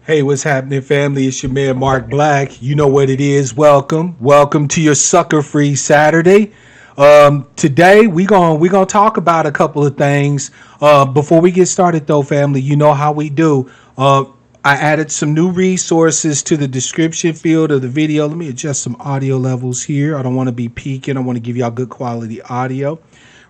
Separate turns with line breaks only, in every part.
Hey, what's happening, family? It's your man Mark Black. You know what it is. Welcome to your Sucka-Free Saturday. Today we gonna talk about a couple of things. Before we get started, though, family, you know how we do. I added some new resources to the description field of the video. Let me adjust some audio levels here. I don't want to be peaking. I want to give y'all good quality audio.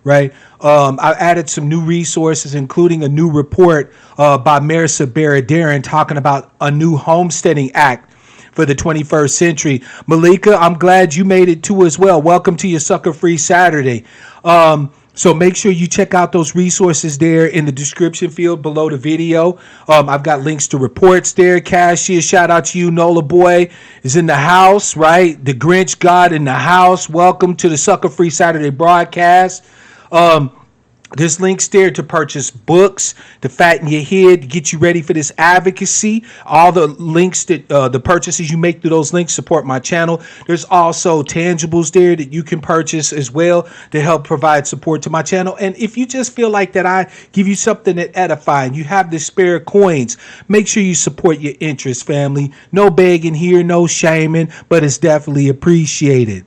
Right. I added some new resources, including a new report by Marissa Baradarin talking about a new homesteading act for the 21st century. Malika, I'm glad you made it too as well. Welcome to your Sucker-Free Saturday. So make sure you check out those resources there in the description field below the video. I've got links to reports there. Cashier, shout out to you. Nola Boy is in the house, right? The Grinch God in the house. Welcome to the Sucker-Free Saturday broadcast. There's links there to purchase books, to fatten your head, to get you ready for this advocacy. All the links that the purchases you make through those links support my channel. There's also tangibles there that you can purchase as well to help provide support to my channel. And if you just feel like that I give you something that edifying, you have the spare coins, make sure you support your interest, family. No begging here, no shaming, but it's definitely appreciated.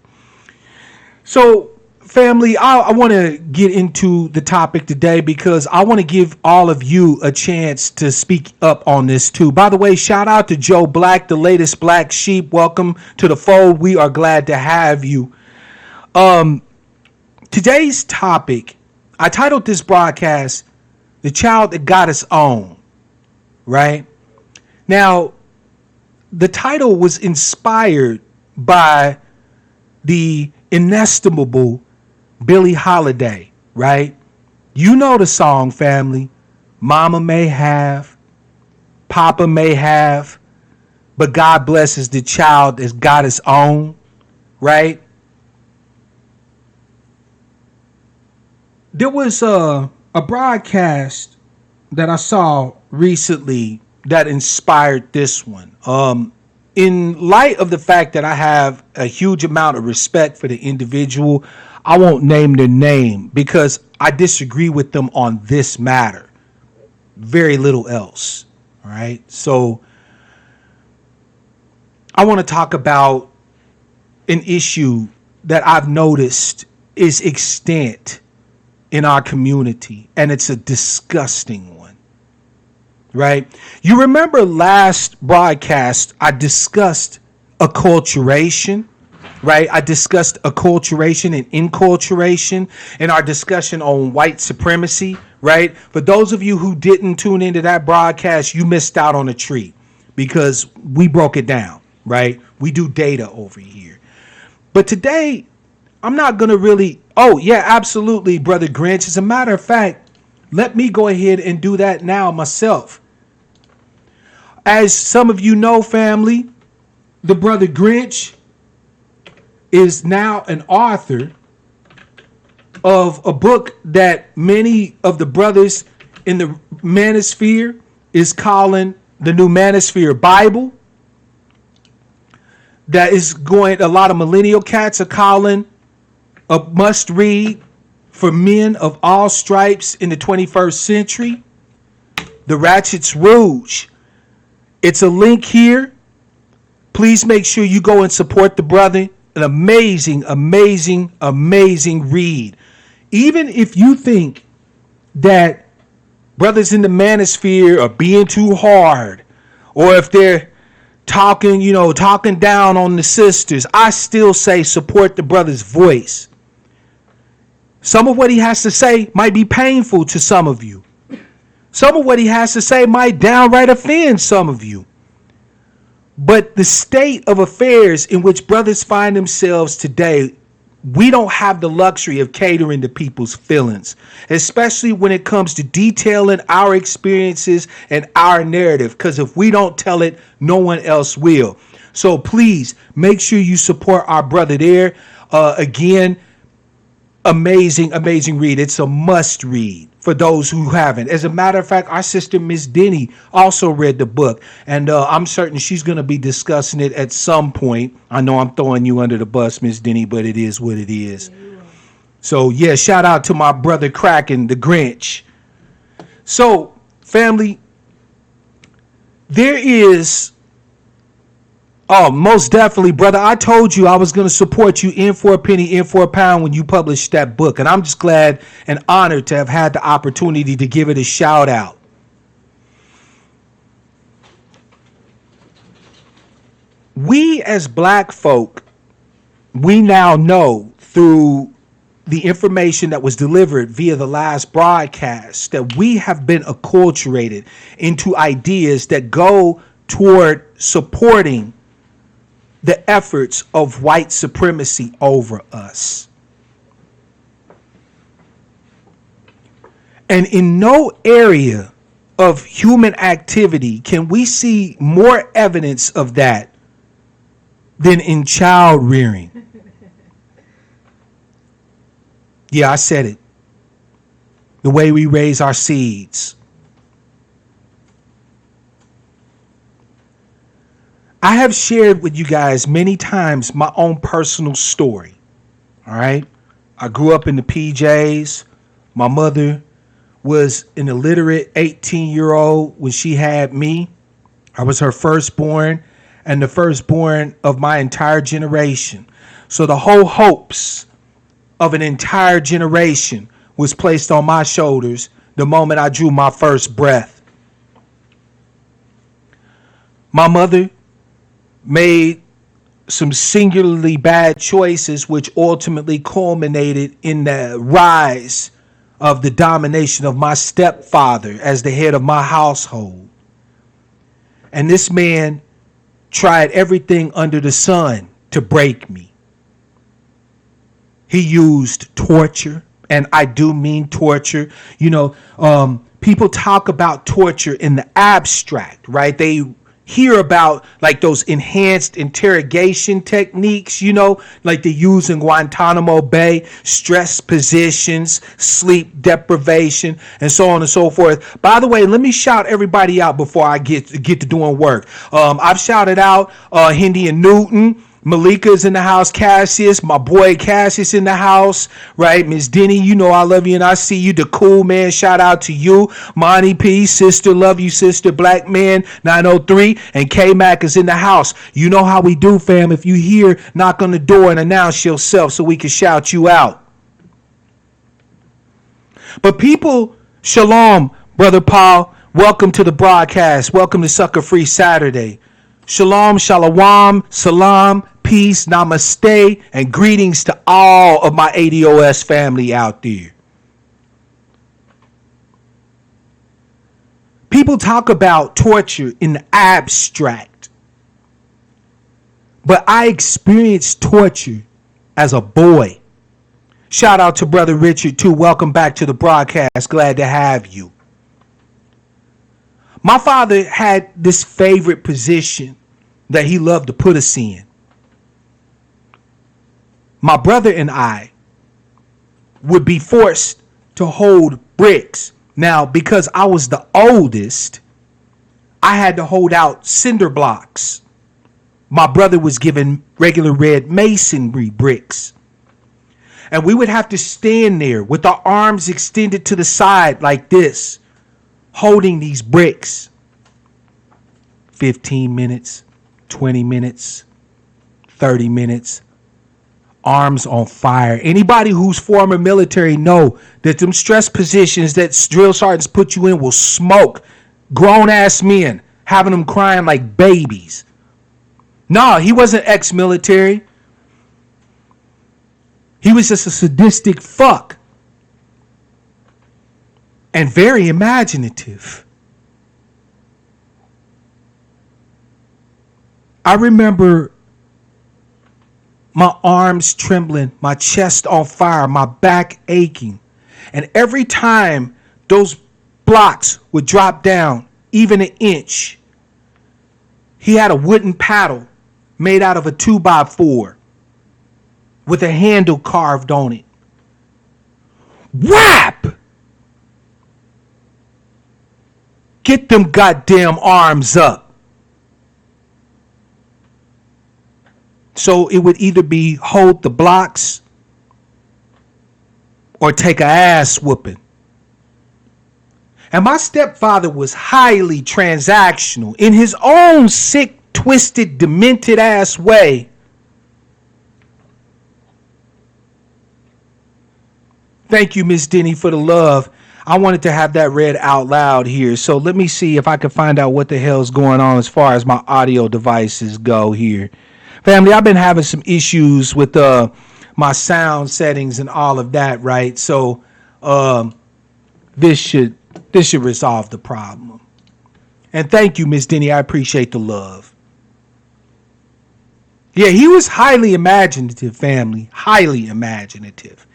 So, family, I want to get into the topic today because I want to give all of you a chance to speak up on this too. By the way, shout out to Joe Black, the latest black sheep. Welcome to the fold. We are glad to have you. Today's topic, I titled this broadcast, "The Child That Got Its Own," right? Now, the title was inspired by the inestimable Billie Holiday, right? You know the song, family. Mama may have, Papa may have, but God blesses the child that's got his own, right? There was a broadcast that I saw recently that inspired this one. In light of the fact that I have a huge amount of respect for the individual, I won't name their name because I disagree with them on this matter. Very little else. All right. So I want to talk about an issue that I've noticed is extant in our community, and it's a disgusting one. Right? You remember last broadcast, I discussed acculturation. Right? I discussed acculturation and inculturation in our discussion on white supremacy. Right? For those of you who didn't tune into that broadcast, you missed out on a treat because we broke it down. Right? We do data over here. But today, I'm not going to really. Oh, yeah, absolutely, Brother Grinch. As a matter of fact, let me go ahead and do that now myself. As some of you know, family, the Brother Grinch is now an author of a book that many of the brothers in the manosphere is calling the New Manosphere Bible. That is going, a lot of millennial cats are calling a must read for men of all stripes in the 21st century. The Ratchet's Rouge. It's a link here. Please make sure you go and support the brother. An amazing, amazing, amazing read. Even if you think that brothers in the manosphere are being too hard, or if they're talking down on the sisters, I still say support the brother's voice. Some of what he has to say might be painful to some of you, Some of what he has to say might downright offend some of you. But the state of affairs in which brothers find themselves today, we don't have the luxury of catering to people's feelings, especially when it comes to detailing our experiences and our narrative. Because if we don't tell it, no one else will. So please make sure you support our brother there. Again, amazing read. It's a must read for those who haven't. As a matter of fact, our sister Miss Denny also read the book, and I'm certain she's going to be discussing it at some point. I know I'm throwing you under the bus, Miss Denny, but it is what it is. So yeah, shout out to my brother Kraken, the Grinch. So family, there is most definitely, brother. I told you I was going to support you in for a penny, in for a pound when you published that book. And I'm just glad and honored to have had the opportunity to give it a shout out. We as black folk, we now know through the information that was delivered via the last broadcast that we have been acculturated into ideas that go toward supporting the efforts of white supremacy over us. And in no area of human activity can we see more evidence of that than in child rearing. Yeah, I said it. The way we raise our seeds. I have shared with you guys many times my own personal story. All right. I grew up in the PJs. My mother was an illiterate 18-year-old when she had me. I was her firstborn and the firstborn of my entire generation. So the whole hopes of an entire generation was placed on my shoulders the moment I drew my first breath. My mother made some singularly bad choices, which ultimately culminated in the rise of the domination of my stepfather as the head of my household. And this man tried everything under the sun to break me. He used torture, and I do mean torture. You know, people talk about torture in the abstract, right? They hear about like those enhanced interrogation techniques, you know, like they use in Guantanamo Bay, stress positions, sleep deprivation, and so on and so forth. By the way, let me shout everybody out before I get to doing work. I've shouted out Hindi and Newton. Malika's in the house. Cassius, my boy Cassius in the house, right? Miss Denny, you know I love you and I see you. The cool man, shout out to you. Monty P, sister, love you, sister. Black man 903 and K-Mac is in the house. You know how we do, fam. If you hear, knock on the door and announce yourself so we can shout you out. But people, shalom, brother Paul. Welcome to the broadcast. Welcome to Sucka-Free Saturday. Shalom, shalom, salam, peace, namaste, and greetings to all of my ADOS family out there. People talk about torture in the abstract, but I experienced torture as a boy. Shout out to Brother Richard, too. Welcome back to the broadcast. Glad to have you. My father had this favorite position that he loved to put us in. My brother and I would be forced to hold bricks. Now, because I was the oldest, I had to hold out cinder blocks. My brother was given regular red masonry bricks. And we would have to stand there with our arms extended to the side like this, holding these bricks. 15 minutes, 20 minutes, 30 minutes, arms on fire. Anybody who's former military know that them stress positions that drill sergeants put you in will smoke grown ass men, having them crying like babies. No, he wasn't ex-military. He was just a sadistic fuck. and very imaginative. I remember my arms trembling, my chest on fire, my back aching. And every time those blocks would drop down, even an inch, he had a wooden paddle made out of a 2x4 with a handle carved on it. Whap! Get them goddamn arms up. So it would either be hold the blocks or take a ass whooping. And my stepfather was highly transactional in his own sick, twisted, demented ass way. Thank you, Miss Denny, for the love. I wanted to have that read out loud here. So let me see if I can find out what the hell's going on as far as my audio devices go here. Family, I've been having some issues with my sound settings and all of that, right? So this should resolve the problem. And thank you, Miss Denny. I appreciate the love. Yeah, he was highly imaginative, family. Highly imaginative,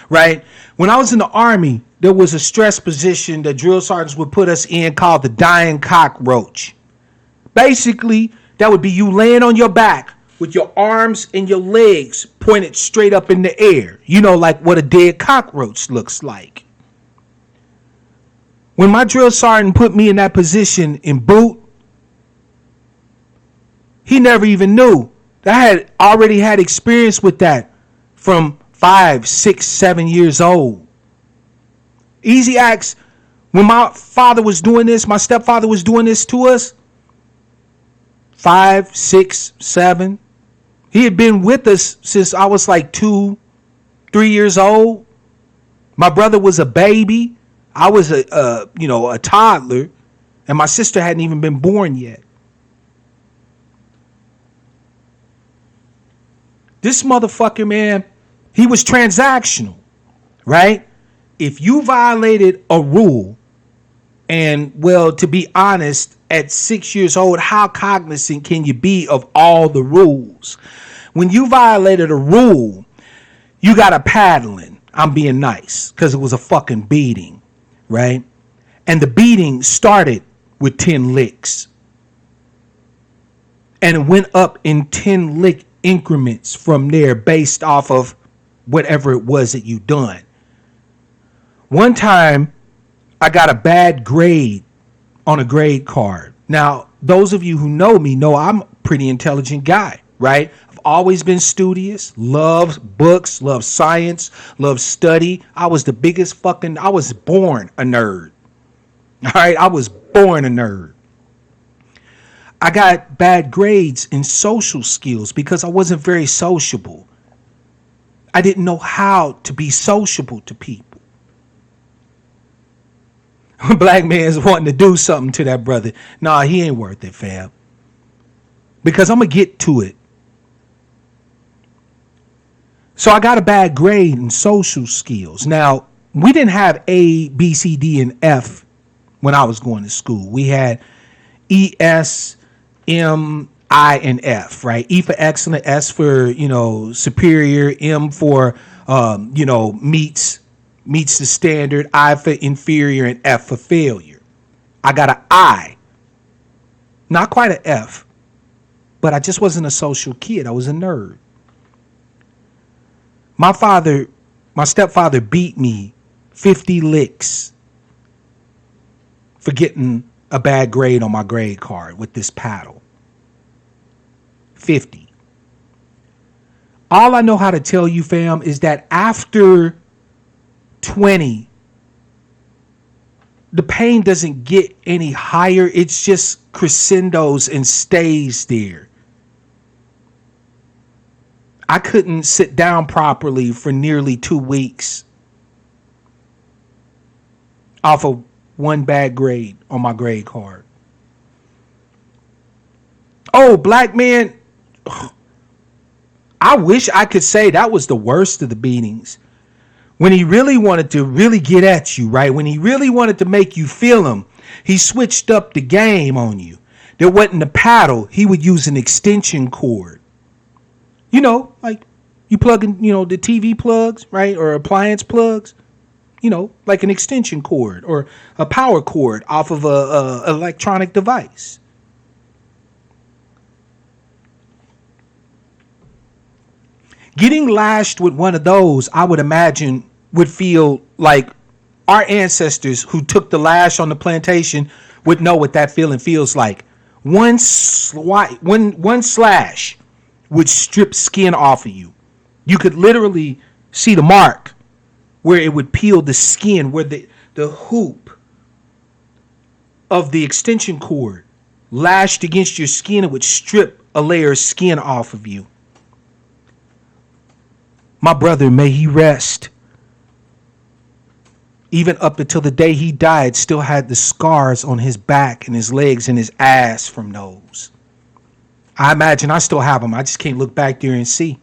right? When I was in the Army, there was a stress position that drill sergeants would put us in called the dying cockroach. Basically, that would be you laying on your back with your arms and your legs pointed straight up in the air. You know, like what a dead cockroach looks like. When my drill sergeant put me in that position in boot, he never even knew. I had already had experience with that from 5, 6, 7 years old. Easy acts, when my father was doing this, my stepfather was doing this to us, 5, 6, 7. He had been with us since I was like 2, 3 years old. My brother was a baby. I was a toddler, and my sister hadn't even been born yet. This motherfucker, man, he was transactional, right? If you violated a rule, and well, to be honest, at 6 years old, how cognizant can you be of all the rules? When you violated a rule, you got a paddling. I'm being nice because it was a fucking beating, right? And the beating started with 10 licks. And it went up in 10 lick increments from there based off of whatever it was that you done. One time, I got a bad grade on a grade card. Now, those of you who know me know I'm a pretty intelligent guy, right? I've always been studious, love books, love science, love study. I was born a nerd. All right, I was born a nerd. I got bad grades in social skills because I wasn't very sociable. I didn't know how to be sociable to people. Black man's wanting to do something to that brother. Nah, he ain't worth it, fam. Because I'm going to get to it. So I got a bad grade in social skills. Now, we didn't have A, B, C, D, and F when I was going to school. We had E, S, M, I, and F, right? E for excellent, S for, superior, M for, meets the standard, I for inferior, and F for failure. I got an I. Not quite an F, but I just wasn't a social kid. I was a nerd. My stepfather beat me 50 licks for getting a bad grade on my grade card with this paddle. 50. All I know how to tell you, fam, is that after 20, the pain doesn't get any higher. It's just crescendos and stays there. I couldn't sit down properly for nearly 2 weeks off of one bad grade on my grade card. Oh, black man, I wish I could say that was the worst of the beatings. When he really wanted to really get at you, right? When he really wanted to make you feel him, he switched up the game on you. There wasn't a paddle. He would use an extension cord. You know, like you plug in, the TV plugs, right? Or appliance plugs, like an extension cord or a power cord off of a electronic device. Getting lashed with one of those, I would imagine, would feel like our ancestors who took the lash on the plantation would know what that feeling feels like. One slash would strip skin off of you. You could literally see the mark where it would peel the skin, where the hoop of the extension cord lashed against your skin. It would strip a layer of skin off of you. My brother, may he rest, even up until the day he died, still had the scars on his back and his legs and his ass from those. I imagine I still have them. I just can't look back there and see.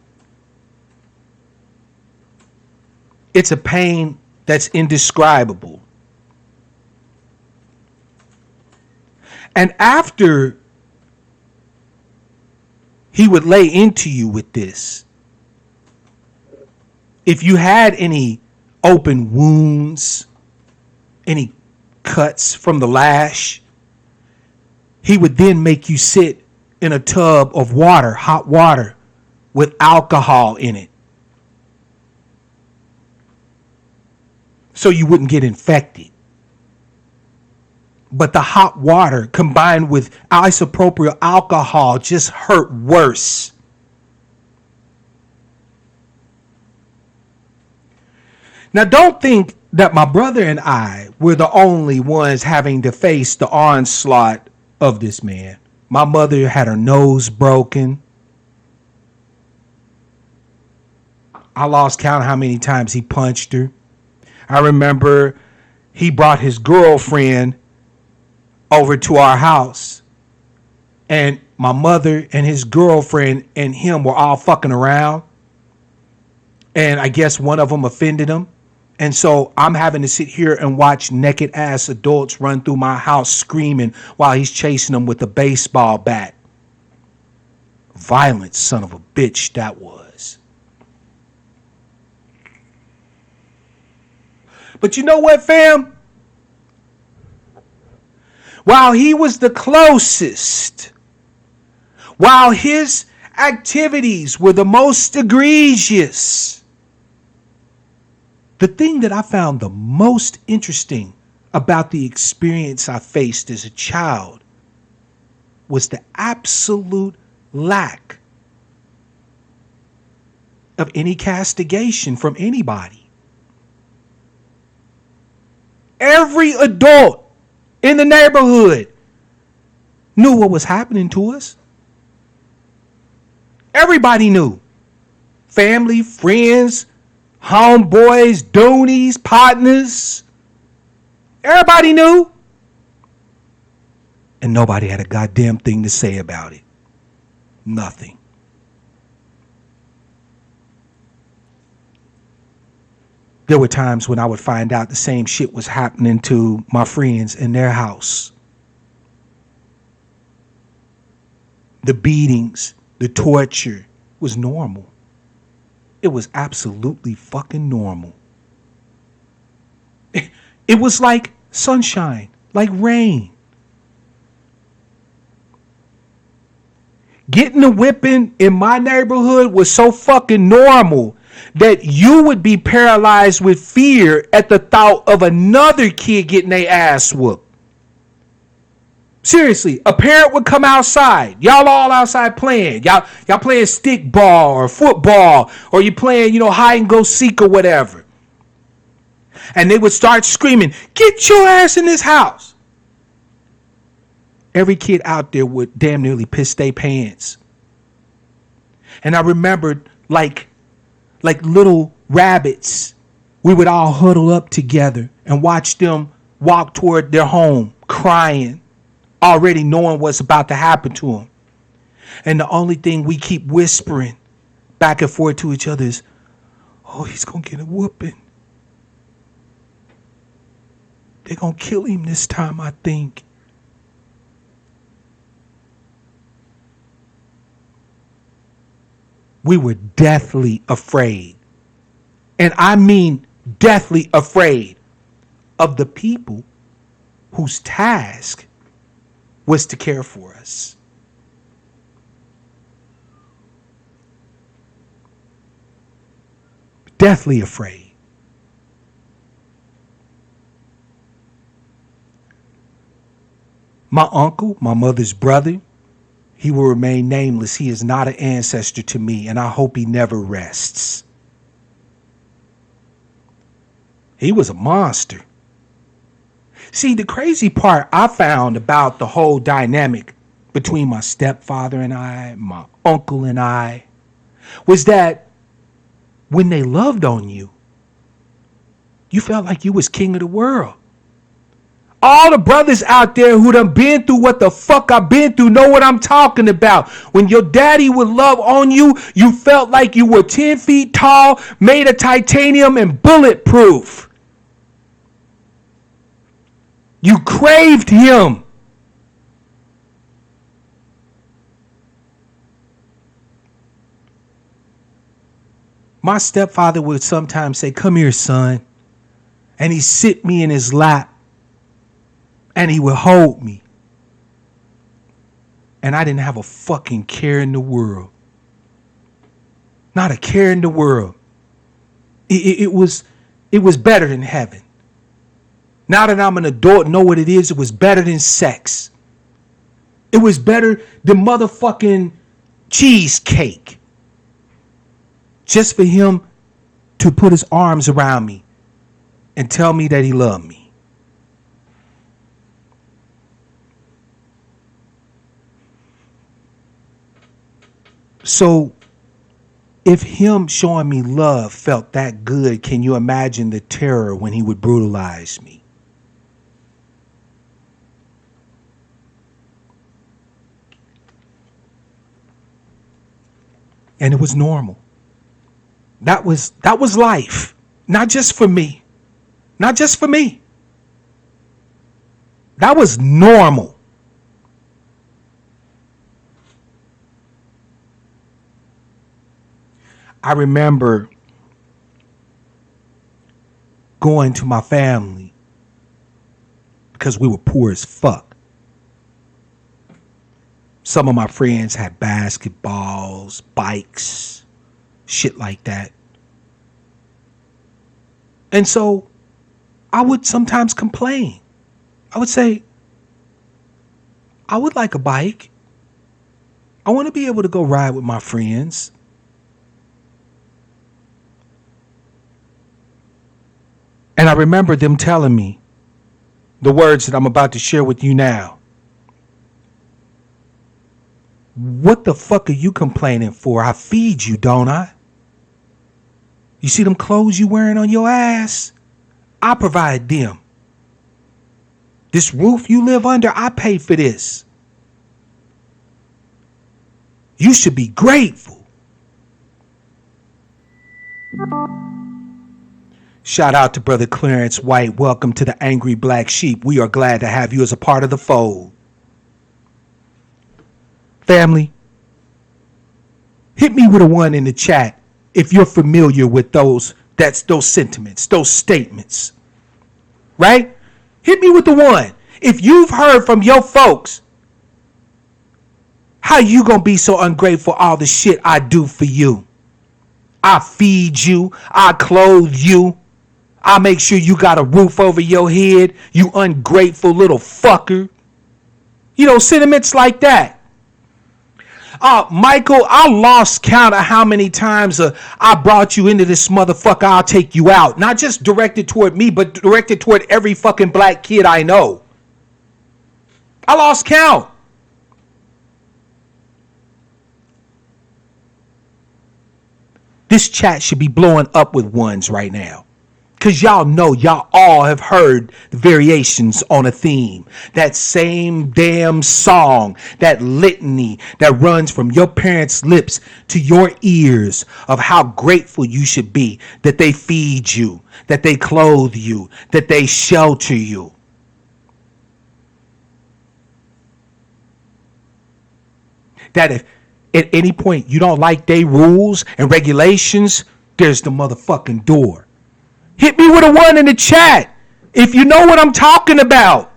It's a pain that's indescribable. And after he would lay into you with this, if you had any open wounds, any cuts from the lash, he would then make you sit in a tub of water, hot water, with alcohol in it, so you wouldn't get infected. But the hot water combined with isopropyl alcohol just hurt worse. Now, don't think that my brother and I were the only ones having to face the onslaught of this man. My mother had her nose broken. I lost count how many times he punched her. I remember he brought his girlfriend over to our house, and my mother and his girlfriend and him were all fucking around. And I guess one of them offended him. And so I'm having to sit here and watch naked ass adults run through my house screaming while he's chasing them with a baseball bat. Violent son of a bitch that was. But you know what, fam? While he was the closest, while his activities were the most egregious, the thing that I found the most interesting about the experience I faced as a child was the absolute lack of any castigation from anybody. Every adult in the neighborhood knew what was happening to us. Everybody knew. Family, friends, homeboys, doonies, partners. Everybody knew. And nobody had a goddamn thing to say about it. Nothing. There were times when I would find out the same shit was happening to my friends in their house. The beatings, the torture was normal. It was absolutely fucking normal. It was like sunshine, like rain. Getting a whipping in my neighborhood was so fucking normal that you would be paralyzed with fear at the thought of another kid getting their ass whooped. Seriously, a parent would come outside. Y'all all outside playing. Y'all playing stick ball or football, or you playing, hide and go seek or whatever. And they would start screaming, "Get your ass in this house." Every kid out there would damn nearly piss their pants. And I remembered like little rabbits, we would all huddle up together and watch them walk toward their home crying, already knowing what's about to happen to them. And the only thing we keep whispering back and forth to each other is, "Oh, he's going to get a whooping. They're going to kill him this time, I think. We were deathly afraid. And I mean deathly afraid of the people whose task was to care for us. Deathly afraid. My uncle, my mother's brother, he will remain nameless. He is not an ancestor to me, and I hope he never rests. He was a monster. See, the crazy part I found about the whole dynamic between my stepfather and I, my uncle and I, was that when they loved on you, you felt like you was king of the world. All the brothers out there who done been through what the fuck I've been through know what I'm talking about. When your daddy would love on you, you felt like you were 10 feet tall, made of titanium and bulletproof. You craved him. My stepfather would sometimes say, "Come here, son." And he'd sit me in his lap. And he would hold me. And I didn't have a fucking care in the world. Not a care in the world. It was better than heaven. Now that I'm an adult and know what it is, it was better than sex. It was better than motherfucking cheesecake. Just for him to put his arms around me and tell me that he loved me. So if him showing me love felt that good, can you imagine the terror when he would brutalize me? And it was normal. That was life. Not just for me. Not just for me. That was normal. I remember going to my family because we were poor as fuck. Some of my friends had basketballs, bikes, shit like that. And so I would sometimes complain. I would say, I would like a bike. I want to be able to go ride with my friends. And I remember them telling me the words that I'm about to share with you now. What the fuck are you complaining for? I feed you, don't I? You see them clothes you wearing on your ass? I provide them. This roof you live under, I pay for this. You should be grateful. Shout out to Brother Clarence White. Welcome to the Angry Black Sheep. We are glad to have you as a part of the fold. Family, hit me with a 1 in the chat if you're familiar with those sentiments, those statements. Right? Hit me with the 1. If you've heard from your folks, how you gonna be so ungrateful for all the shit I do for you? I feed you. I clothe you. I make sure you got a roof over your head, you ungrateful little fucker. You know, sentiments like that. Michael, I lost count of how many times I brought you into this motherfucker, I'll take you out. Not just directed toward me, but directed toward every fucking black kid I know. I lost count. This chat should be blowing up with 1s right now. Because y'all know, y'all all have heard the variations on a theme. That same damn song, that litany that runs from your parents' lips to your ears of how grateful you should be that they feed you, that they clothe you, that they shelter you. That if at any point you don't like their rules and regulations, there's the motherfucking door. Hit me with a 1 in the chat if you know what I'm talking about.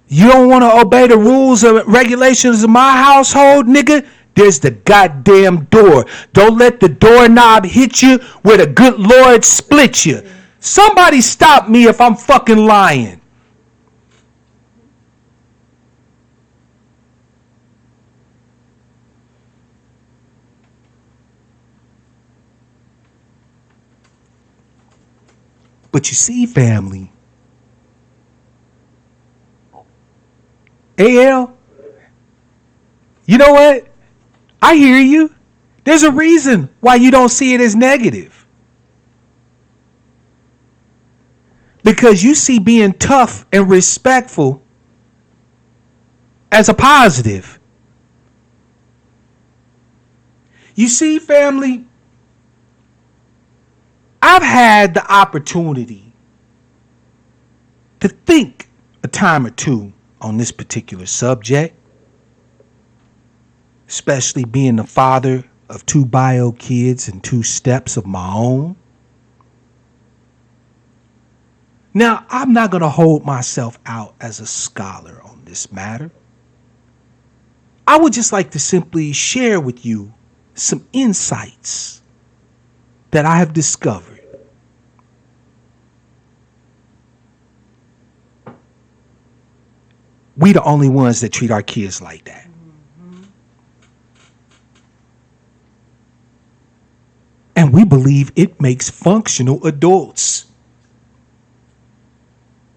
You don't want to obey the rules and regulations of my household, nigga? There's the goddamn door. Don't let the doorknob hit you where the good Lord split you. Somebody stop me if I'm fucking lying. But you see, family, AL, you know what? I hear you. There's a reason why you don't see it as negative. Because you see being tough and respectful as a positive. You see, family, I've had the opportunity to think a time or two on this particular subject, especially being the father of 2 bio kids and 2 steps of my own. Now, I'm not going to hold myself out as a scholar on this matter. I would just like to simply share with you some insights that I have discovered. We the only ones that treat our kids like that. And we believe it makes functional adults.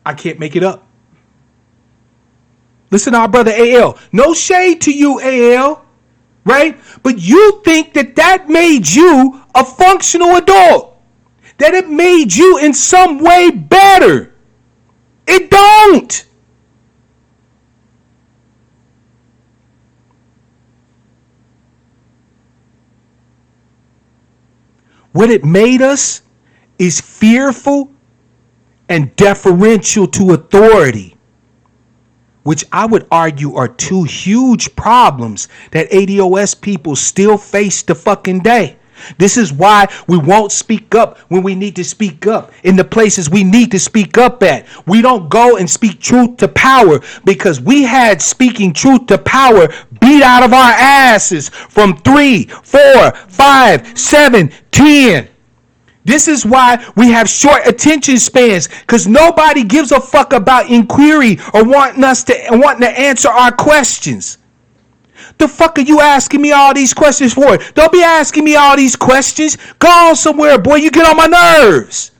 I can't make it up. Listen to our brother AL. No shade to you, AL. Right? But you think that that made you a functional adult. That it made you in some way better. It don't. What it made us is fearful and deferential to authority, which I would argue are 2 huge problems that ADOS people still face to fucking day. This is why we won't speak up when we need to speak up in the places we need to speak up at. We don't go and speak truth to power because we had speaking truth to power beat out of our asses from 3, 4, 5, 7, 10. This is why we have short attention spans, because nobody gives a fuck about inquiry or wanting to answer our questions. The fuck are you asking me all these questions for? Don't be asking me all these questions. Go on somewhere, boy. You get on my nerves.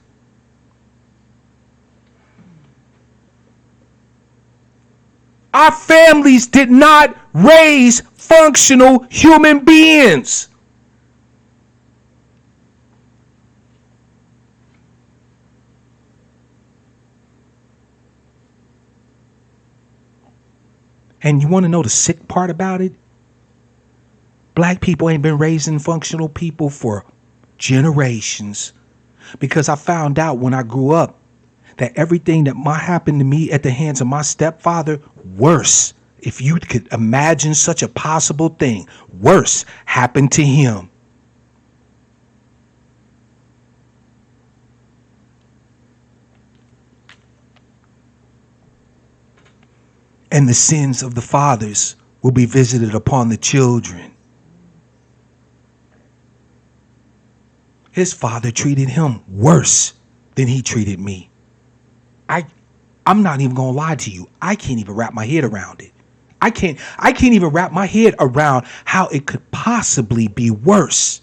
Our families did not raise functional human beings. And you want to know the sick part about it? Black people ain't been raising functional people for generations. Because I found out when I grew up that everything that happened to me at the hands of my stepfather, worse, if you could imagine such a possible thing, worse happened to him. And the sins of the fathers will be visited upon the children. His father treated him worse than he treated me. I'm not even gonna lie to you. I can't even wrap my head around it. I can't even wrap my head around how it could possibly be worse.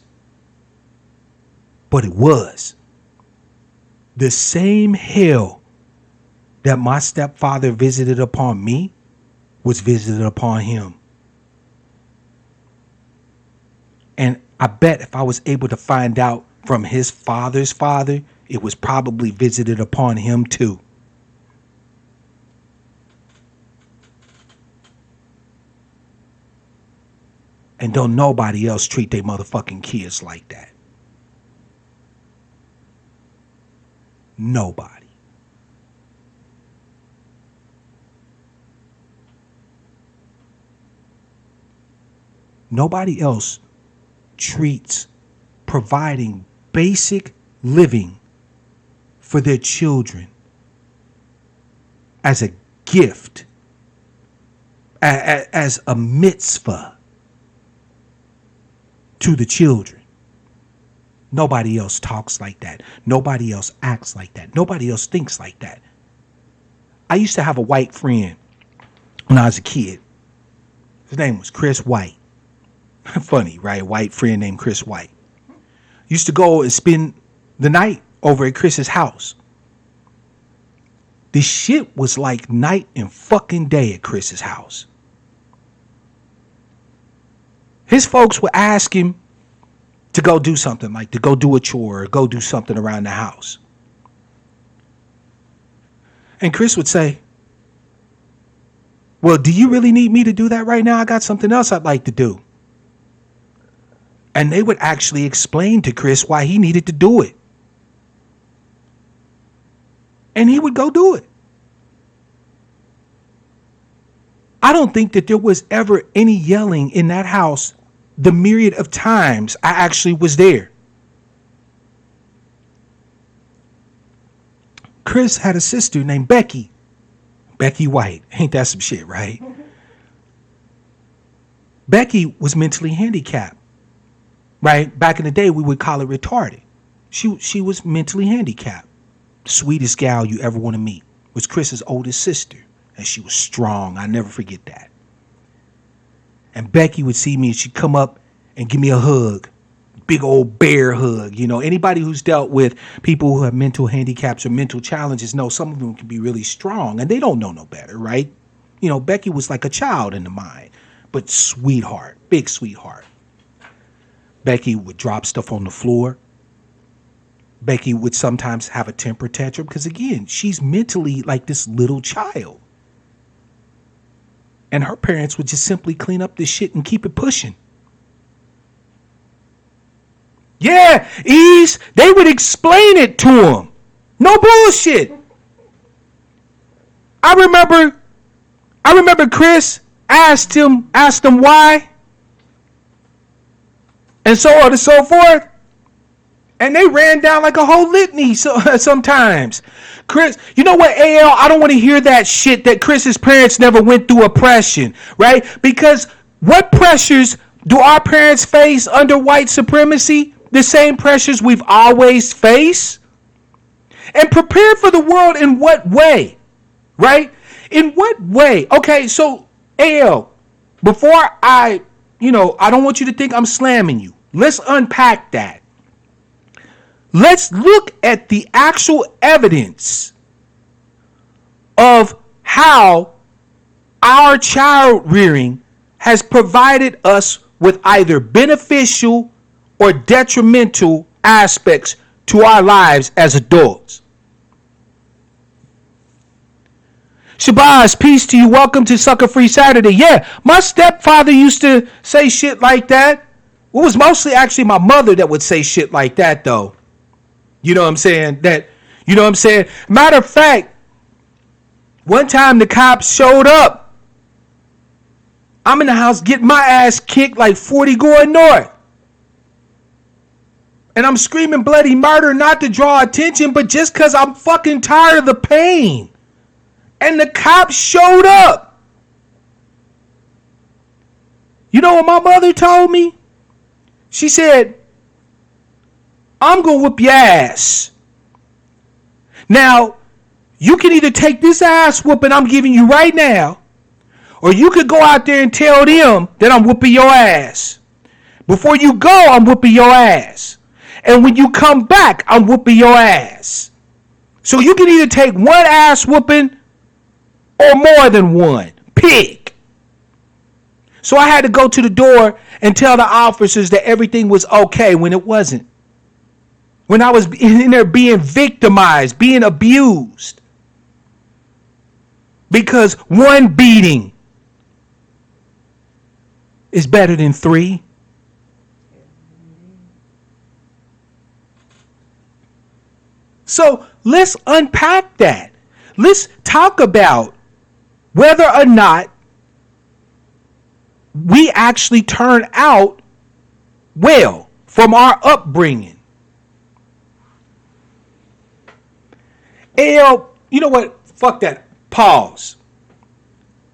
But it was. The same hell that my stepfather visited upon me was visited upon him. And I bet if I was able to find out from his father's father, it was probably visited upon him too. And don't nobody else treat their motherfucking kids like that. Nobody. Nobody else treats providing basic living for their children as a gift, as a mitzvah to the children. Nobody else talks like that. Nobody else acts like that. Nobody else thinks like that. I used to have a white friend when I was a kid. His name was Chris White. Funny, right? White friend named Chris White. Used to go and spend the night over at Chris's house. This shit was like night and fucking day at Chris's house. His folks would ask him to go do something, like to go do a chore or go do something around the house. And Chris would say, well, do you really need me to do that right now? I got something else I'd like to do. And they would actually explain to Chris why he needed to do it. And he would go do it. I don't think that there was ever any yelling in that house the myriad of times I actually was there. Chris had a sister named Becky. Becky White. Ain't that some shit, right? Becky was mentally handicapped. Right? Back in the day, we would call it retarded. She was mentally handicapped. Sweetest gal you ever want to meet. Was Chris's oldest sister. And she was strong. I never forget that. And Becky would see me and she'd come up and give me a hug. Big old bear hug. You know, anybody who's dealt with people who have mental handicaps or mental challenges know some of them can be really strong and they don't know no better, right? You know, Becky was like a child in the mind, but sweetheart, big sweetheart. Becky would drop stuff on the floor. Becky would sometimes have a temper tantrum because, again, she's mentally like this little child. And her parents would just simply clean up this shit and keep it pushing. Yeah, Ease, they would explain it to him. No bullshit. I remember Chris asked them why. And so on and so forth. And they ran down like a whole litany sometimes. Chris, you know what, AL? I don't want to hear that shit that Chris's parents never went through oppression, right? Because what pressures do our parents face under white supremacy? The same pressures we've always faced. And prepared for the world in what way, right? In what way? Okay, so AL, before I don't want you to think I'm slamming you. Let's unpack that. Let's look at the actual evidence of how our child rearing has provided us with either beneficial or detrimental aspects to our lives as adults. Shabazz, peace to you. Welcome to Sucka-Free Saturday. Yeah, my stepfather used to say shit like that. It was mostly actually my mother that would say shit like that, though. You know what I'm saying? Matter of fact, one time the cops showed up. I'm in the house getting my ass kicked like 40 going north. And I'm screaming bloody murder not to draw attention, but just because I'm fucking tired of the pain. And the cops showed up. You know what my mother told me? She said, I'm going to whoop your ass. Now, you can either take this ass whooping I'm giving you right now, or you could go out there and tell them that I'm whooping your ass. Before you go, I'm whooping your ass. And when you come back, I'm whooping your ass. So you can either take one ass whooping or more than one. Pick. So I had to go to the door and tell the officers that everything was okay when it wasn't. When I was in there being victimized, being abused. Because one beating is better than 3. So let's unpack that. Let's talk about whether or not we actually turn out well from our upbringing. AL, you know what? Fuck that. Pause.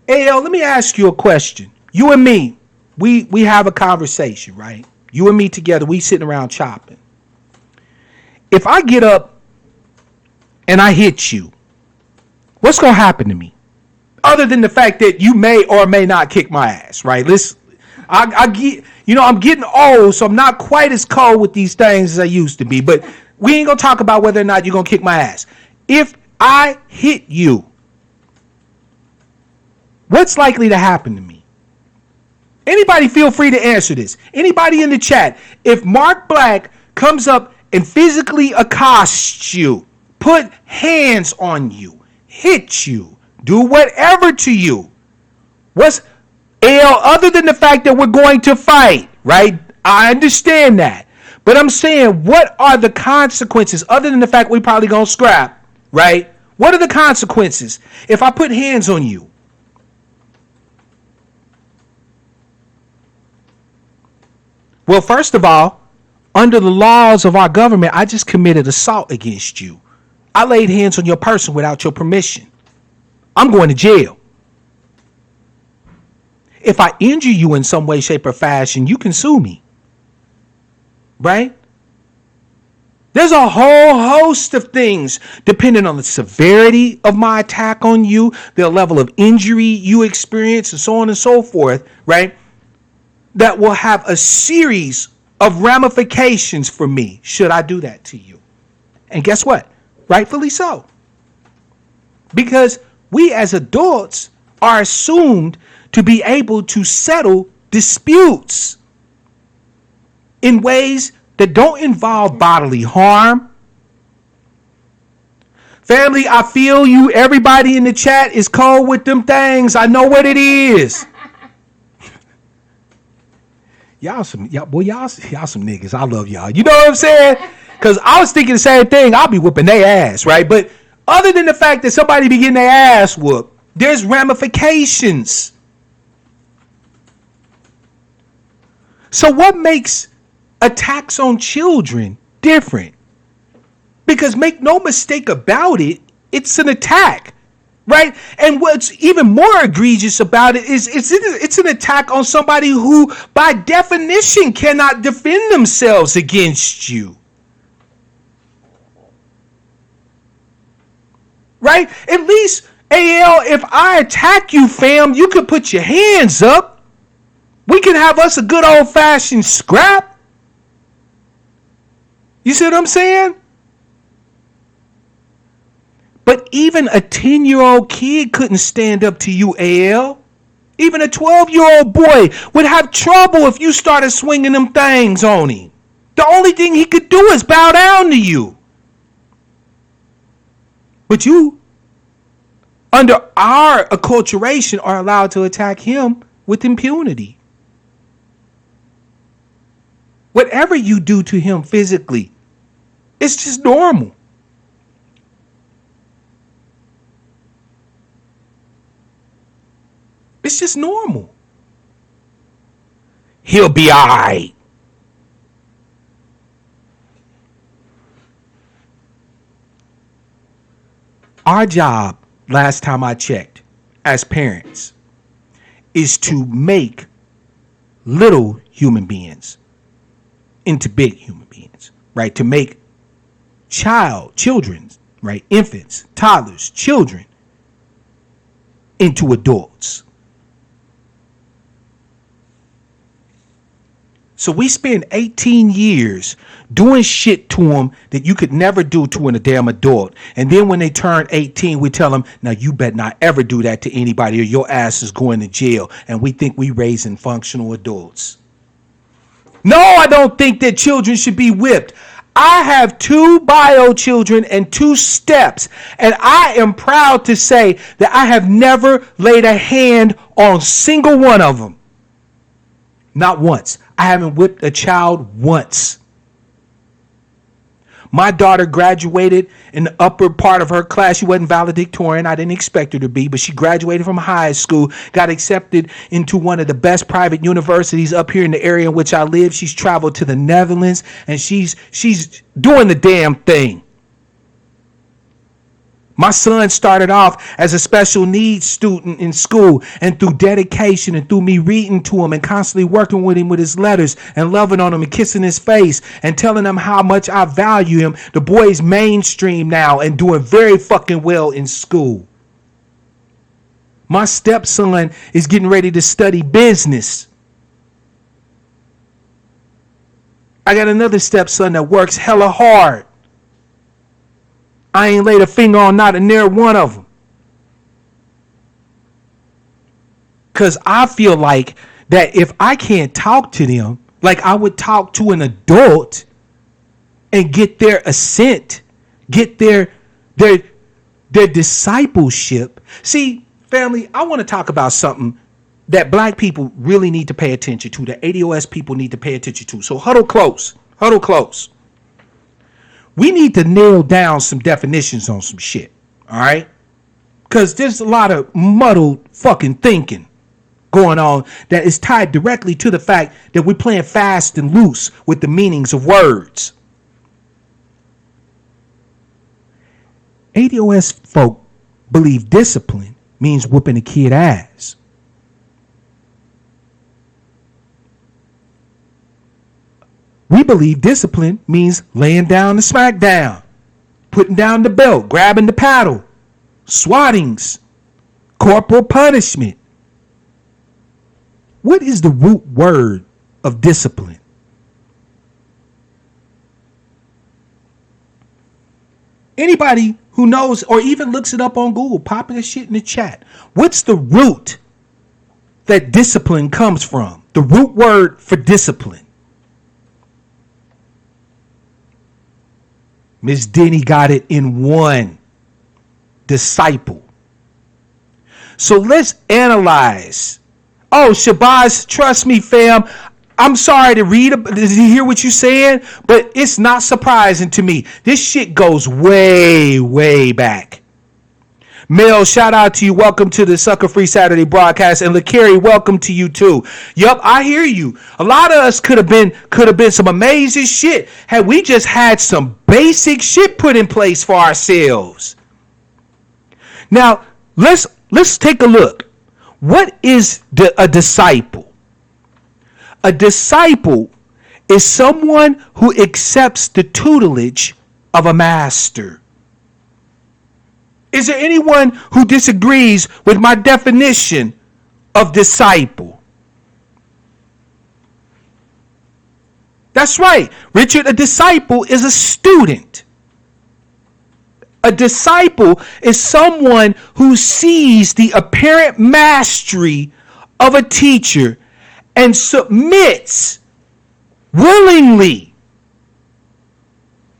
AL, let me ask you a question. You and me, we have a conversation, right? You and me together, we sitting around chopping. If I get up and I hit you, what's going to happen to me? Other than the fact that you may or may not kick my ass, right? I get, I'm getting old, so I'm not quite as cold with these things as I used to be. But we ain't going to talk about whether or not you're going to kick my ass. If I hit you, what's likely to happen to me? Anybody feel free to answer this. Anybody in the chat, if Mark Black comes up and physically accosts you, put hands on you, hit you, do whatever to you, what's other than the fact that we're going to fight, right? I understand that. But I'm saying, what are the consequences other than the fact we probably gonna scrap, right? What are the consequences if I put hands on you? Well, first of all, under the laws of our government, I just committed assault against you. I laid hands on your person without your permission. I'm going to jail. If I injure you in some way, shape, or fashion, you can sue me. Right? There's a whole host of things depending on the severity of my attack on you, the level of injury you experience, and so on and so forth, right? That will have a series of ramifications for me should I do that to you. And guess what? Rightfully so. Because we as adults are assumed to be able to settle disputes in ways that don't involve bodily harm. Family, I feel you. Everybody in the chat is cold with them things. I know what it is. Y'all some niggas. I love y'all. You know what I'm saying? Because I was thinking the same thing. I'll be whooping their ass, right? But other than the fact that somebody be getting their ass whooped, there's ramifications. So what makes attacks on children different? Because make no mistake about it, it's an attack. Right? And what's even more egregious about it is it's an attack on somebody who, by definition, cannot defend themselves against you. Right? At least, AL, if I attack you, fam, you could put your hands up. We can have us a good old-fashioned scrap. You see what I'm saying? But even a 10-year-old kid couldn't stand up to you, AL. Even a 12-year-old boy would have trouble if you started swinging them things on him. The only thing he could do is bow down to you. But you, under our acculturation, are allowed to attack him with impunity. Whatever you do to him physically, it's just normal. It's just normal. He'll be all right. Our job, last time I checked, as parents, is to make little human beings into big human beings, right? To make children, right? Infants, toddlers, children into adults. So we spend 18 years doing shit to them that you could never do to a damn adult. And then when they turn 18, we tell them, now you better not ever do that to anybody or your ass is going to jail. And we think we raising functional adults. No, I don't think that children should be whipped. I have 2 bio children and 2 steps. And I am proud to say that I have never laid a hand on single one of them. Not once. I haven't whipped a child once. My daughter graduated in the upper part of her class. She wasn't valedictorian. I didn't expect her to be, but she graduated from high school, got accepted into one of the best private universities up here in the area in which I live. She's traveled to the Netherlands, and she's doing the damn thing. My son started off as a special needs student in school, and through dedication and through me reading to him and constantly working with him with his letters and loving on him and kissing his face and telling him how much I value him, the boy is mainstream now and doing very fucking well in school. My stepson is getting ready to study business. I got another stepson that works hella hard. I ain't laid a finger on not a near one of them. Because I feel like that if I can't talk to them like I would talk to an adult and get their assent, get their discipleship. See, family, I want to talk about something that black people really need to pay attention to, that ADOS people need to pay attention to. So huddle close. Huddle close. We need to nail down some definitions on some shit, all right? Because there's a lot of muddled fucking thinking going on that is tied directly to the fact that we're playing fast and loose with the meanings of words. ADOS folk believe discipline means whooping a kid ass. We believe discipline means laying down the smack down, putting down the belt, grabbing the paddle, swattings, corporal punishment. What is the root word of discipline? Anybody who knows or even looks it up on Google, pop that shit in the chat. What's the root that discipline comes from? The root word for discipline. Miss Denny got it in one. Disciple. So let's analyze. Oh, Shabazz, trust me, fam. I'm sorry to hear what you're saying, but it's not surprising to me. This shit goes way, way back. Mel, shout out to you. Welcome to the Sucka-Free Saturday broadcast. And LaCarrie, welcome to you too. Yup, I hear you. A lot of us could have been some amazing shit had we just had some basic shit put in place for ourselves. Now, let's take a look. What is a disciple? A disciple is someone who accepts the tutelage of a master. Is there anyone who disagrees with my definition of disciple? That's right, Richard. A disciple is a student. A disciple is someone who sees the apparent mastery of a teacher and submits willingly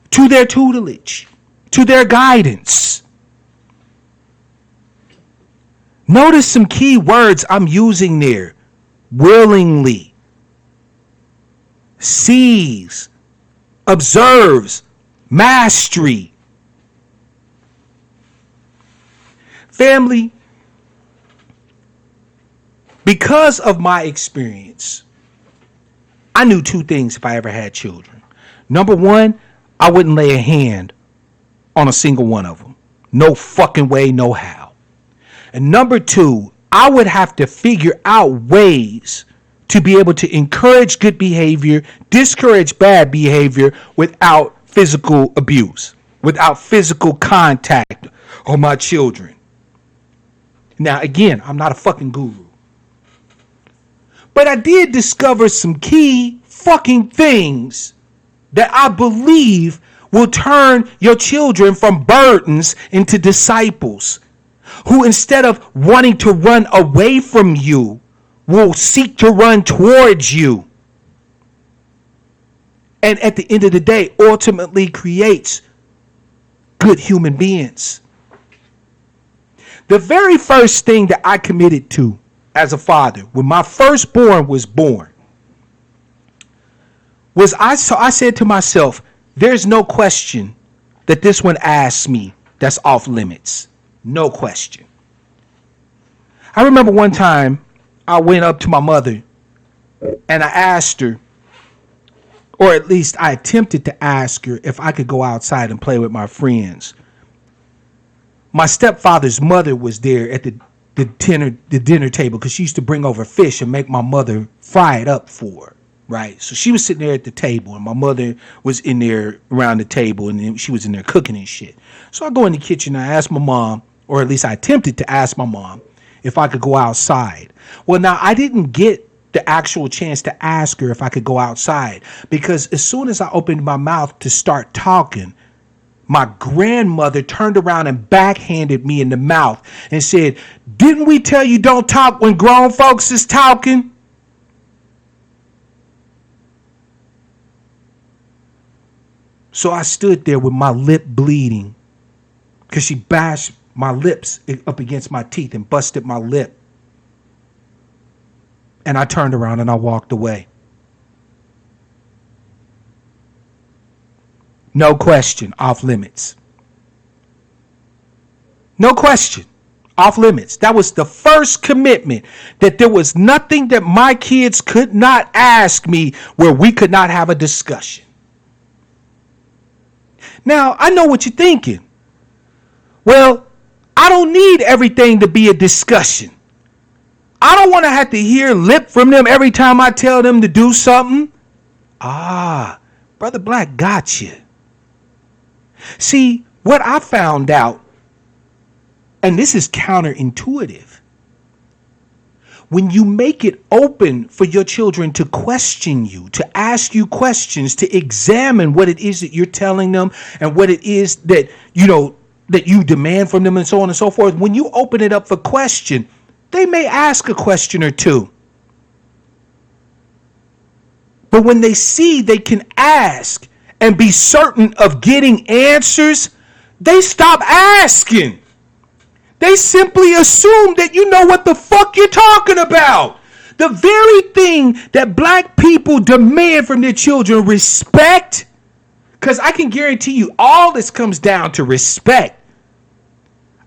to their tutelage, to their guidance. Notice some key words I'm using there. Willingly. Sees. Observes. Mastery. Family, because of my experience, I knew two things if I ever had children. Number one, I wouldn't lay a hand on a single one of them. No fucking way, no how. And number two, I would have to figure out ways to be able to encourage good behavior, discourage bad behavior without physical abuse, without physical contact on my children. Now, again, I'm not a fucking guru. But I did discover some key fucking things that I believe will turn your children from burdens into disciples who, instead of wanting to run away from you, will seek to run towards you. And at the end of the day, ultimately creates good human beings. The very first thing that I committed to as a father, when my firstborn was born, was I said to myself, There's no question that this one asks me that's off limits. No question. I remember one time I went up to my mother and I asked her, or at least I attempted to ask her if I could go outside and play with my friends. My stepfather's mother was there at the dinner table because she used to bring over fish and make my mother fry it up for her, right? So she was sitting there at the table and my mother was in there around the table and she was in there cooking and shit. So I go in the kitchen and I asked my mom, or at least I attempted to ask my mom if I could go outside. Well, now I didn't get the actual chance to ask her if I could go outside because as soon as I opened my mouth to start talking, my grandmother turned around and backhanded me in the mouth and said, "Didn't we tell you don't talk when grown folks is talking?" So I stood there with my lip bleeding because she bashed my lips up against my teeth and busted my lip. And I turned around and I walked away. No question, off limits. No question, off limits. That was the first commitment that there was nothing that my kids could not ask me where we could not have a discussion. Now, I know what you're thinking. Well, I don't need everything to be a discussion. I don't want to have to hear lip from them every time I tell them to do something. Ah, Brother Black got you. See, what I found out, and this is counterintuitive, when you make it open for your children to question you, to ask you questions, to examine what it is that you're telling them and what it is that, that you demand from them and so on and so forth, when you open it up for question, they may ask a question or two. But when they see they can ask and be certain of getting answers, they stop asking. They simply assume that you know what the fuck you're talking about. The very thing that black people demand from their children, respect, because I can guarantee you all this comes down to respect.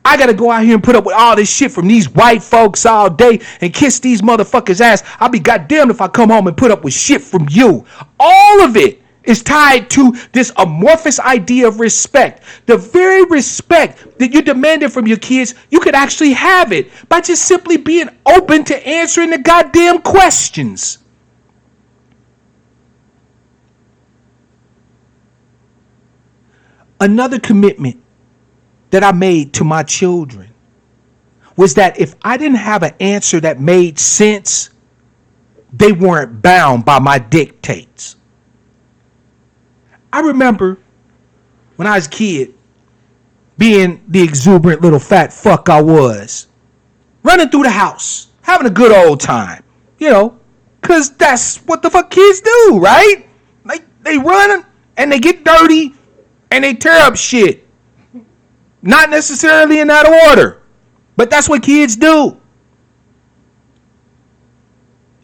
I got to go out here and put up with all this shit from these white folks all day and kiss these motherfuckers' ass. I'll be goddamned if I come home and put up with shit from you. All of it is tied to this amorphous idea of respect. The very respect that you demanded from your kids, you could actually have it by just simply being open to answering the goddamn questions. Another commitment that I made to my children was that if I didn't have an answer that made sense, they weren't bound by my dictates. I remember when I was a kid, being the exuberant little fat fuck I was, running through the house, having a good old time, because that's what the fuck kids do, right? Like, they run and they get dirty and they tear up shit. Not necessarily in that order, but that's what kids do.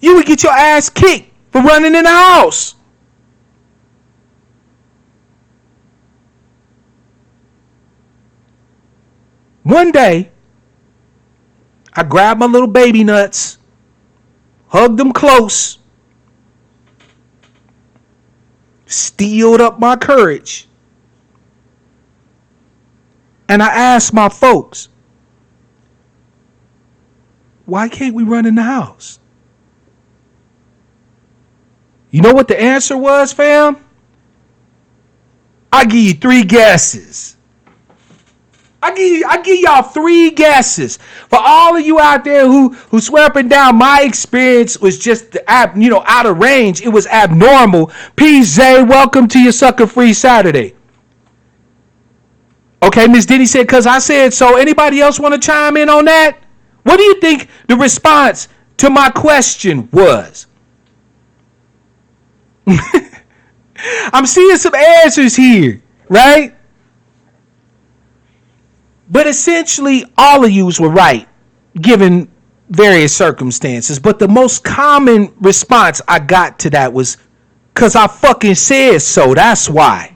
You would get your ass kicked for running in the house. One day, I grabbed my little baby nuts, hugged them close, steeled up my courage, and I asked my folks, why can't we run in the house? You know what the answer was, fam? I give you 3 guesses. I give y'all 3 guesses. For all of you out there who swear up and down my experience was just out of range, it was abnormal. PJ, welcome to your Sucka-Free Saturday. Okay, Miss Diddy said, because I said so. Anybody else want to chime in on that? What do you think the response to my question was? I'm seeing some answers here, right? But essentially, all of yous were right, given various circumstances. But the most common response I got to that was, because I fucking said so. That's why.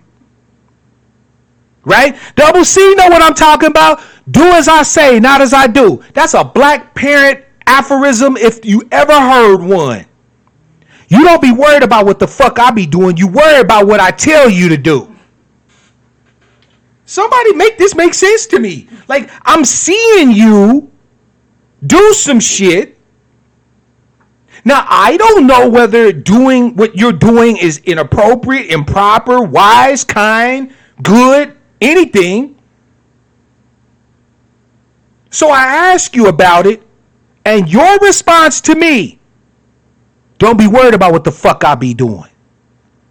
right? Double C know what I'm talking about. Do as I say, not as I do. That's a black parent aphorism if you ever heard one. You don't be worried about what the fuck I be doing. You worry about what I tell you to do. Somebody make this make sense to me. Like, I'm seeing you do some shit. Now, I don't know whether doing what you're doing is inappropriate, improper, wise, kind, good, anything. So I ask you about it, and your response to me, don't be worried about what the fuck I be doing.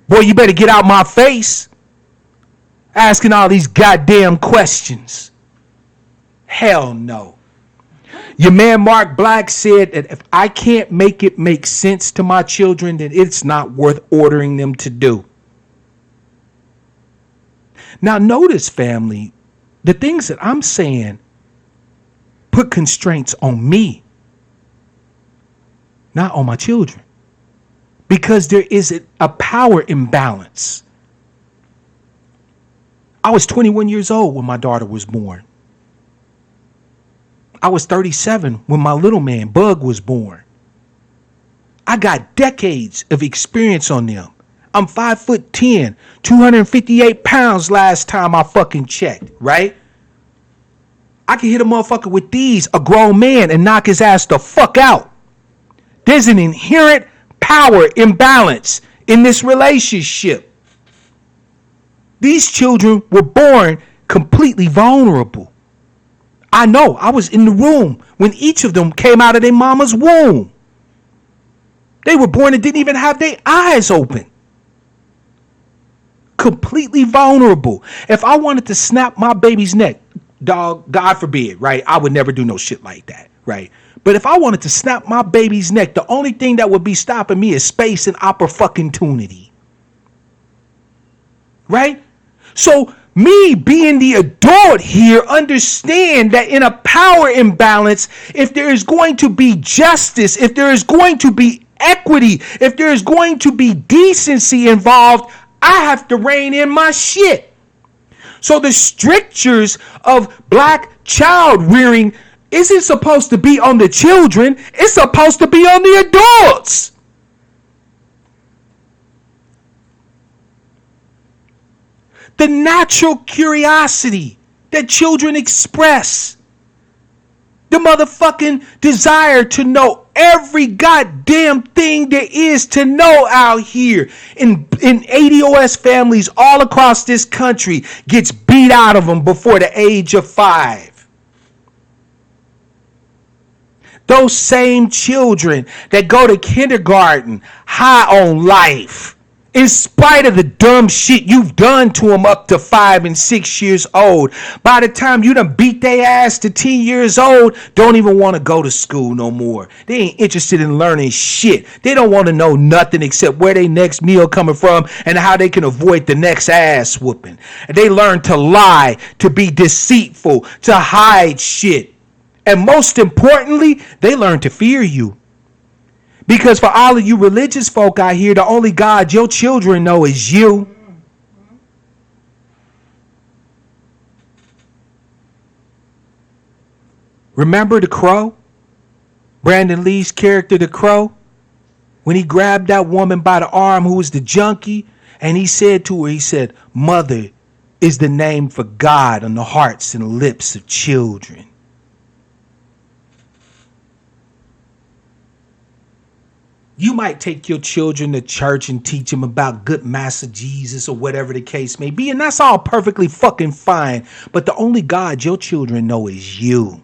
Boy, you better get out my face asking all these goddamn questions. Hell no. Your man Mark Black said that if I can't make it make sense to my children, then it's not worth ordering them to do. Now notice, family, the things that I'm saying put constraints on me, not on my children. Because there is a power imbalance. I was 21 years old when my daughter was born. I was 37 when my little man, Bug, was born. I got decades of experience on them. I'm 5'10", 258 pounds last time I fucking checked, right? I can hit a motherfucker with these, a grown man, and knock his ass the fuck out. There's an inherent power imbalance in this relationship. These children were born completely vulnerable. I know, I was in the room when each of them came out of their mama's womb. They were born and didn't even have their eyes open. Completely vulnerable. If I wanted to snap my baby's neck, dog, God forbid, right? I would never do no shit like that, right? But if I wanted to snap my baby's neck, the only thing that would be stopping me is space and opportunity. Right? So me being the adult here, understand that in a power imbalance, if there is going to be justice, if there is going to be equity, if there is going to be decency involved, I have to rein in my shit. So the strictures of black child rearing isn't supposed to be on the children. It's supposed to be on the adults. The natural curiosity that children express. The motherfucking desire to know every goddamn thing there is to know out here. In ADOS families all across this country gets beat out of them before the age of 5. Those same children that go to kindergarten high on life, in spite of the dumb shit you've done to them up to 5 and 6 years old, by the time you done beat their ass to 10 years old, don't even want to go to school no more. They ain't interested in learning shit. They don't want to know nothing except where their next meal coming from and how they can avoid the next ass whooping. And they learn to lie, to be deceitful, to hide shit. And most importantly, they learn to fear you. Because for all of you religious folk out here, the only God your children know is you. Remember the Crow? Brandon Lee's character, the Crow? When he grabbed that woman by the arm who was the junkie, and he said to her, he said, "Mother is the name for God on the hearts and lips of children." You might take your children to church and teach them about good Master Jesus or whatever the case may be, and that's all perfectly fucking fine. But the only God your children know is you.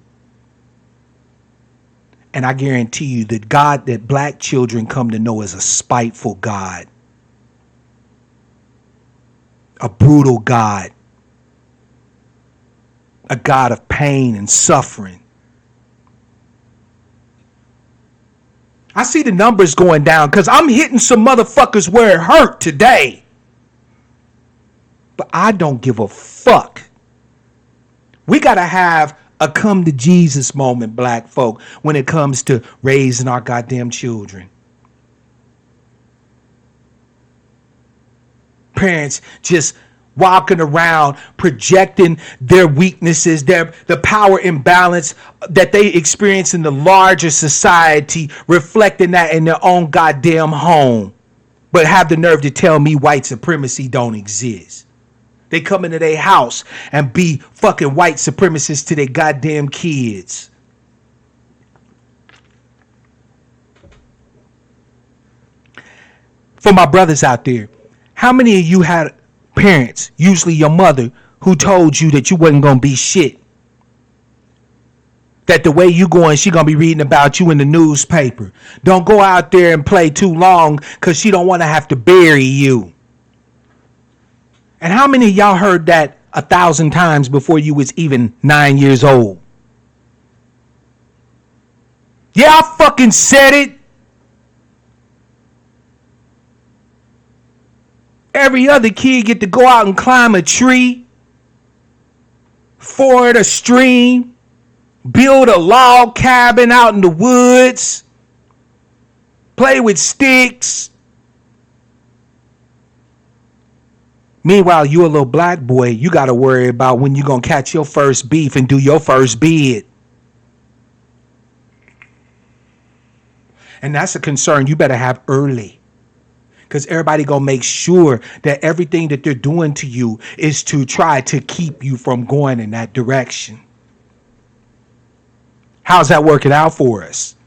And I guarantee you the God that black children come to know is a spiteful God. A brutal God. A God of pain and suffering. I see the numbers going down because I'm hitting some motherfuckers where it hurt today. But I don't give a fuck. We got to have a come to Jesus moment, black folk, when it comes to raising our goddamn children. Parents just walking around projecting their weaknesses, the power imbalance that they experience in the larger society, reflecting that in their own goddamn home, but have the nerve to tell me white supremacy don't exist. They come into their house and be fucking white supremacists to their goddamn kids. For my brothers out there, how many of you had parents, usually your mother, who told you that you wasn't going to be shit? That the way you going, she going to be reading about you in the newspaper. Don't go out there and play too long because she don't want to have to bury you. And how many of y'all heard that 1,000 times before you was even 9 years old? Yeah, I fucking said it. Every other kid get to go out and climb a tree, ford a stream, build a log cabin out in the woods, play with sticks. Meanwhile, you a little black boy, you got to worry about when you going to catch your first beef and do your first bid. And that's a concern you better have early. Because everybody going to make sure that everything that they're doing to you is to try to keep you from going in that direction. How's that working out for us?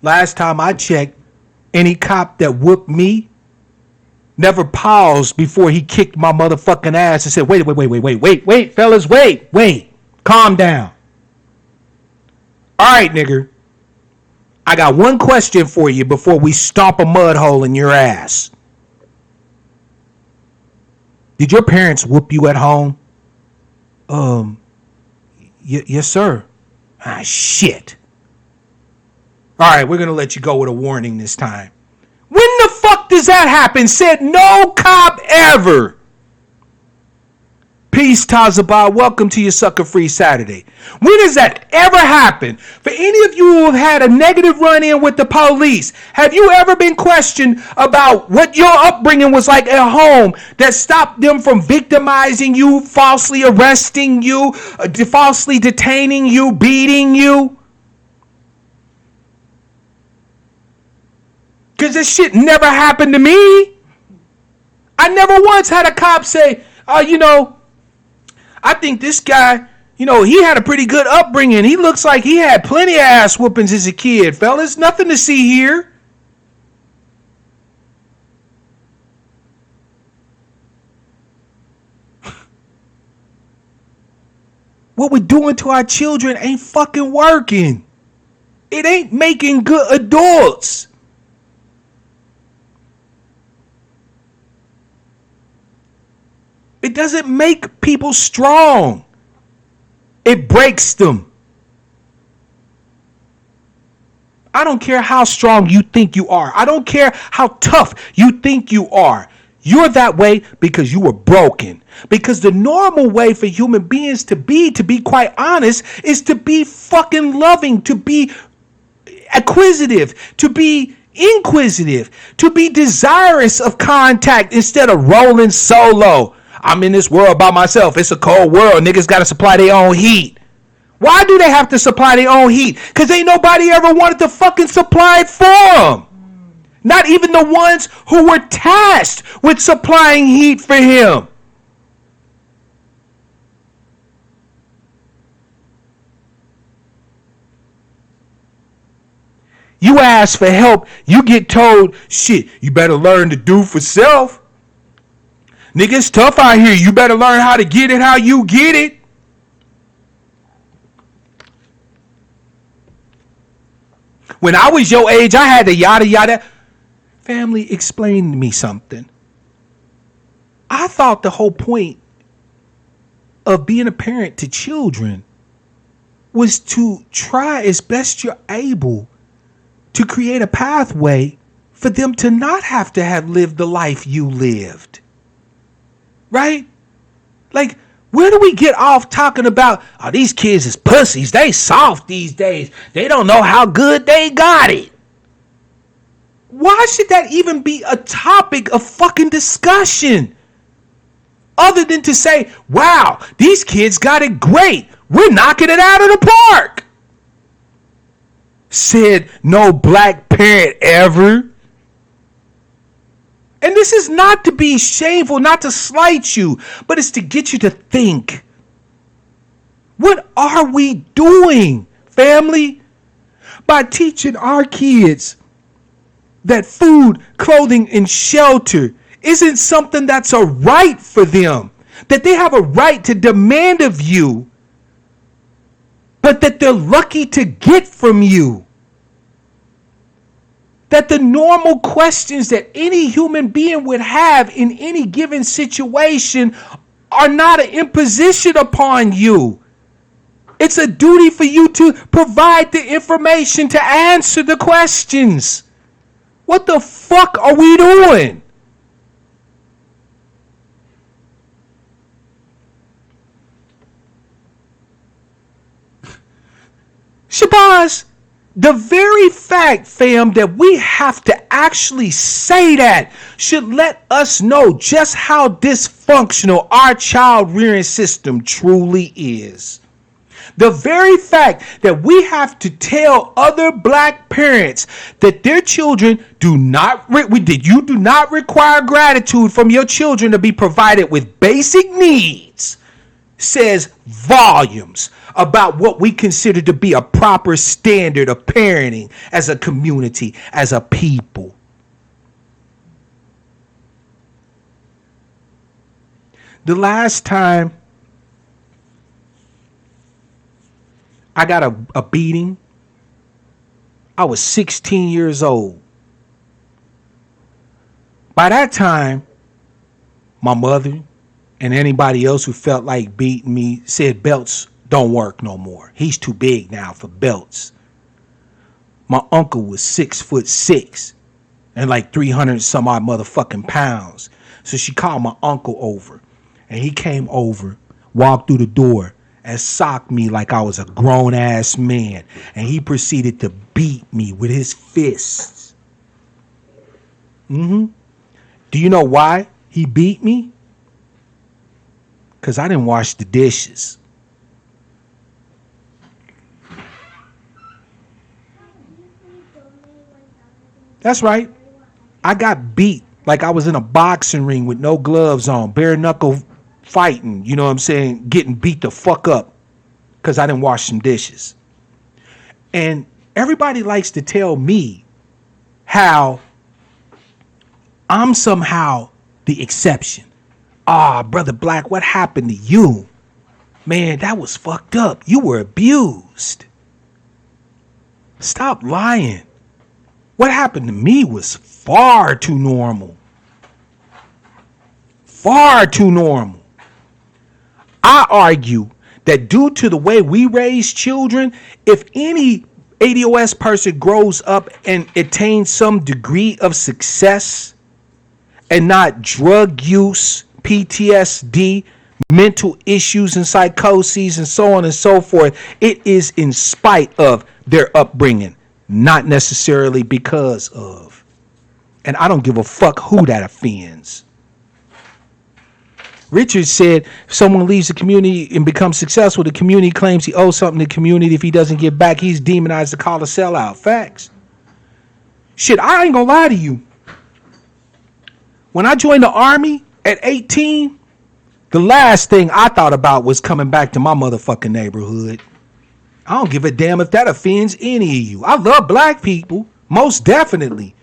Last time I checked, any cop that whooped me never paused before he kicked my motherfucking ass and said, wait, fellas, wait, calm down. All right, nigger. I got one question for you before we stomp a mud hole in your ass. Did your parents whoop you at home? Yes, sir. Ah, shit. All right, we're going to let you go with a warning this time. When the fuck does that happen? Said no cop ever. Peace, Tazabah. Welcome to your Sucka-Free Saturday. When does that ever happen? For any of you who have had a negative run-in with the police, have you ever been questioned about what your upbringing was like at home that stopped them from victimizing you, falsely arresting you, falsely detaining you, beating you? Because this shit never happened to me. I never once had a cop say, I think this guy, he had a pretty good upbringing. He looks like he had plenty of ass whoopings as a kid, fellas. Nothing to see here. What we're doing to our children ain't fucking working. It ain't making good adults. It doesn't make people strong. It breaks them. I don't care how strong you think you are. I don't care how tough you think you are. You're that way because you were broken. Because the normal way for human beings to be quite honest, is to be fucking loving, to be acquisitive, to be inquisitive, to be desirous of contact instead of rolling solo. I'm in this world by myself. It's a cold world. Niggas got to supply their own heat. Why do they have to supply their own heat? Because ain't nobody ever wanted to fucking supply it for them. Not even the ones who were tasked with supplying heat for him. You ask for help, you get told, shit, you better learn to do for self. Nigga, it's tough out here. You better learn how to get it how you get it. When I was your age, I had to yada yada. Family, explain to me something. I thought the whole point of being a parent to children was to try as best you're able to create a pathway for them to not have to have lived the life you lived. Right? Like, where do we get off talking about, oh, these kids is pussies. They soft these days. They don't know how good they got it. Why should that even be a topic of fucking discussion? Other than to say, wow, these kids got it great. We're knocking it out of the park. Said no black parent ever. And this is not to be shameful, not to slight you, but it's to get you to think. What are we doing, family? By teaching our kids that food, clothing, and shelter isn't something that's a right for them, that they have a right to demand of you, but that they're lucky to get from you. That the normal questions that any human being would have in any given situation are not an imposition upon you. It's a duty for you to provide the information to answer the questions. What the fuck are we doing? Shabazz, the very fact, fam, that we have to actually say that should let us know just how dysfunctional our child rearing system truly is. The very fact that we have to tell other black parents that their children do not require gratitude from your children to be provided with basic needs says volumes about what we consider to be a proper standard of parenting as a community, as a people. The last time I got a beating, I was 16 years old. By that time, my mother and anybody else who felt like beating me said belts don't work no more. He's too big now for belts. My uncle was 6'6" and like 300 some odd motherfucking pounds. So she called my uncle over, and he came over, walked through the door, and socked me like I was a grown ass man. And he proceeded to beat me with his fists. Do you know why he beat me? Because I didn't wash the dishes. That's right. I got beat like I was in a boxing ring with no gloves on, bare knuckle fighting, you know what I'm saying, getting beat the fuck up because I didn't wash some dishes. And everybody likes to tell me how I'm somehow the exception. Brother Black, what happened to you? Man, that was fucked up. You were abused. Stop lying. What happened to me was far too normal. Far too normal. I argue that due to the way we raise children, if any ADOS person grows up and attains some degree of success and not drug use, PTSD, mental issues and psychoses and so on and so forth, it is in spite of their upbringing, not necessarily because of. And I don't give a fuck who that offends. Richard said, if someone leaves the community and becomes successful, the community claims he owes something to the community. If he doesn't give back, he's demonized to call a sellout. Facts. Shit, I ain't gonna lie to you. When I joined the Army at 18, the last thing I thought about was coming back to my motherfucking neighborhood. I don't give a damn if that offends any of you. I love black people, most definitely.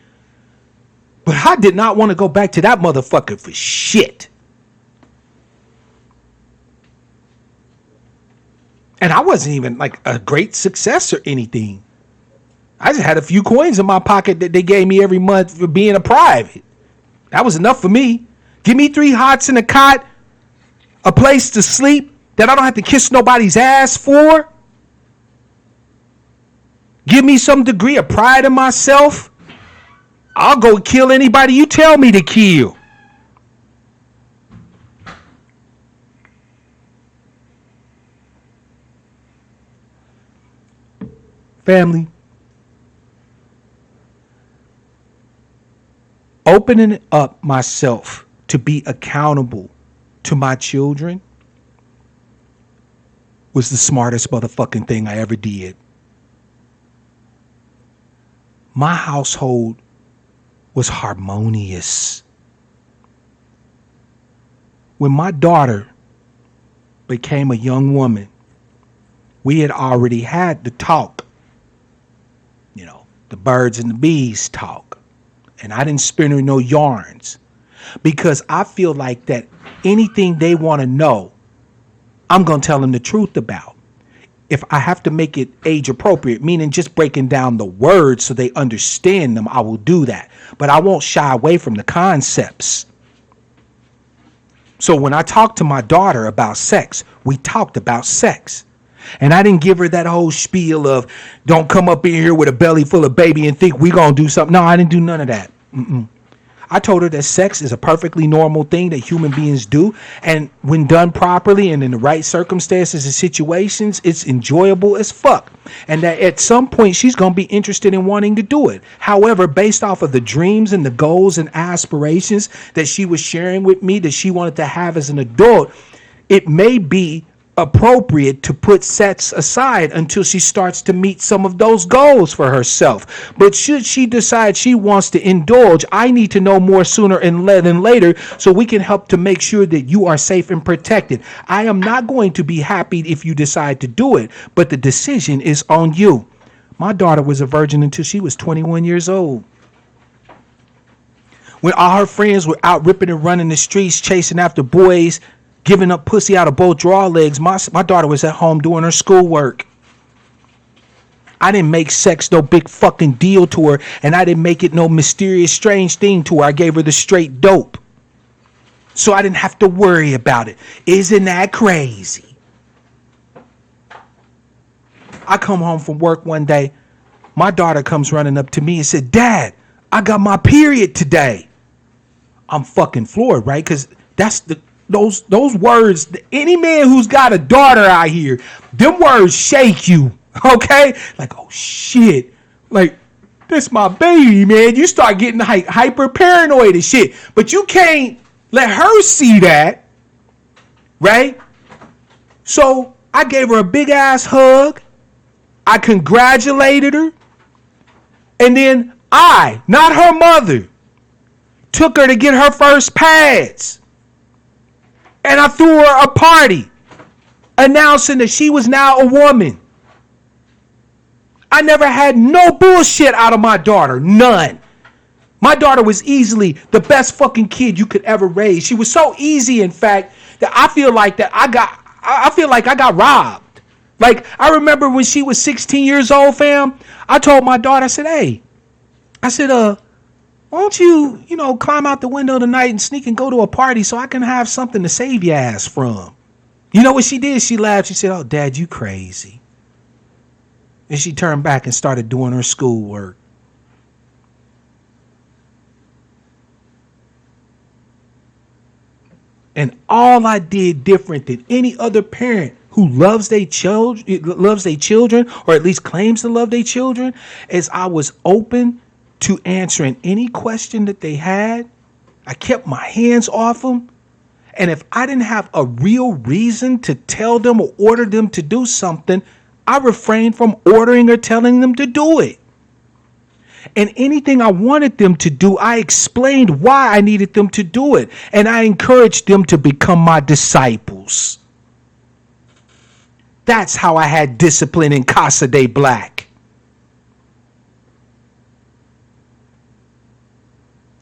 But I did not want to go back to that motherfucker for shit. And I wasn't even like a great success or anything. I just had a few coins in my pocket that they gave me every month for being a private. That was enough for me. Give me 3 hots in a cot, a place to sleep that I don't have to kiss nobody's ass for. Give me some degree of pride in myself. I'll go kill anybody you tell me to kill. Family, Opening up myself to be accountable to my children was the smartest motherfucking thing I ever did. My household was harmonious. When my daughter became a young woman, we had already had the talk, the birds and the bees talk. And I didn't spin her no yarns because I feel like that anything they want to know, I'm going to tell them the truth about. If I have to make it age appropriate, meaning just breaking down the words so they understand them, I will do that. But I won't shy away from the concepts. So when I talked to my daughter about sex, we talked about sex. And I didn't give her that whole spiel of don't come up in here with a belly full of baby and think we going to do something. No, I didn't do none of that. I told her that sex is a perfectly normal thing that human beings do. And when done properly and in the right circumstances and situations, it's enjoyable as fuck. And that at some point she's going to be interested in wanting to do it. However, based off of the dreams and the goals and aspirations that she was sharing with me that she wanted to have as an adult, it may be appropriate to put sex aside until she starts to meet some of those goals for herself. But should she decide she wants to indulge, I need to know more sooner than later so we can help to make sure that you are safe and protected. I am not going to be happy if you decide to do it, but the decision is on you. My daughter was a virgin until she was 21 years old. When all her friends were out ripping and running the streets, chasing after boys, giving up pussy out of both draw legs, my daughter was at home doing her schoolwork. I didn't make sex no big fucking deal to her, and I didn't make it no mysterious strange thing to her. I gave her the straight dope. So I didn't have to worry about it. Isn't that crazy? I come home from work one day. My daughter comes running up to me and said, "Dad, I got my period today." I'm fucking floored, right? Because that's those words, any man who's got a daughter out here, them words shake you, okay? Like, oh shit, like, this my baby, man. You start getting hyper paranoid and shit, but you can't let her see that, right? So I gave her a big ass hug. I congratulated her. And then I, not her mother, took her to get her first pads. And I threw her a party announcing that she was now a woman. I never had no bullshit out of my daughter. None. My daughter was easily the best fucking kid you could ever raise. She was so easy, in fact, that I feel like I got robbed. Like, I remember when she was 16 years old, fam, I told my daughter, I said, "Hey," I said, "why don't you, climb out the window tonight and sneak and go to a party so I can have something to save your ass from?" You know what she did? She laughed. She said, "Oh, Dad, you crazy." And she turned back and started doing her schoolwork. And all I did different than any other parent who loves their children, or at least claims to love their children, is I was open to answering any question that they had. I kept my hands off them. And if I didn't have a real reason to tell them or order them to do something, I refrained from ordering or telling them to do it. And anything I wanted them to do, I explained why I needed them to do it. And I encouraged them to become my disciples. That's how I had discipline in Casa de Black.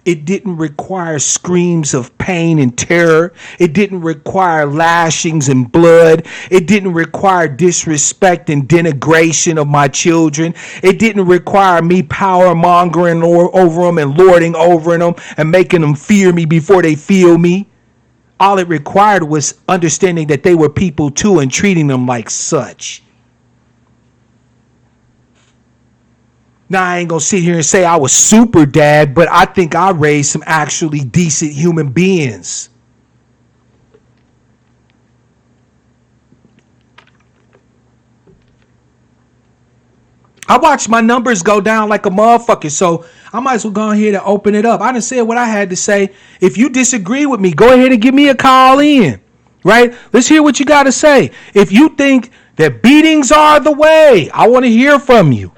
It didn't require screams of pain and terror. It didn't require lashings and blood. It didn't require disrespect and denigration of my children. It didn't require me power mongering over them and lording over them and making them fear me before they feel me. All it required was understanding that they were people too and treating them like such. Now, I ain't going to sit here and say I was super dad, but I think I raised some actually decent human beings. I watched my numbers go down like a motherfucker, so I might as well go ahead and open it up. I done said what I had to say. If you disagree with me, go ahead and give me a call in. Right? Let's hear what you got to say. If you think that beatings are the way, I want to hear from you.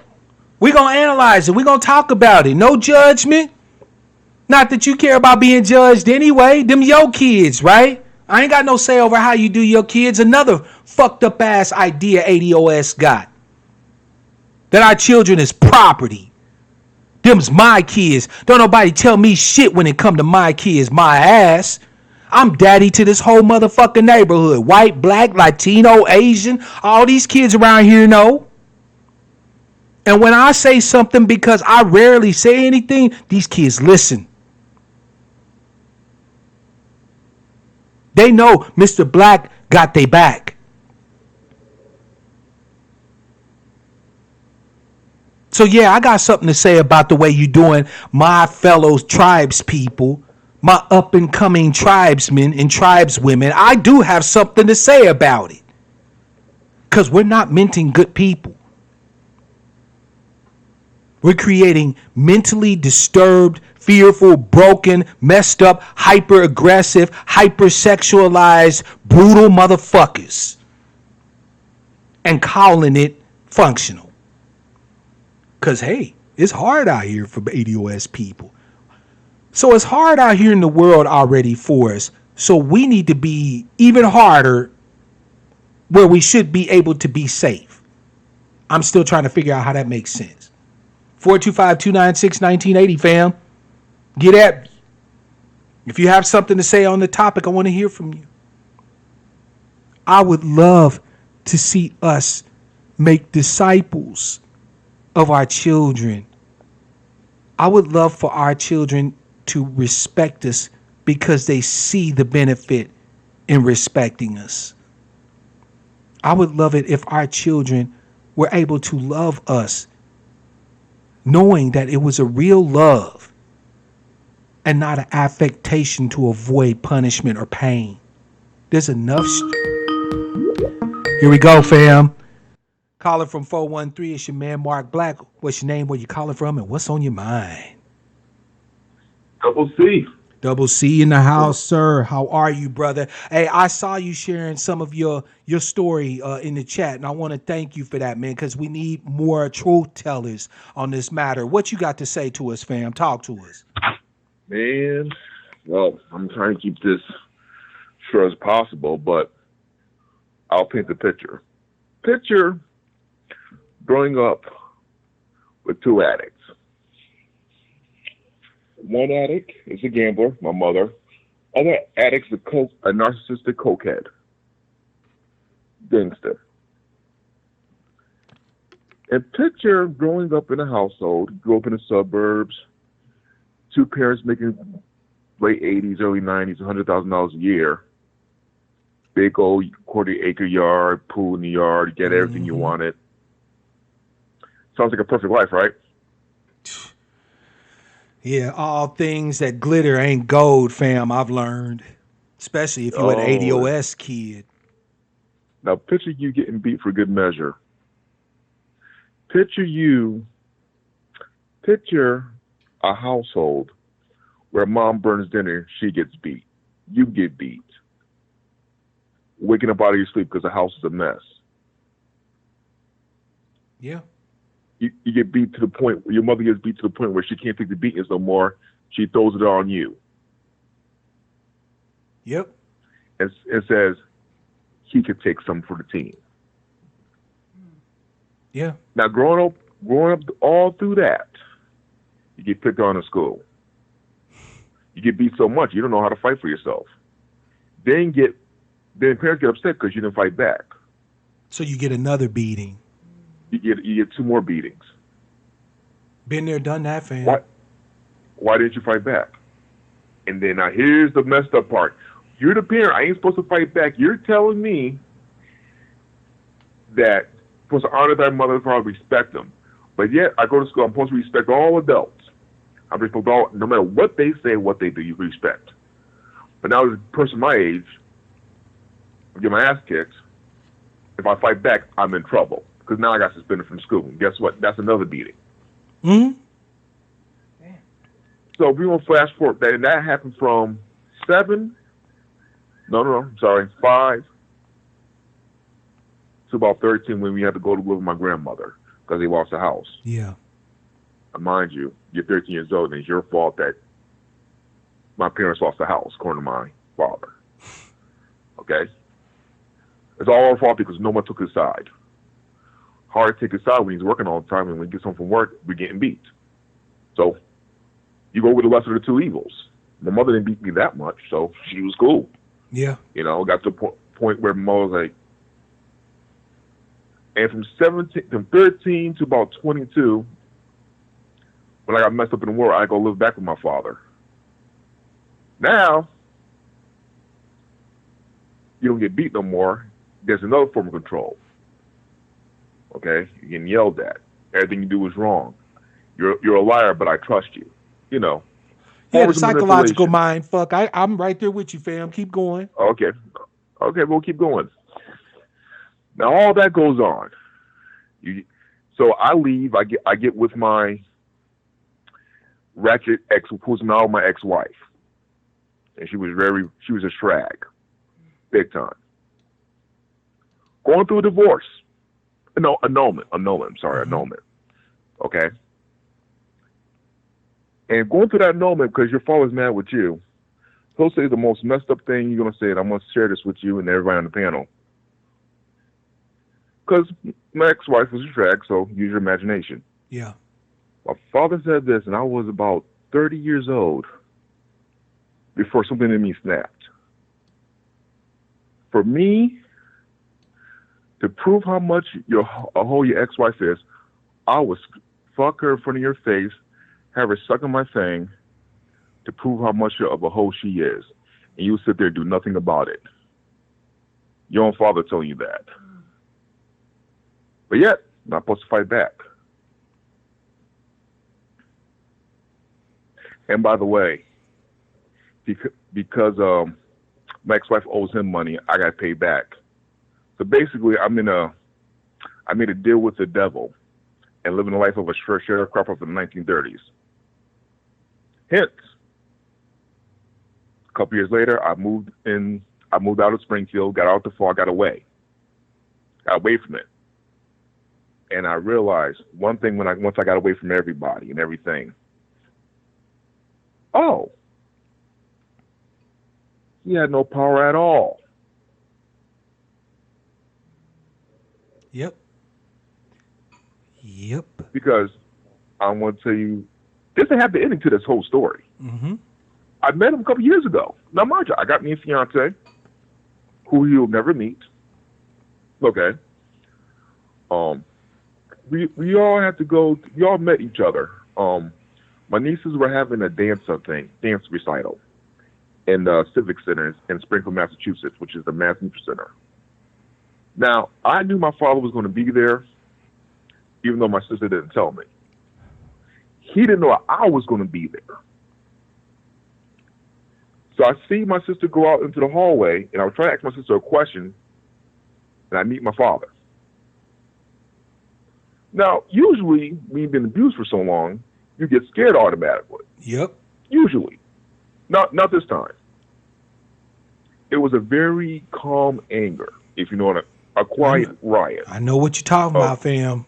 We're going to analyze it. We're going to talk about it. No judgment. Not that you care about being judged anyway. Them your kids, right? I ain't got no say over how you do your kids. Another fucked up ass idea ADOS got. That our children is property. Them's my kids. Don't nobody tell me shit when it come to my kids, my ass. I'm daddy to this whole motherfucking neighborhood. White, black, Latino, Asian. All these kids around here know. And when I say something, because I rarely say anything, these kids listen. They know Mr. Black got they back. So yeah, I got something to say about the way you doing my fellow tribes people, my up and coming tribesmen and tribeswomen. I do have something to say about it. Because we're not minting good people. We're creating mentally disturbed, fearful, broken, messed up, hyper aggressive, hypersexualized, brutal motherfuckers. And calling it functional. Because, hey, it's hard out here for ADOS people. So it's hard out here in the world already for us. So we need to be even harder where we should be able to be safe. I'm still trying to figure out how that makes sense. 425-296-1980, fam. Get at me. If you have something to say on the topic, I want to hear from you. I would love to see us make disciples of our children. I would love for our children to respect us because they see the benefit in respecting us. I would love it if our children were able to love us knowing that it was a real love and not an affectation to avoid punishment or pain. There's enough. Here we go, fam. Calling from 413. It's your man, Mark Black. What's your name, where you calling from, and what's on your mind?
Double C.
Double C in the house, sir. How are you, brother? Hey, I saw you sharing some of your story in the chat, and I want to thank you for that, man, because we need more truth tellers on this matter. What you got to say to us, fam? Talk to us.
Man, well, I'm trying to keep this short as possible, but I'll paint the picture. Picture growing up with two addicts. One addict is a gambler, my mother. Other addict's a narcissistic cokehead. Gangster. And picture growing up in a household, grew up in the suburbs, two parents making late 80s, early 90s, $100,000 a year. Big old quarter-acre yard, pool in the yard, get everything you wanted. Sounds like a perfect life, right?
Yeah, all things that glitter ain't gold, fam, I've learned. Especially if you're an ADOS kid.
Now picture you getting beat for good measure. Picture a household where mom burns dinner, she gets beat. You get beat. Waking up out of your sleep because the house is a mess.
Yeah.
You get beat to the point, your mother gets beat to the point where she can't take the beatings no more. She throws it on you.
Yep.
And says, he could take some for the team.
Yeah.
Now, growing up all through that, you get picked on in school. You get beat so much, you don't know how to fight for yourself. Then parents get upset because you didn't fight back.
So you get another beating.
You get two more beatings.
Been there, done that, fam.
Why didn't you fight back? And then now here's the messed up part. You're the parent. I ain't supposed to fight back. You're telling me that I'm supposed to honor thy mother and father, respect them. But yet I go to school. I'm supposed to respect all adults. I'm supposed to, no matter what they say, what they do, you respect. But now as a person my age, I get my ass kicked. If I fight back, I'm in trouble. because now I got suspended from school. And guess what? That's another beating.
Mm-hmm.
So we will flash forward. That happened from 7, no, sorry, 5 to about 13 when we had to go to live with my grandmother because they lost the house.
Yeah.
And mind you, you're 13 years old and it's your fault that my parents lost the house, according to my father. Okay? It's all our fault because no one took his side. Hard to take his side when he's working all the time, and when he gets home from work, we're getting beat. So you go with the lesser of the two evils. My mother didn't beat me that much, so she was cool.
Yeah.
You know, got to the point where my mother was like, and from 13 to about 22, when I got messed up in the war, I go live back with my father. Now, you don't get beat no more. There's another form of control. Okay? You're getting yelled at. Everything you do is wrong. You're a liar, but I trust you. You know.
Yeah, the
Forms of
psychological
manipulation.
mind. Fuck, I'm right there with you, fam. Keep going.
Okay. Okay, we'll keep going. Now all that goes on. So I leave. I get with my ratchet ex, who's now my ex-wife, and she was a shrag, big time. Going through a divorce, annulment. Annulment. Okay. And going through that annulment because your father's mad with you, he'll say the most messed up thing you're gonna say, and I'm gonna share this with you and everybody on the panel. Because my ex-wife was a drag, so use your imagination.
Yeah.
My father said this, and I was about 30 years old before something in me snapped. For me to prove how much a hoe your ex-wife is, I would fuck her in front of your face, have her suck on my thing to prove how much of a hoe she is. And you sit there and do nothing about it. Your own father telling you that. But yet, not supposed to fight back. And by the way, because my ex-wife owes him money, I got paid back. So basically, I made a deal with the devil and living the life of a sharecropper from the 1930s. Hence, a couple years later, I moved out of Springfield, got out the fall, got away from it. And I realized one thing once I got away from everybody and everything. Oh, he had no power at all.
Yep.
Because I want to tell you, there's a happy ending to this whole story.
Mm-hmm.
I met him a couple years ago. Now, mind you, I got me a fiance who you'll never meet. Okay. We all had to go. We all met each other. My nieces were having a dance recital in the Civic Center in Springfield, Massachusetts, which is the Mass Mutual Center. Now, I knew my father was going to be there, even though my sister didn't tell me. He didn't know I was going to be there. So I see my sister go out into the hallway, and I was trying to ask my sister a question, and I meet my father. Now, usually, when you've been abused for so long, you get scared automatically.
Yep.
Usually. Not this time. It was a very calm anger, if you know what a quiet riot.
I know what you're talking about, fam.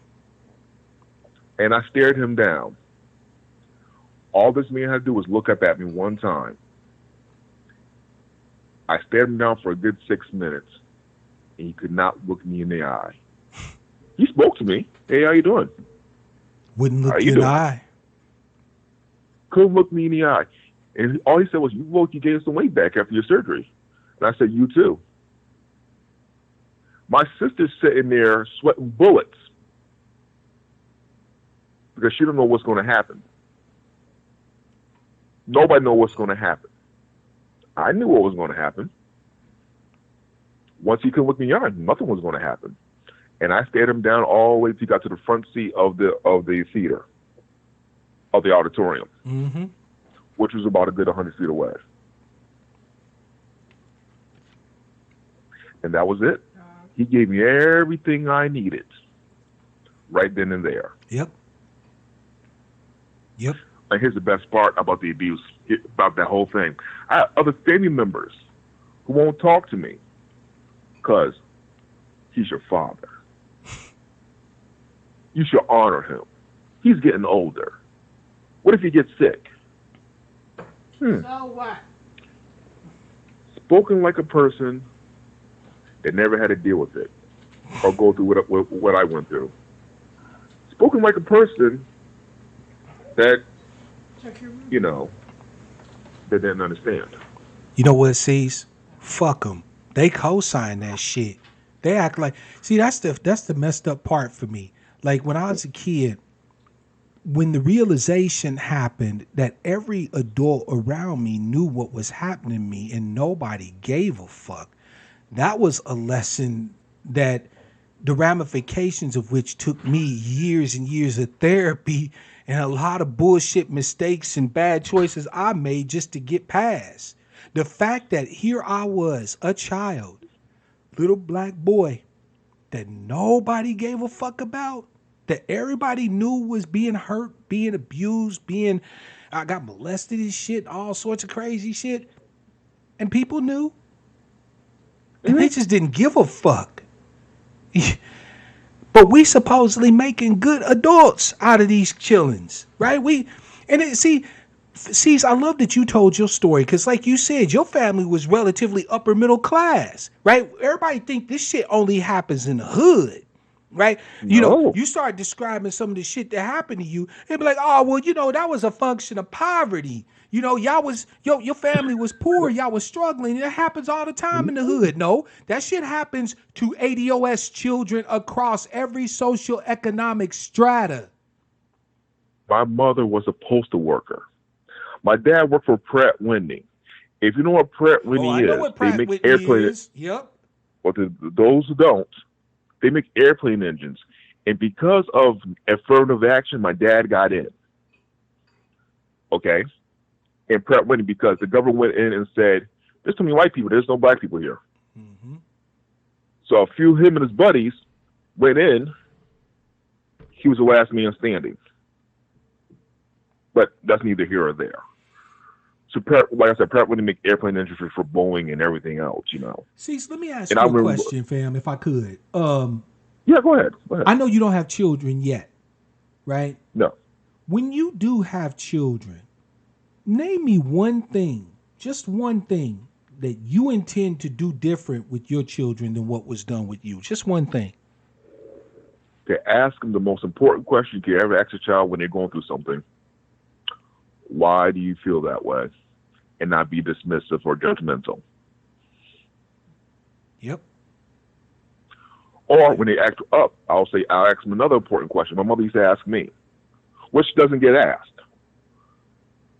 And I stared him down. All this man had to do was look up at me one time. I stared him down for a good 6 minutes, and he could not look me in the eye. He spoke to me. Hey, how you doing?
Wouldn't look you in the eye.
Couldn't look me in the eye. And all he said was, you gained some weight back after your surgery. And I said, you too. My sister's sitting there sweating bullets because she don't know what's going to happen. Nobody knows what's going to happen. I knew what was going to happen. Once he couldn't look me in the eye, nothing was going to happen. And I stared him down all the way till he got to the front seat of the theater, of the auditorium,
mm-hmm.
which was about a good 100 feet away. And that was it. He gave me everything I needed. right then and there.
Yep. Yep.
And here's the best part about the abuse, about that whole thing. I have other family members who won't talk to me because he's your father. You should honor him. He's getting older. What if he gets sick?
So what?
Spoken like a person that never had to deal with it or go through what I went through. Spoken like a person that, you know, that didn't understand.
You know what, C's? Fuck them. They co-sign that shit. They act like, see, that's the messed up part for me. Like when I was a kid, when the realization happened that every adult around me knew what was happening to me and nobody gave a fuck, that was a lesson that the ramifications of which took me years and years of therapy and a lot of bullshit mistakes and bad choices I made just to get past. The fact that here I was, a child, little black boy that nobody gave a fuck about, that everybody knew was being hurt, being abused, I got molested and shit, all sorts of crazy shit. And people knew. And they just didn't give a fuck. But we supposedly making good adults out of these chillings, right? See, I love that you told your story because, like you said, your family was relatively upper middle class, right? Everybody think this shit only happens in the hood, right?
No.
You start describing some of the shit that happened to you, and be like, oh, well, that was a function of poverty. Y'all was your family was poor, y'all was struggling. That happens all the time in the hood. No, that shit happens to ADOS children across every social economic strata.
My mother was a postal worker. My dad worked for Pratt Whitney. If you know what Pratt Whitney
I know
is,
what
they
Pratt
make
Whitney
airplane.
is. Yep.
But those who don't, they make airplane engines. And because of affirmative action, my dad got in. Okay? And Pratt Whitney, because the government went in and said, there's too many white people, there's no black people here.
Mm-hmm.
So him and his buddies went in. He was the last man standing. But that's neither here or there. So, like I said, Pratt Whitney make airplane engines for Boeing and everything else,
See, so let me ask
And
you
I
a
remember,
question, fam, if I could.
yeah, go ahead.
I know you don't have children yet, right?
No.
When you do have children, name me one thing, just one thing that you intend to do different with your children than what was done with you. Just one thing.
To ask them the most important question you can ever ask a child when they're going through something. Why do you feel that way? And not be dismissive or judgmental.
Yep.
Or when they act up, I'll ask them another important question. My mother used to ask me, which doesn't get asked.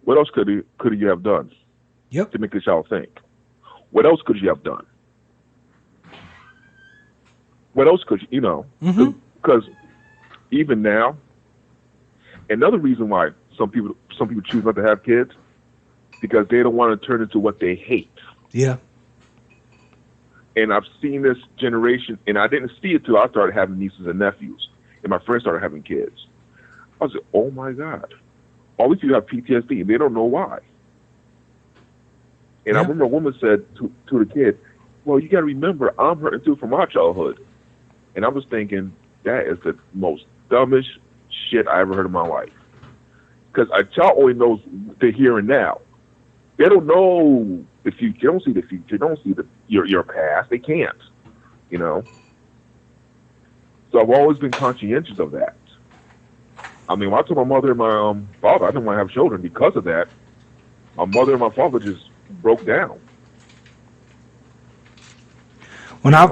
What else could you have done
Yep.
to make the child think? What else could you have done? What else could you, Because even now, another reason why some people choose not to have kids, because they don't want to turn into what they hate.
Yeah.
And I've seen this generation, and I didn't see it till I started having nieces and nephews, and my friends started having kids. I was like, oh my God. All these people have PTSD, and they don't know why. And I remember a woman said to the kid, well, you got to remember, I'm hurting too from my childhood. And I was thinking, that is the most dumbest shit I ever heard in my life. Because a child only knows the here and now. They don't know the future. They don't see the future. They don't see your past. They can't, So I've always been conscientious of that. I mean, when I told my mother and my father I didn't want to have children because of that, my mother and my father just broke down.
When I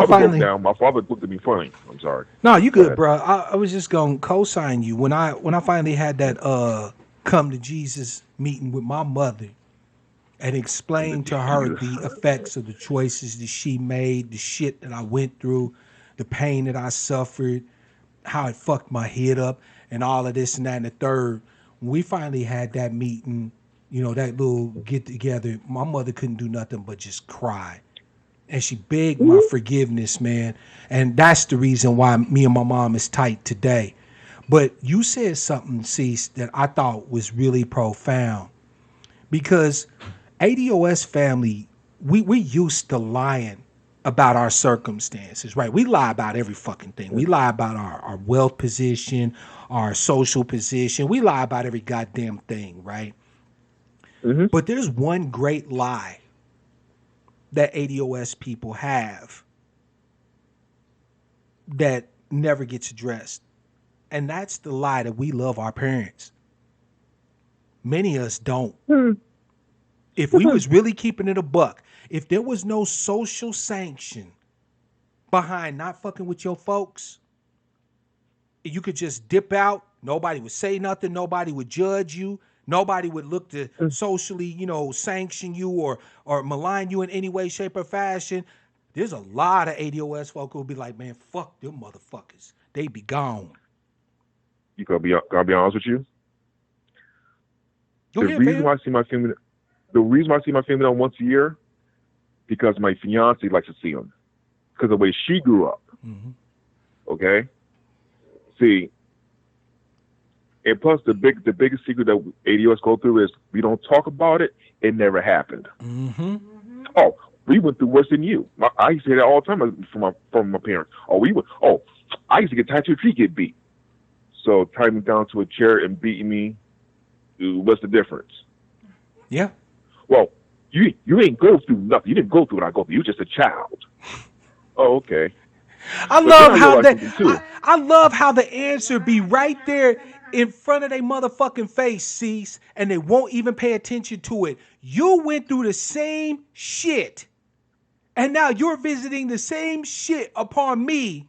finally
broke down, my father looked at me funny. I'm sorry.
No, you good, bro. I was just gonna co-sign you when I finally had that come to Jesus meeting with my mother and explained to her the effects of the choices that she made, the shit that I went through, the pain that I suffered, how it fucked my head up, and all of this and that and the third. When we finally had that meeting, that little get together, my mother couldn't do nothing but just cry. and she begged my forgiveness, man. And that's the reason why me and my mom is tight today. But you said something, Cease, that I thought was really profound because ADOS family, we used to lying about our circumstances, right? We lie about every fucking thing. We lie about our wealth position, our social position. We lie about every goddamn thing, right?
Mm-hmm.
But there's one great lie that ADOS people have that never gets addressed. And that's the lie that we love our parents. Many of us don't. If we was really keeping it a buck, if there was no social sanction behind not fucking with your folks, you could just dip out. Nobody would say nothing. Nobody would judge you. Nobody would look to socially, sanction you or malign you in any way, shape, or fashion. There's a lot of ADOS folk who'll be like, man, fuck them motherfuckers. They be gone.
You gotta be honest with you.
Go
The
ahead,
reason
fam.
why I see my family, the reason why I see my family down once a year, because my fiance likes to see them, because of the way she grew up.
Mm-hmm.
Okay. See, and plus the biggest secret that ADOS go through is we don't talk about it. It never happened.
Mm-hmm.
Oh, we went through worse than you. I used to hear that all the time from my parents. Oh, I used to get tied to a tree, get beat. So tying me down to a chair and beating me, what's the difference?
Yeah.
Well, you ain't go through nothing. You didn't go through what I go through. You were just a child. Oh, okay.
I
But
love
then I
how
realized something too.
I love how the answer be right there in front of their motherfucking face, Cease, and they won't even pay attention to it. You went through the same shit, and now you're visiting the same shit upon me,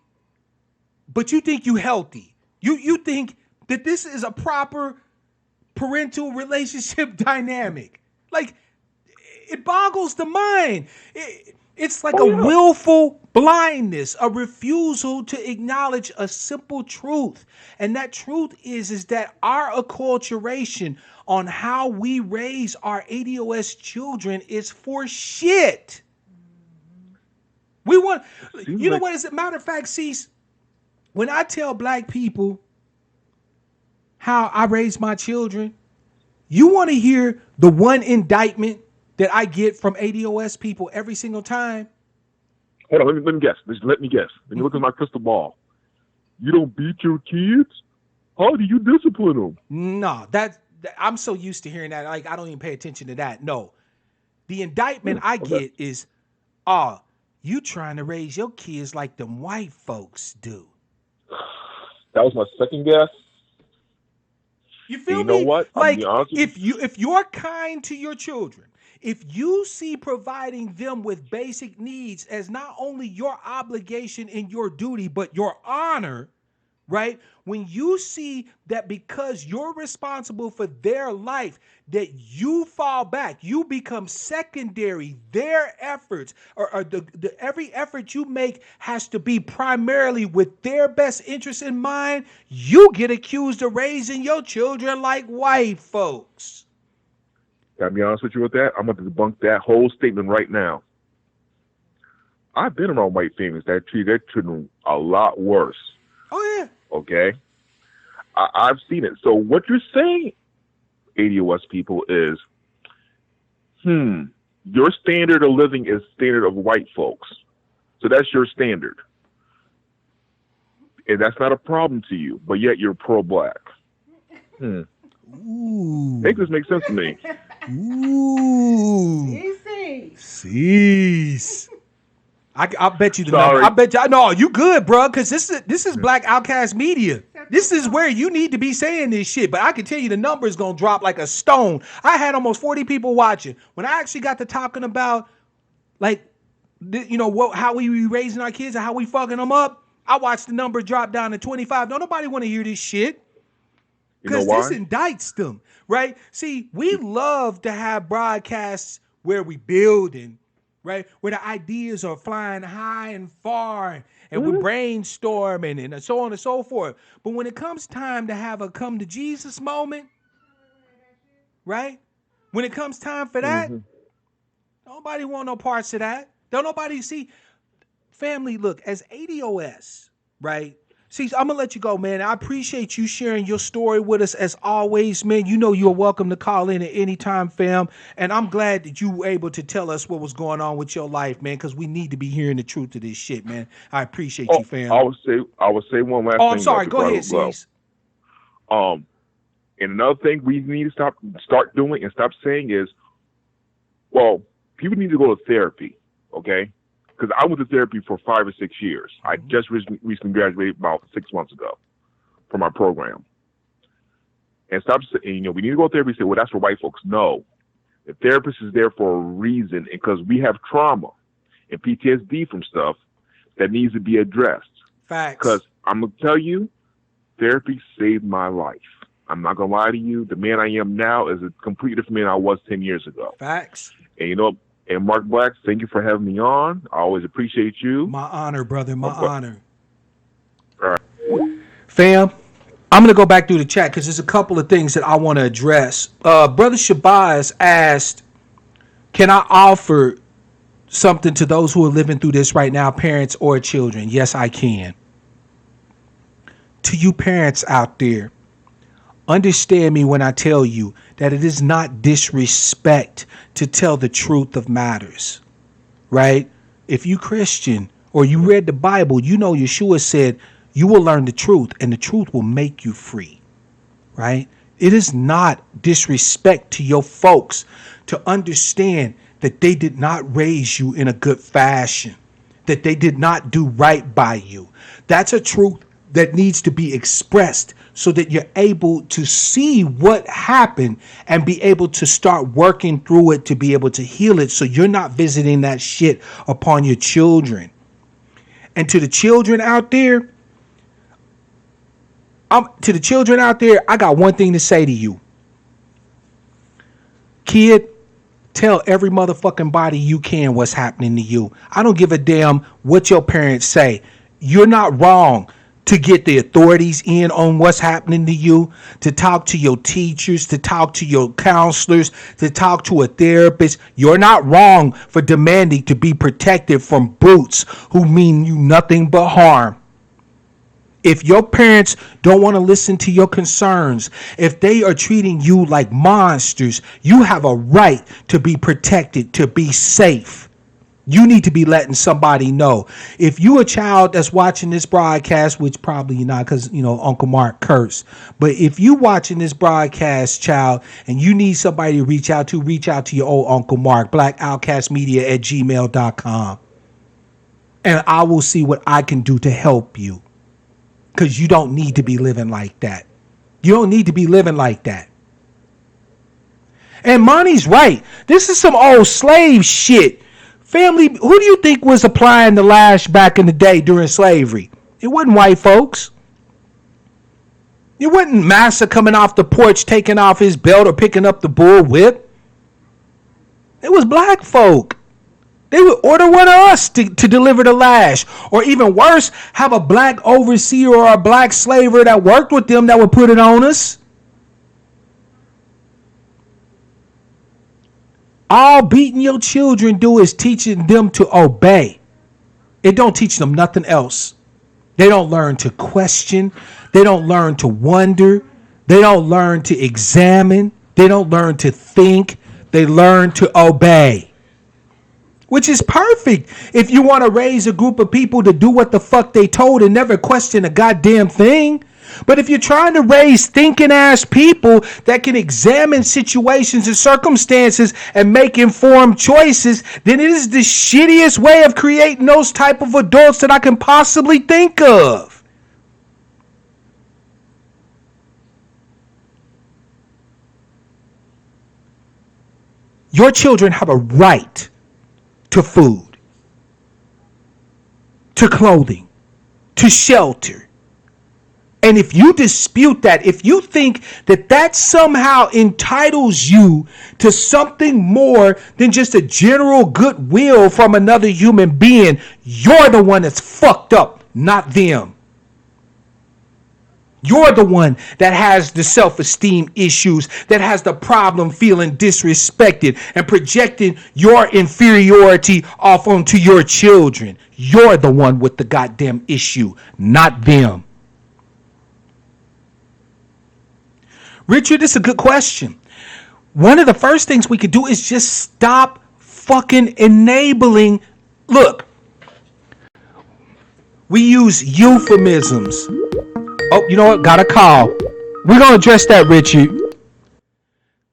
but you think you healthy. You think that this is a proper parental relationship dynamic. Like, it boggles the mind. It's like
Oh
a
yeah.
willful blindness, a refusal to acknowledge a simple truth. And that truth is that our acculturation on how we raise our ADOS children is for shit. We want,
Seems
you know
like
what? As a matter of fact, Cease, when I tell black people how I raise my children, you want to hear the one indictment that I get from ADOS people every single time?
hold on. Let me guess. Let me guess. Let me look at my crystal ball. You don't beat your kids? How do you discipline them?
No, I'm so used to hearing that. Like, I don't even pay attention to that. No, the indictment I
Okay.
get is, oh, you trying to raise your kids like them white folks do.
That was my second guess.
You
And
feel
you know
me?
what? I'm gonna be
Like,
honest with you.
if you're kind to your children, if you see providing them with basic needs as not only your obligation and your duty, but your honor, right? When you see that because you're responsible for their life, that you fall back, you become secondary, their efforts, or the every effort you make has to be primarily with their best interest in mind, you get accused of raising your children like white folks.
Gotta be honest with you with that. I'm gonna debunk that whole statement right now. I've been around white families that treat their children a lot worse.
Oh yeah.
Okay, I've seen it. So what you're saying, ADOS people, is, your standard of living is standard of white folks. So that's your standard, and that's not a problem to you. But yet you're pro-black.
Ooh.
Make this make sense to me.
Ooh.
Easy.
Cease. I bet you the number. I
Sorry.
bet you. No, you good, bro. Because this is Black Outcast Media. This is where you need to be saying this shit. But I can tell you the number is gonna drop like a stone. I had almost 40 people watching when I actually got to talking about like, how we be raising our kids and how we fucking them up. I watched the number drop down to 25. Don't nobody want to hear this shit.
You know
Because this
why?
indicts them, right? See, we love to have broadcasts where we building, right? Where the ideas are flying high and far and we're brainstorming and so on and so forth. But when it comes time to have a come to Jesus moment, right? When it comes time for that,
Mm-hmm.
nobody want no parts of that. Don't nobody see. Family, look, as ADOS, right? See, I'm gonna let you go, man. I appreciate you sharing your story with us as always, man. You know you're welcome to call in at any time, fam. And I'm glad that you were able to tell us what was going on with your life, man, because we need to be hearing the truth of this shit, man. I appreciate
Oh,
you, fam.
I would say one last
Oh, I'm
thing though
sorry. Go
before I
ahead,
go.
Cease.
And another thing we need to start doing and stop saying is, well, people need to go to therapy, okay? Because I went to therapy for 5 or 6 years. I just recently graduated about 6 months ago from my program. And stop saying, we need to go to therapy and say, well, that's for white folks. No. The therapist is there for a reason, because we have trauma and PTSD from stuff that needs to be addressed.
Facts.
Because I'm going to tell you, therapy saved my life. I'm not going to lie to you. The man I am now is a completely different man I was 10 years ago.
Facts.
And and Mark Black, thank you for having me on. I always appreciate you.
My honor, brother. My honor.
All right.
Fam, I'm going to go back through the chat because there's a couple of things that I want to address. Brother Shabazz asked, can I offer something to those who are living through this right now, parents or children? Yes, I can. To you parents out there, understand me when I tell you that it is not disrespect to tell the truth of matters, right? If you Christian or you read the Bible, you know Yeshua said you will learn the truth and the truth will make you free, right? It is not disrespect to your folks to understand that they did not raise you in a good fashion, that they did not do right by you. That's a truth that needs to be expressed so that you're able to see what happened and be able to start working through it to be able to heal it, so you're not visiting that shit upon your children. And to the children out there, I got one thing to say to you. Kid, tell every motherfucking body you can what's happening to you. I don't give a damn what your parents say. You're not wrong to get the authorities in on what's happening to you, to talk to your teachers, to talk to your counselors, to talk to a therapist. You're not wrong for demanding to be protected from brutes who mean you nothing but harm. If your parents don't want to listen to your concerns, if they are treating you like monsters, you have a right to be protected, to be safe. You need to be letting somebody know. If you a child that's watching this broadcast, which probably you're not because, Uncle Mark cursed. But if you watching this broadcast, child, and you need somebody to reach out to your old Uncle Mark, blackoutcastmedia@gmail.com. And I will see what I can do to help you. Because you don't need to be living like that. You don't need to be living like that. And Monty's right. This is some old slave shit. Family, who do you think was applying the lash back in the day during slavery? It wasn't white folks. It wasn't Massa coming off the porch, taking off his belt or picking up the bull whip. It was black folk. They would order one of us to deliver the lash. Or even worse, have a black overseer or a black slaver that worked with them that would put it on us. All beating your children do is teaching them to obey. It don't teach them nothing else. They don't learn to question. They don't learn to wonder. They don't learn to examine. They don't learn to think. They learn to obey. Which is perfect if you want to raise a group of people to do what the fuck they told and never question a goddamn thing. But if you're trying to raise thinking ass people that can examine situations and circumstances and make informed choices, then it is the shittiest way of creating those type of adults that I can possibly think of. Your children have a right to food, to clothing, to shelter. And if you dispute that, if you think that that somehow entitles you to something more than just a general goodwill from another human being, you're the one that's fucked up, not them. You're the one that has the self-esteem issues, that has the problem feeling disrespected and projecting your inferiority off onto your children. You're the one with the goddamn issue, not them. Richard, this is a good question. One of the first things we could do is just stop fucking enabling. Look, we use euphemisms. Oh, you know what? Got a call. We're going to address that, Richard.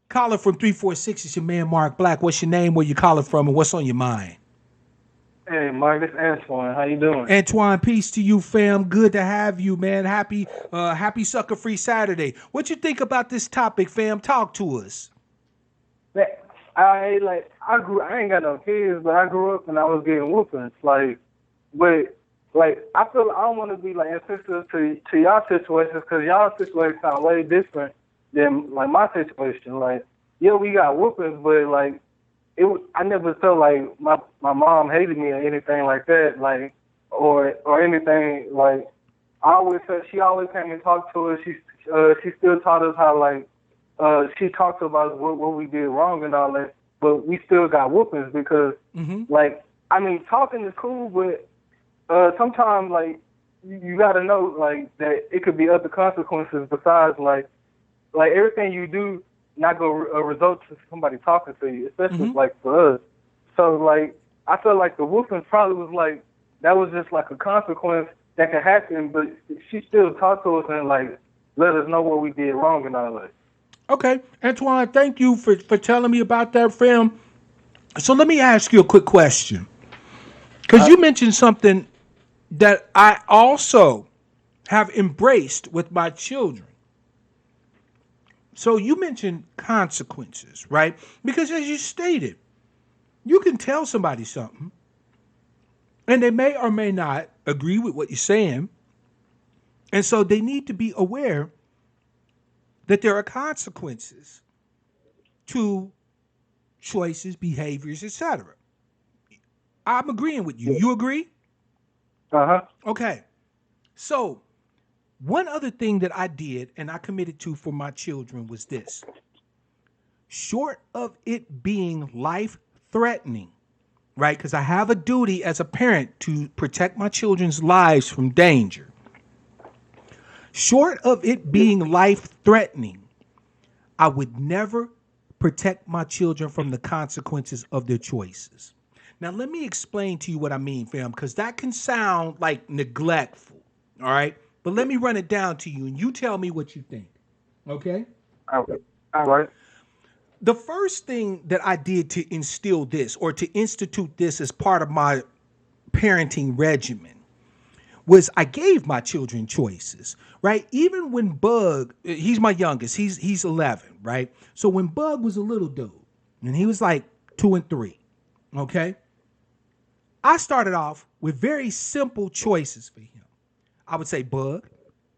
Caller from 346 is your man, Mark Black. What's your name, where you calling from, and what's on your mind?
Hey, Mark, this is Antoine. How you doing?
Antoine, peace to you, fam. Good to have you, man. Happy Sucka-Free Saturday. What you think about this topic, fam? Talk to us.
I ain't got no kids, but I grew up and I was getting whoopings. I feel I don't want to be like insensitive to y'all situations because y'all situations sound way different than like my situation. Like, yeah, we got whoopings, but like I never felt like my mom hated me or anything like that. Like, or anything like. I always said she always came and talked to us. She still taught us how like. She talked about what we did wrong and all that, but we still got whoopings because, like, I mean, talking is cool, but sometimes, like, you got to know, like, that it could be other consequences besides, like everything you do not going to result to somebody talking to you, especially, like, for us. So, like, I feel like the whoopings probably was, like, that was just, like, a consequence that could happen, but she still talked to us and, like, let us know what we did wrong and all that.
Okay, Antoine, thank you for telling me about that, fam. So let me ask you a quick question. Because you mentioned something that I also have embraced with my children. So you mentioned consequences, right? Because as you stated, you can tell somebody something, and they may or may not agree with what you're saying. And so they need to be aware that there are consequences to choices, behaviors, etc. I'm agreeing with you. You agree?
Uh-huh.
Okay. So, one other thing that I did and I committed to for my children was this. Short of it being life-threatening, right? Because I have a duty as a parent to protect my children's lives from danger. Short of it being life-threatening, I would never protect my children from the consequences of their choices. Now, let me explain to you what I mean, fam, because that can sound like neglectful, all right? But let me run it down to you, and you tell me what you think, okay?
All right.
The first thing that I did to instill this or to institute this as part of my parenting regimen was I gave my children choices, right? Even when Bug, he's my youngest, he's 11, right? So when Bug was a little dude, and he was like 2 and 3, okay? I started off with very simple choices for him. I would say, Bug,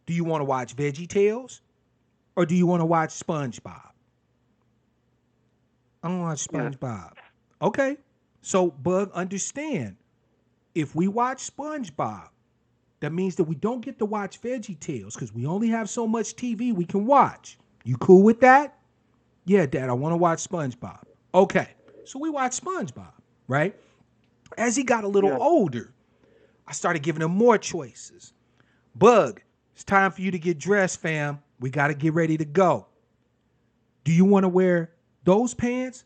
do you want to watch Veggie Tales or do you want to watch SpongeBob? I don't watch SpongeBob. Okay, so Bug, understand, if we watch SpongeBob, that means that we don't get to watch Veggie Tales because we only have so much TV we can watch. You cool with that? Yeah, Dad, I want to watch SpongeBob. Okay, so we watch SpongeBob, right? As he got a little older, I started giving him more choices. Bug, it's time for you to get dressed, fam. We got to get ready to go. Do you want to wear those pants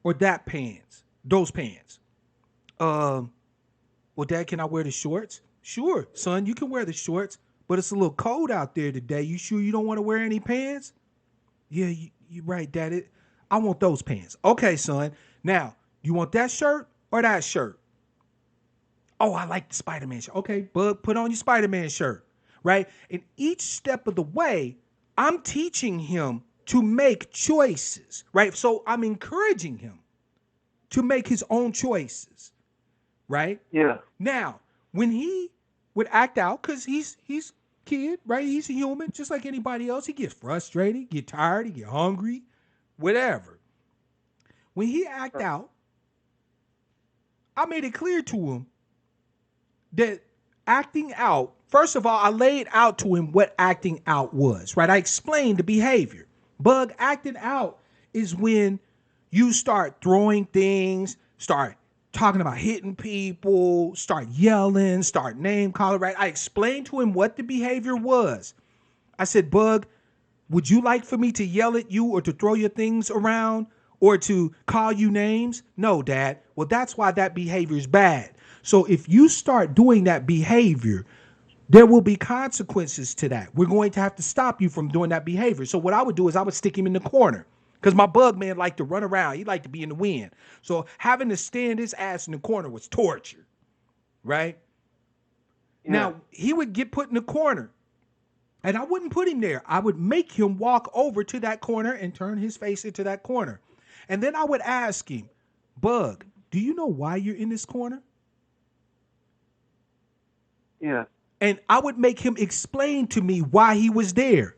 or that pants? Those pants. Well, Dad, can I wear the shorts? Sure, son, you can wear the shorts, but it's a little cold out there today. You sure you don't want to wear any pants? Yeah, you're right, Dad. I want those pants. Okay, son. Now, you want that shirt or that shirt? Oh, I like the Spider-Man shirt. Okay, Bug, put on your Spider-Man shirt, right? And each step of the way, I'm teaching him to make choices, right? So I'm encouraging him to make his own choices, right?
Yeah.
Now, when he would act out, because he's kid, right? He's a human, just like anybody else. He gets frustrated, get tired, he get hungry, whatever. When he act out, I made it clear to him that acting out First of all, I laid out to him what acting out was, right? I explained the behavior. Bug, acting out is when you start throwing things, start talking about hitting people, start yelling, start name calling, right? I explained to him what the behavior was. I said, Bug, would you like for me to yell at you or to throw your things around or to call you names? No, Dad. Well, that's why that behavior is bad. So if you start doing that behavior, there will be consequences to that. We're going to have to stop you from doing that behavior. So what I would do is I would stick him in the corner because my bug man liked to run around. He liked to be in the wind. So having to stand his ass in the corner was torture, right?
Yeah.
Now, he would get put in the corner. And I wouldn't put him there. I would make him walk over to that corner and turn his face into that corner. And then I would ask him, Bug, do you know why you're in this corner?
Yeah.
And I would make him explain to me why he was there.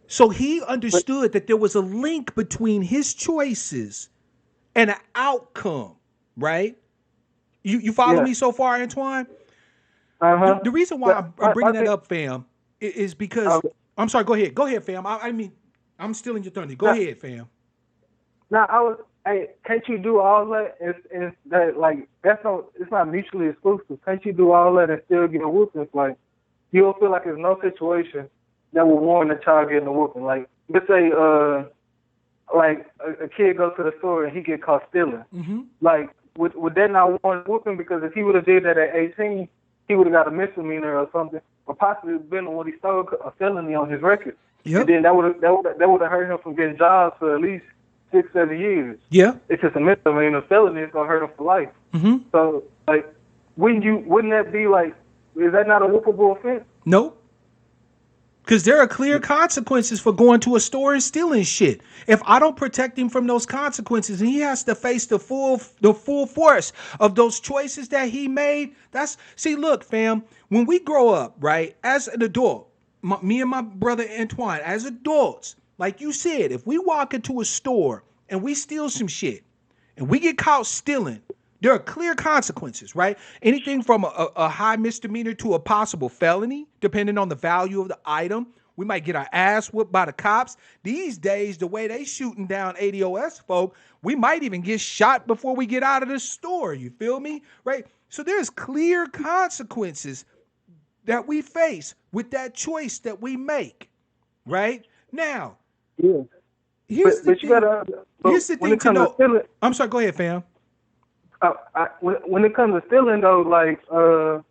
So he understood that there was a link between his choices and an outcome, right? You follow me so far, Antoine?
Uh-huh.
The reason why I'm bringing that
think-
up, fam, is because I'm sorry. Go ahead, fam. I mean, I'm stealing your thunder. Go ahead, fam.
Now can't you do all that? Is that like it's not mutually exclusive. Can't you do all that and still get a whooping? Like you don't feel like there's no situation that will warrant a child getting a whooping. Like let's say like a kid goes to the store and he get caught stealing.
Mm-hmm.
Like would that not warrant a whooping? Because if he would have did that at 18, he would have got a misdemeanor or something, or possibly been on what he stole a felony on his record.
Yep.
And then that would have hurt him from getting jobs for at least 6-7 years.
Yeah.
It's just a misdemeanor. Felony is gonna hurt him for life.
Mm-hmm.
So like, wouldn't that be like? Is that not a whoopable offense?
Nope. Because there are clear consequences for going to a store and stealing shit. If I don't protect him from those consequences, and he has to face the full force of those choices that he made. Look, fam. When we grow up, right, as an adult, me and my brother Antoine, as adults, like you said, if we walk into a store and we steal some shit, and we get caught stealing, there are clear consequences, right? Anything from a high misdemeanor to a possible felony, depending on the value of the item. We might get our ass whooped by the cops. These days, the way they shooting down ADOS folk, we might even get shot before we get out of the store. You feel me? Right? So there's clear consequences that we face with that choice that we make, right? Now,
Yeah.
here's the thing to know.
Stealing,
I'm sorry, go ahead, fam.
when it comes to stealing though, it's a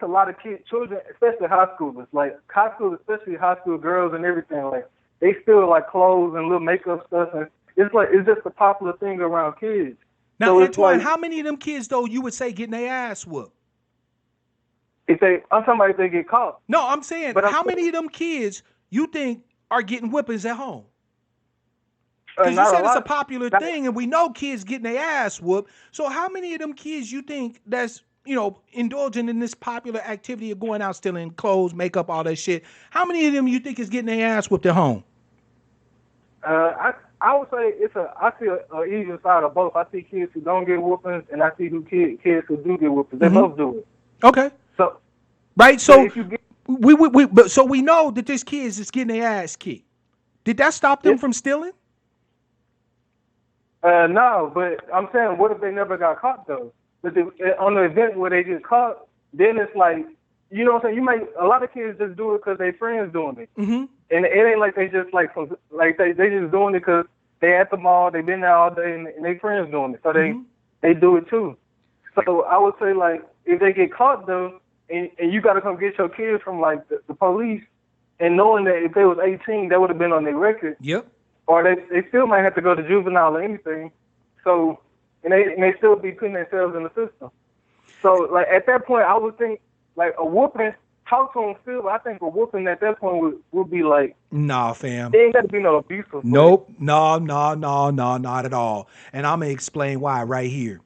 lot of children, especially high schoolers, like high school, especially high school girls and everything, like they steal like clothes and little makeup stuff, and it's just a popular thing around kids.
Now,
So
Antoine, how many of them kids though you would say getting their ass whooped?
I'm talking about if they get caught.
No, I'm saying
But
how many of them kids you think are getting whippings at home?
Not
Because you said
a
it's a
lot.
popular thing, and we know kids getting their ass whooped. So how many of them kids you think that's indulging in this popular activity of going out stealing clothes, makeup, all that shit? How many of them you think is getting their ass whooped at home?
I would say I see an even side of both. I see kids who don't get whoopings, and I see kids who do get whoopings. They both do it.
Okay.
So
right. So
if you get,
so we know that this kids is getting their ass kicked. Did that stop them from stealing?
no, but I'm saying, what if they never got caught though? But on the event where they get caught, then it's like, you know what I'm saying? A lot of kids just do it because their friends doing it,
Mm-hmm.
and it ain't like they just they just doing it because they at the mall, they been there all day, and their friends doing it, so they do it too. So I would say like if they get caught though, and you got to come get your kids from like the police, and knowing that if they was 18, that would have been on their record.
Yep.
Or they still might have to go to juvenile or anything. So, and they still be putting themselves in the system. So, like, at that point, I would think, like, a whooping, talk to them still, but I think a whooping at that point would be like,
Nah, fam.
there ain't got to be no abuse.
Nope. No, not at all. And I'm going to explain why right here.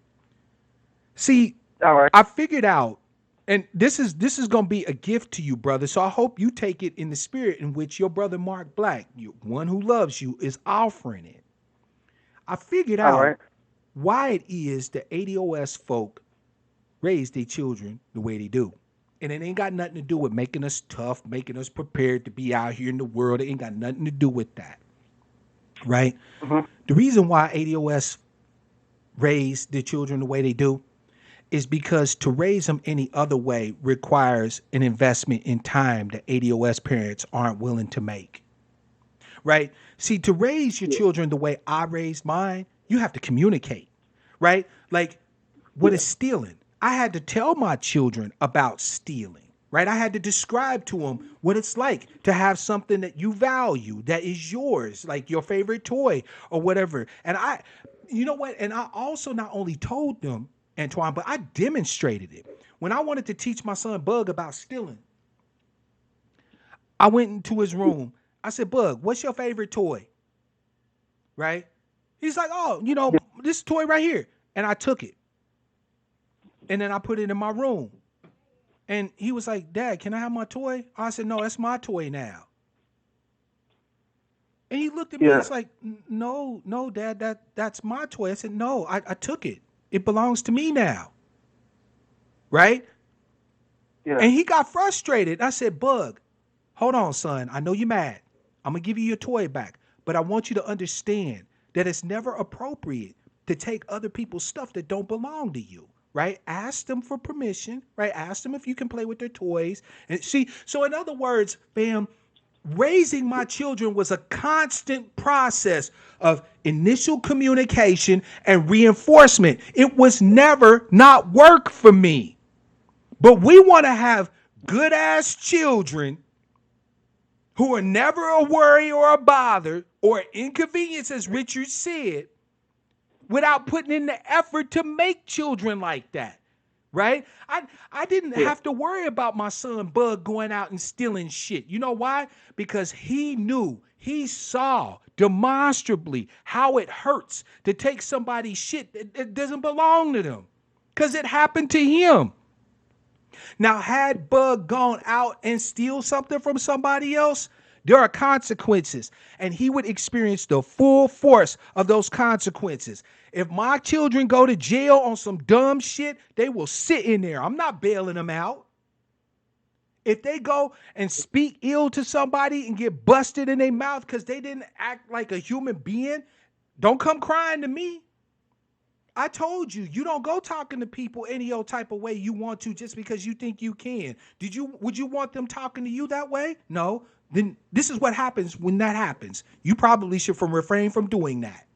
See,
All right.
I figured out, and this is going to be a gift to you, brother. So I hope you take it in the spirit in which your brother Mark Black, one who loves you, is offering it. I figured out why it is the ADOS folk raise their children the way they do. And it ain't got nothing to do with making us tough, making us prepared to be out here in the world. It ain't got nothing to do with that, right?
Mhm.
The reason why ADOS raise their children the way they do is because to raise them any other way requires an investment in time that ADOS parents aren't willing to make, right? See, to raise your
Yeah.
children the way I raised mine, you have to communicate, right? Like, what
Yeah.
is stealing? I had to tell my children about stealing, right? I had to describe to them what it's like to have something that you value, that is yours, like your favorite toy or whatever. And you know what? And I also not only told them, Antoine, but I demonstrated it. When I wanted to teach my son Bug about stealing, I went into his room. I said, Bug, what's your favorite toy? Right? He's like, oh, this toy right here. And I took it. And then I put it in my room. And he was like, Dad, can I have my toy? I said, no, that's my toy now. And he looked at me,
Yeah.
he's like, no, Dad, that's my toy. I said, no, I took it. It belongs to me now. Right?
Yeah.
And he got frustrated. I said, Bug, hold on, son. I know you're mad. I'm going to give you your toy back. But I want you to understand that it's never appropriate to take other people's stuff that don't belong to you. Right? Ask them for permission. Right? Ask them if you can play with their toys. And see, so in other words, fam, raising my children was a constant process of initial communication and reinforcement. It was never not work for me. But we want to have good ass children who are never a worry or a bother or inconvenience, as Richard said, without putting in the effort to make children like that. Right? I didn't have to worry about my son Bug going out and stealing shit. You know why? Because he saw demonstrably how it hurts to take somebody's shit that doesn't belong to them. Because it happened to him. Now, had Bug gone out and steal something from somebody else, there are consequences, and he would experience the full force of those consequences. If my children go to jail on some dumb shit, they will sit in there. I'm not bailing them out. If they go and speak ill to somebody and get busted in their mouth because they didn't act like a human being, don't come crying to me. I told you, you don't go talking to people any old type of way you want to just because you think you can. Would you want them talking to you that way? No. Then this is what happens when that happens. You probably should refrain from doing that.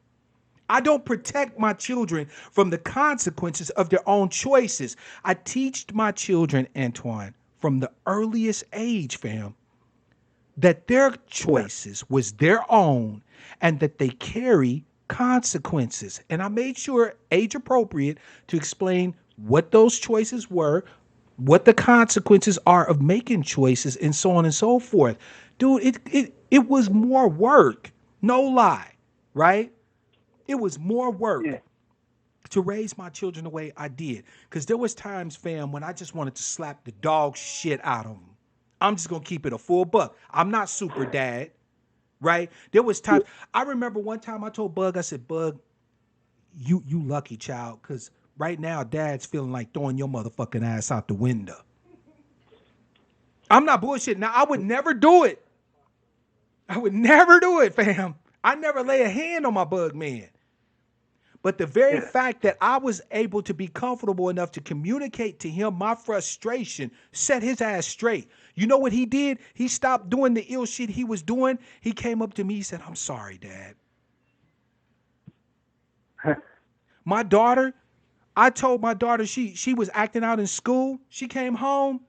I don't protect my children from the consequences of their own choices. I teach my children, Antoine, from the earliest age, fam, that their choices was their own and that they carry consequences. And I made sure, age appropriate, to explain what those choices were, what the consequences are of making choices, and so on and so forth. Dude, it was more work. No lie, right? It was more work
Yeah.
to raise my children the way I did. Because there was times, fam, when I just wanted to slap the dog shit out of them. I'm just going to keep it a full buck. I'm not super dad, right? There was times, I remember one time I told Bug, I said, Bug, you lucky child, because right now dad's feeling like throwing your motherfucking ass out the window. I'm not bullshitting. Now, I would never do it. I would never do it, fam. I never lay a hand on my Bug man. But the very
Yeah.
fact that I was able to be comfortable enough to communicate to him my frustration set his ass straight. You know what he did? He stopped doing the ill shit he was doing. He came up to me, he said, I'm sorry, Dad. My daughter, I told my daughter she was acting out in school. She came home.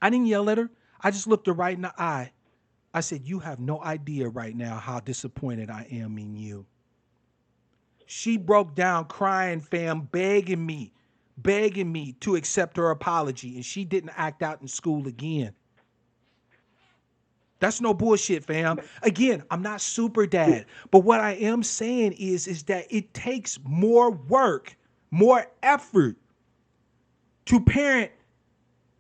I didn't yell at her. I just looked her right in the eye. I said, you have no idea right now how disappointed I am in you. She broke down crying, fam, begging me to accept her apology, and she didn't act out in school again. That's no bullshit, fam. Again, I'm not super dad, but what I am saying is that it takes more work, more effort to parent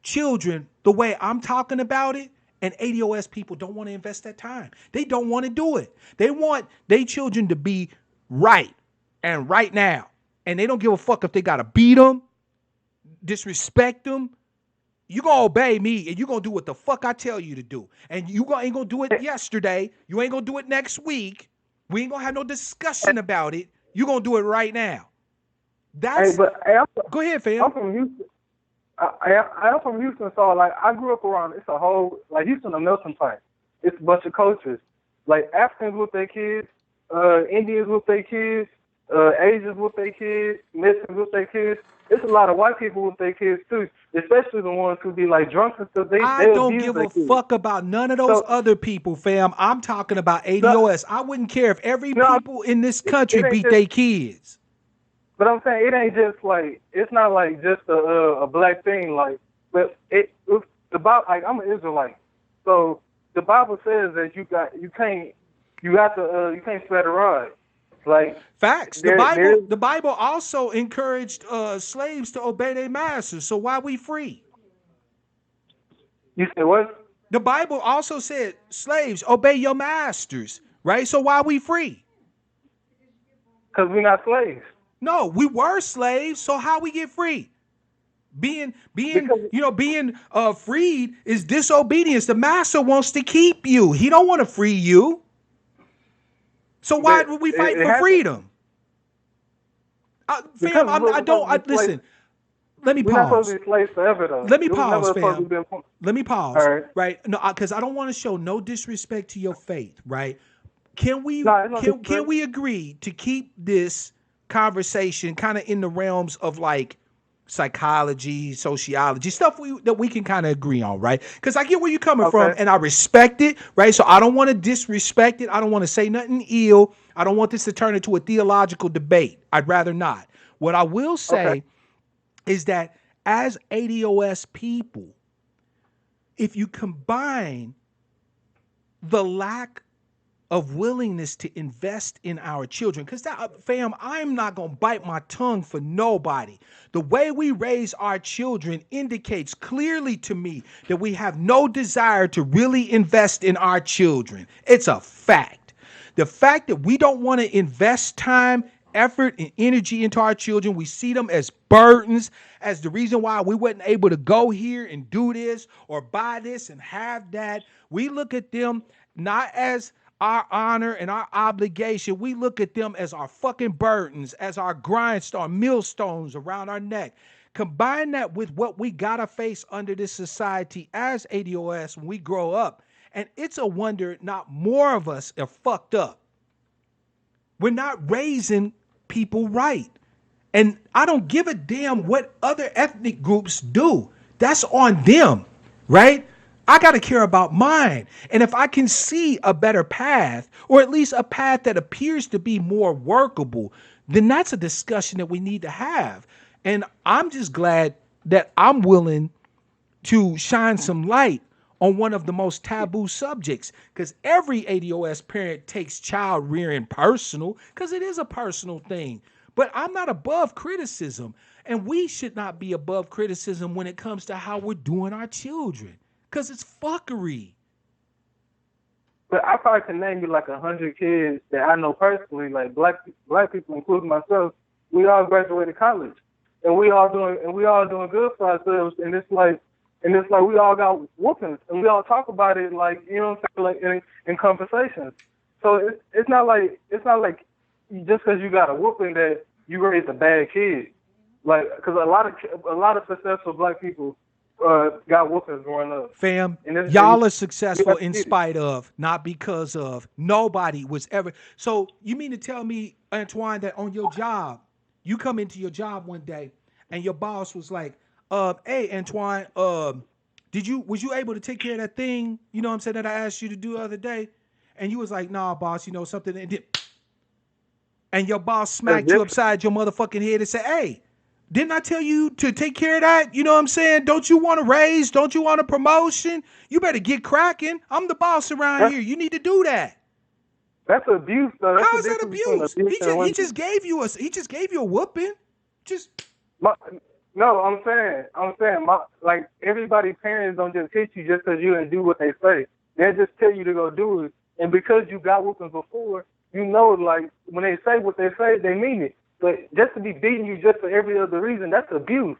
children the way I'm talking about it, and ADOS people don't want to invest that time. They don't want to do it. They want their children to be right and right now, and they don't give a fuck if they got to beat them. disrespect them, you gonna obey me and you gonna do what the fuck I tell you to do. And ain't gonna do it yesterday. You ain't gonna do it next week. We ain't gonna have no discussion about it. You gonna do it right now.
Hey,
That's
but
go ahead,
I'm
fam.
from Houston. I'm from Houston, so like I grew up around. It's a whole like Houston, a melting pot. It's a bunch of cultures. Like Africans with their kids, Indians with their kids, Asians with their kids, Mexicans with their kids. It's a lot of white people with their kids too, especially the ones who be like drunk and stuff.
I
They
don't
abuse
give
their
a
kids.
fuck about none of those
So
other people, fam. I'm talking about
no,
ADOS. I wouldn't care if every
no,
people in this country
it ain't
beat
just.
their kids.
But I'm saying it ain't just like it's not like just a black thing. Like, but it's the Bible. Like I'm an Israelite, so the Bible says that you can't spread a rod. Like
Facts.
there.
The Bible also encouraged slaves to obey their masters. So why we free?
You say what?
The Bible also said slaves obey your masters, right? So why we free?
Because we're not slaves.
No, we were slaves. So how we get free? Being
Because
being freed is disobedience. The master wants to keep you. He don't want to free you. So why would we fight
it
for
happens
freedom?
because
Fam,
we're
I
supposed
don't.
to be slaves.
Listen. Let me
We're not supposed
pause.
to be slaves forever though.
Let me
It was never
pause,
supposed to
fam.
be.
Let me
All
pause.
right.
Right? No, because I don't want to show no disrespect to your faith. Right? Can we
No, it's not
can
disrespect.
we agree to keep this conversation kind of in the realms of like psychology, sociology, stuff that we can kind of agree on, right? Because I get where you're coming from
Okay.
and I respect it, right? So I don't want to disrespect it. I don't want to say nothing ill. I don't want this to turn into a theological debate. I'd rather not. What I will
Okay.
say is that as ADOS people, if you combine the lack of willingness to invest in our children, because that, fam, I'm not gonna bite my tongue for nobody. The way we raise our children indicates clearly to me that we have no desire to really invest in our children. It's a fact. The fact that we don't want to invest time, effort, and energy into our children, we see them as burdens, as the reason why we wasn't able to go here and do this or buy this and have that. We look at them not as our honor and our obligation. We look at them as our fucking burdens, as our grindstone, millstones around our neck. Combine that with what we gotta face under this society as ADOS when we grow up. And it's a wonder not more of us are fucked up. We're not raising people right. And I don't give a damn what other ethnic groups do. That's on them, right? I got to care about mine. And if I can see a better path, or at least a path that appears to be more workable, then that's a discussion that we need to have. And I'm just glad that I'm willing to shine some light on one of the most taboo subjects, because every ADOS parent takes child rearing personal, because it is a personal thing. But I'm not above criticism, and we should not be above criticism when it comes to how we're doing our children, because it's fuckery.
But I probably can name you like 100 kids that I know personally, like black people, including myself. We all graduated college, and we all doing good for ourselves. And it's like we all got whoopings, and we all talk about it like what I'm saying, like in conversations. So it's not like just because you got a whooping that you raised a bad kid. Like because a lot of successful black people got whoopings growing up.
Fam,
And
y'all are
you
successful
have to
in
get it.
spite of, not because of. Nobody was ever. So you mean to tell me, Antoine, that on your job, you come into your job one day and your boss was like, hey, Antoine, was you able to take care of that thing, you know what I'm saying, that I asked you to do the other day? And you was like, nah, boss, something, and your boss smacked you upside your motherfucking head and said, hey, didn't I tell you to take care of that? You know what I'm saying? Don't you want a raise? Don't you want a promotion? You better get cracking. I'm the boss around here. You need to do that.
That's abuse, though. That's
How
the
is that
difference between
abuse?
abuse and
He just gave you a whooping.
No, I'm saying, like everybody, parents don't just hit you just because you didn't do what they say. They just tell you to go do it, and because you got whoopings before, like when they say what they say, they mean it. But just to be beating you just for every other reason, that's abuse.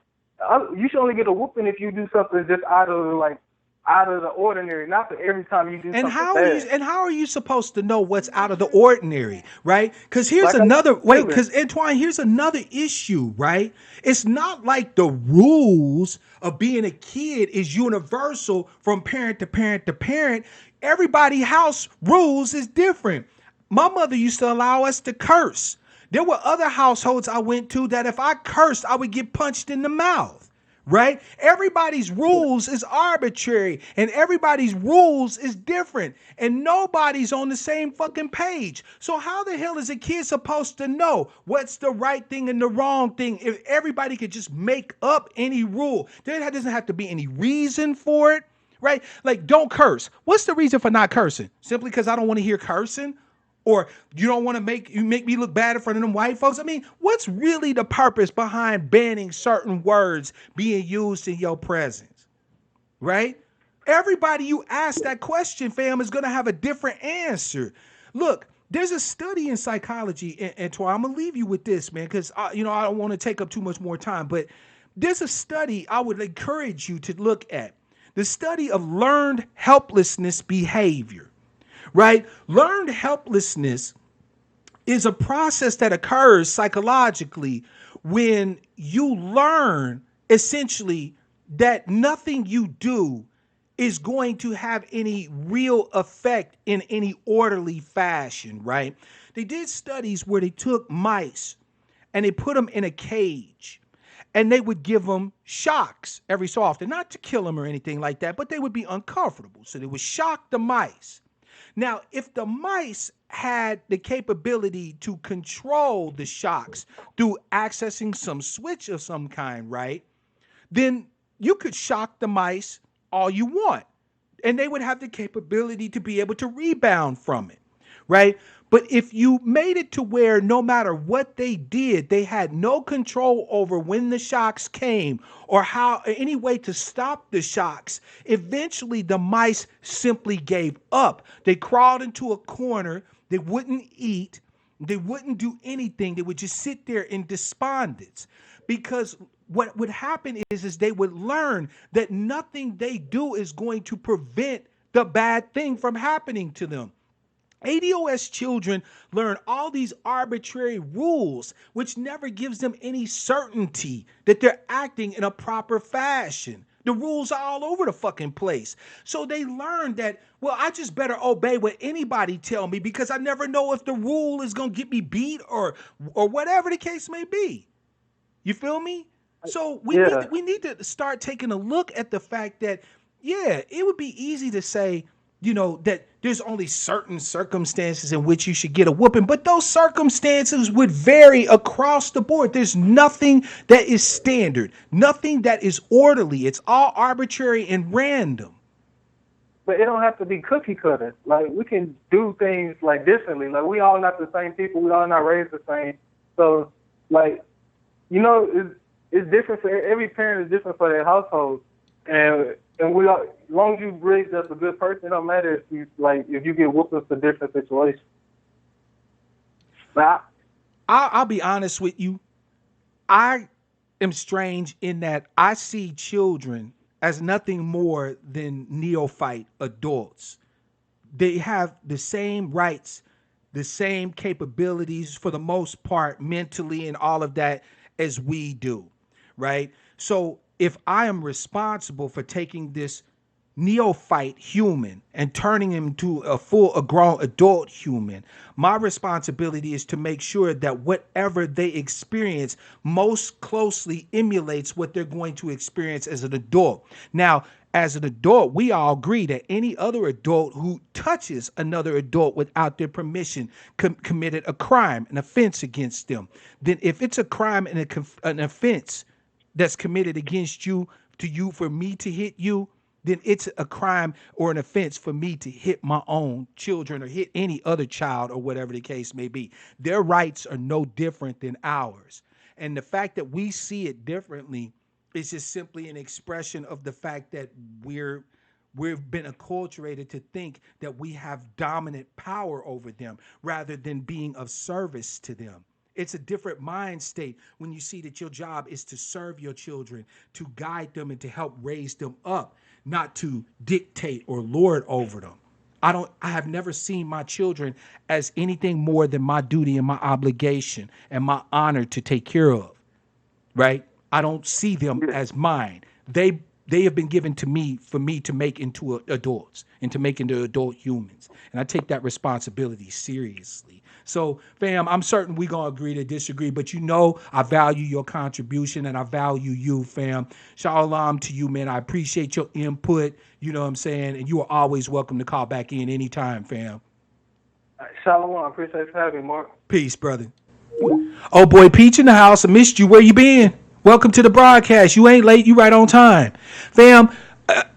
You should only get a whooping if you do something just out of the ordinary, not that every time you do
And
something
how are you
bad.
and how are you supposed to know what's out of the ordinary, right? Because here's
Like I
another wait,
chilling.
because Antoine, here's another issue, right? It's not like the rules of being a kid is universal from parent to parent to parent. Everybody house rules is different. My mother used to allow us to curse. There were other households I went to that if I cursed, I would get punched in the mouth. Right? Everybody's rules is arbitrary and everybody's rules is different and nobody's on the same fucking page. So how the hell is a kid supposed to know what's the right thing and the wrong thing if everybody could just make up any rule? There doesn't have to be any reason for it, right? Like don't curse. What's the reason for not cursing? Simply because I don't want to hear cursing? Or you don't want to make me look bad in front of them white folks. I mean, what's really the purpose behind banning certain words being used in your presence, right? Everybody you ask that question, fam, is going to have a different answer. Look, there's a study in psychology, and I'm gonna leave you with this, man, because I don't want to take up too much more time. But there's a study I would encourage you to look at: the study of learned helplessness behavior. Right? Learned helplessness is a process that occurs psychologically when you learn essentially that nothing you do is going to have any real effect in any orderly fashion, right? They did studies where they took mice and they put them in a cage and they would give them shocks every so often, not to kill them or anything like that, but they would be uncomfortable. So they would shock the mice. Now, if the mice had the capability to control the shocks through accessing some switch of some kind, right? Then you could shock the mice all you want. And they would have the capability to be able to rebound from it, right? But if you made it to where no matter what they did, they had no control over when the shocks came or how any way to stop the shocks, eventually the mice simply gave up. They crawled into a corner, they wouldn't eat, they wouldn't do anything, they would just sit there in despondence. Because what would happen is they would learn that nothing they do is going to prevent the bad thing from happening to them. ADOS children learn all these arbitrary rules, which never gives them any certainty that they're acting in a proper fashion. The rules are all over the fucking place. So they learn that, well, I just better obey what anybody tell me because I never know if the rule is going to get me beat or whatever the case may be. You feel me? So
Yeah.
we need to start taking a look at the fact that, yeah, it would be easy to say, that there's only certain circumstances in which you should get a whooping, but those circumstances would vary across the board. There's nothing that is standard, nothing that is orderly. It's all arbitrary and random.
But it don't have to be cookie cutter. Like we can do things like differently. Like we all not the same people. We all not raised the same. So like, it's different for every parent is different for their household. And we are, as long as you raise up a good person, it don't matter if you get whooped for different situations. But
I'll be honest with you. I am strange in that I see children as nothing more than neophyte adults. They have the same rights, the same capabilities for the most part, mentally and all of that, as we do, right? So if I am responsible for taking this neophyte human and turning him to a full grown adult human, my responsibility is to make sure that whatever they experience most closely emulates what they're going to experience as an adult. Now, as an adult, we all agree that any other adult who touches another adult without their permission committed a crime, an offense against them. Then if it's a crime and an offense that's committed against you, to you, for me to hit you, then it's a crime or an offense for me to hit my own children or hit any other child or whatever the case may be. Their rights are no different than ours. And the fact that we see it differently is just simply an expression of the fact that we've been acculturated to think that we have dominant power over them rather than being of service to them. It's a different mind state when you see that your job is to serve your children, to guide them and to help raise them up, not to dictate or lord over them. I have never seen my children as anything more than my duty and my obligation and my honor to take care of, right? I don't see them
Yeah.
as mine. They have been given to me for me to make into adults and to make into adult humans. And I take that responsibility seriously. So, fam, I'm certain we're going to agree to disagree, but I value your contribution and I value you, fam. Shalom to you, man. I appreciate your input, you know what I'm saying? And you are always welcome to call back in anytime, fam.
Shalom. I appreciate you having me, Mark.
Peace, brother. Oh boy, Peach in the house. I missed you. Where you been? Welcome to the broadcast. You ain't late. You right on time, fam.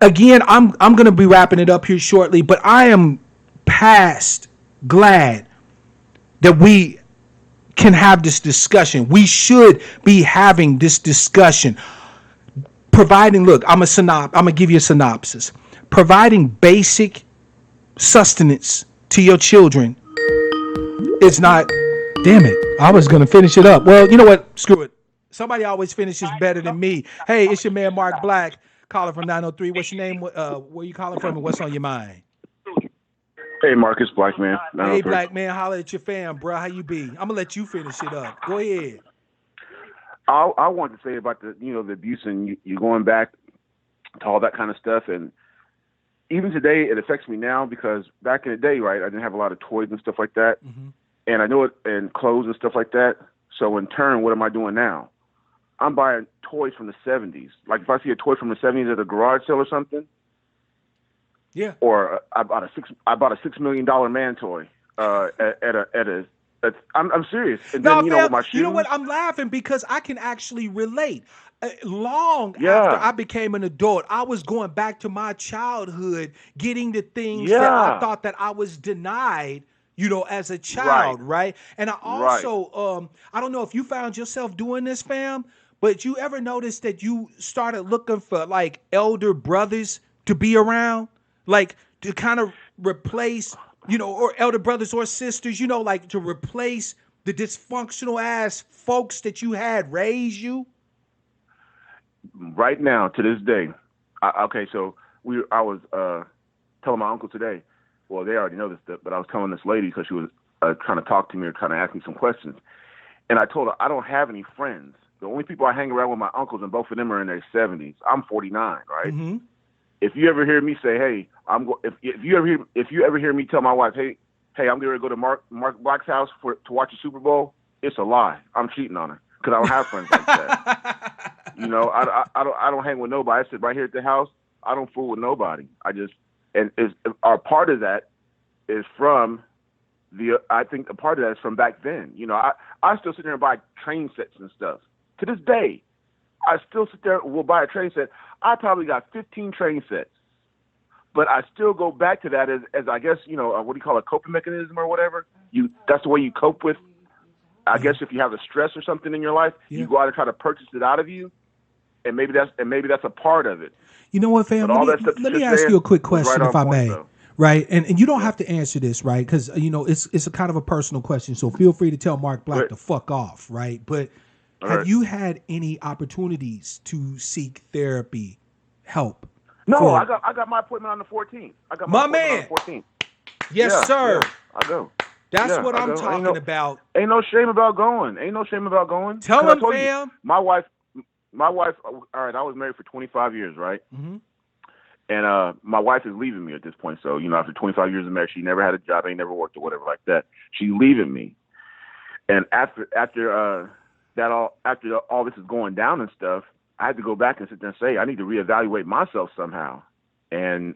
Again, I'm gonna be wrapping it up here shortly, but I am past glad that we can have this discussion. We should be having this discussion. Providing, look, I'm gonna give you a synopsis. Providing basic sustenance to your children is not. Damn it! I was gonna finish it up. Well, you know what? Screw it. Somebody always finishes better than me. Hey, it's your man Mark Black, calling from 903. What's your name? Where you calling from, and what's on your mind?
Hey, Marcus, Black man.
Hey,
903.
Black man, holler at your fam, bro. How you be? I'm gonna let you finish it up. Go ahead.
I wanted to say about the the abuse and you going back to all that kind of stuff, and even today it affects me now because back in the day, right, I didn't have a lot of toys and stuff like that, and I know it, and clothes and stuff like that. So in turn, what am I doing now? I'm buying toys from the 70s. Like if I see a toy from the 70s at a garage sale or something,
Yeah.
or I bought a $6 million man toy at a. I'm serious. And then
No,
with my
fam,
shoes.
you know what? I'm laughing because I can actually relate. Long
Yeah.
after I became an adult, I was going back to my childhood, getting the things that I
Yeah.
thought that I was denied, as a
Right.
child, right? And I
Right.
also, I don't know if you found yourself doing this, fam, but you ever noticed that you started looking for like elder brothers to be around, like to kind of replace, or elder brothers or sisters, like to replace the dysfunctional ass folks that you had raise you?
Right now, to this day. Okay, so I was telling my uncle today. Well, they already know this, but I was telling this lady because she was trying to talk to me or trying to ask me some questions. And I told her I don't have any friends. The only people I hang around with my uncles, and both of them are in their 70s. I'm 49, right?
Mm-hmm.
If you ever hear me say, "Hey, if you ever hear me tell my wife, "Hey, I'm going to go to Mark Black's house to watch the Super Bowl," it's a lie. I'm cheating on her because I don't have friends like that. I don't hang with nobody. I sit right here at the house. I don't fool with nobody. Our part of that is from I think a part of that is from back then. I still sit there and buy train sets and stuff. To this day, I still sit there and will buy a train set. I probably got 15 train sets, but I still go back to that as I guess, what do you call it, coping mechanism or whatever? That's the way you cope with, I guess, if you have a stress or something in your life, you go out and try to purchase it out of you. And maybe that's a part of it.
You know what, fam?
But all that stuff
Let me ask you a quick question,
right
if
on
I
point,
may.
though.
Right, and you don't have to answer this, right? Because it's a kind of a personal question, so feel free to tell Mark Black to fuck off, right? But have you had any opportunities to seek therapy help?
No, I got my appointment on the 14th. I got my appointment on the 14th.
Yes, sir.
Yeah, I go.
That's what I'm talking about.
Ain't no shame about going.
Tell him, fam.
My wife. All right, I was married for 25 years, right?
Mm-hmm.
And my wife is leaving me at this point. So, after 25 years of marriage, she never had a job, ain't never worked or whatever like that. She's leaving me. And after all this is going down and stuff, I had to go back and sit there and say, I need to reevaluate myself somehow. And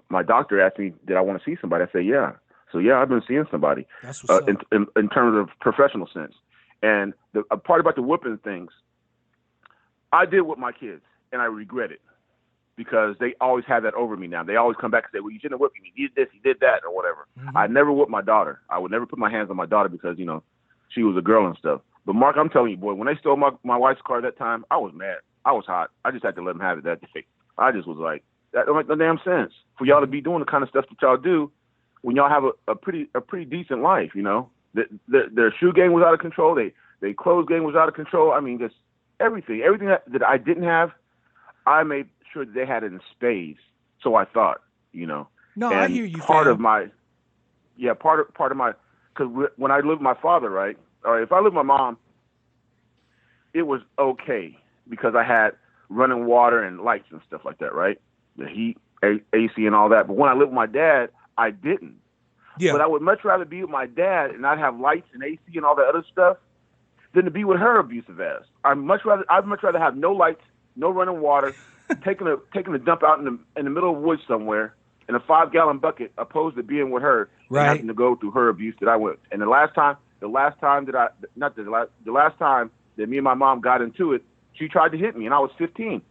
my doctor asked me, did I want to see somebody? I said, yeah. So, yeah, I've been seeing somebody.
That's what's up.
In terms of professional sense. And a part about the whooping things, I did with my kids, and I regret it. Because they always have that over me now. They always come back and say, well, you shouldn't have whipped me. You did this, you did that, or whatever. Mm-hmm. I never whipped my daughter. I would never put my hands on my daughter because, she was a girl and stuff. But, Mark, I'm telling you, boy, when they stole my wife's car that time, I was mad. I was hot. I just had to let them have it that day. I just was like, that don't make no damn sense for y'all to be doing the kind of stuff that y'all do when y'all have a pretty decent life, Their shoe game was out of control. the clothes game was out of control. I mean, just everything that I didn't have, I made sure that they had it in spades. So I thought,
No,
and
I hear you,
part
fam.
of my, part of my, because when I lived with my father, right, or if I lived with my mom, it was okay because I had running water and lights and stuff like that, right? The heat, AC, and all that. But when I lived with my dad, I didn't.
Yeah.
But I would much rather be with my dad and not have lights and AC and all that other stuff than to be with her abusive ass. I'd much rather have no lights, no running water, taking a dump out in the middle of the woods somewhere in a 5-gallon bucket, opposed to being with her and
Right.
having to go through her abuse that I went. And the last time that me and my mom got into it, she tried to hit me, and I was 15.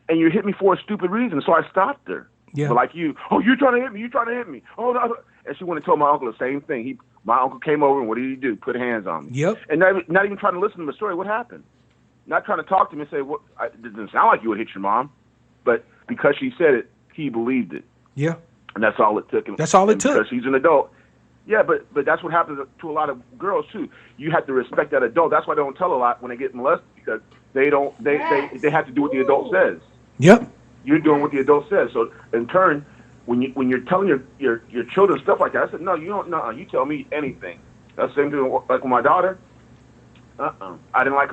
And you hit me for a stupid reason, so I stopped her.
Yeah.
But like you, oh, you're trying to hit me, you're trying to hit me. Oh, no. And she went and told my uncle the same thing. My uncle came over, and what did he do? Put hands on me.
Yep.
And not even trying to listen to my story. What happened? Not trying to talk to me and say, "What? It doesn't sound like you would hit your mom," but because she said it, he believed it,
Yeah.
and that's all it took.
That's all it took.
Because she's an adult. Yeah, but that's what happens to a lot of girls too. You have to respect that adult. That's why they don't tell a lot when they get molested, because they don't. They have to do what the adult says.
Yep.
You're doing what the adult says. So in turn, when you're telling your children stuff like that, I said, no, you don't. No, you tell me anything. That's the same thing like with my daughter. I didn't like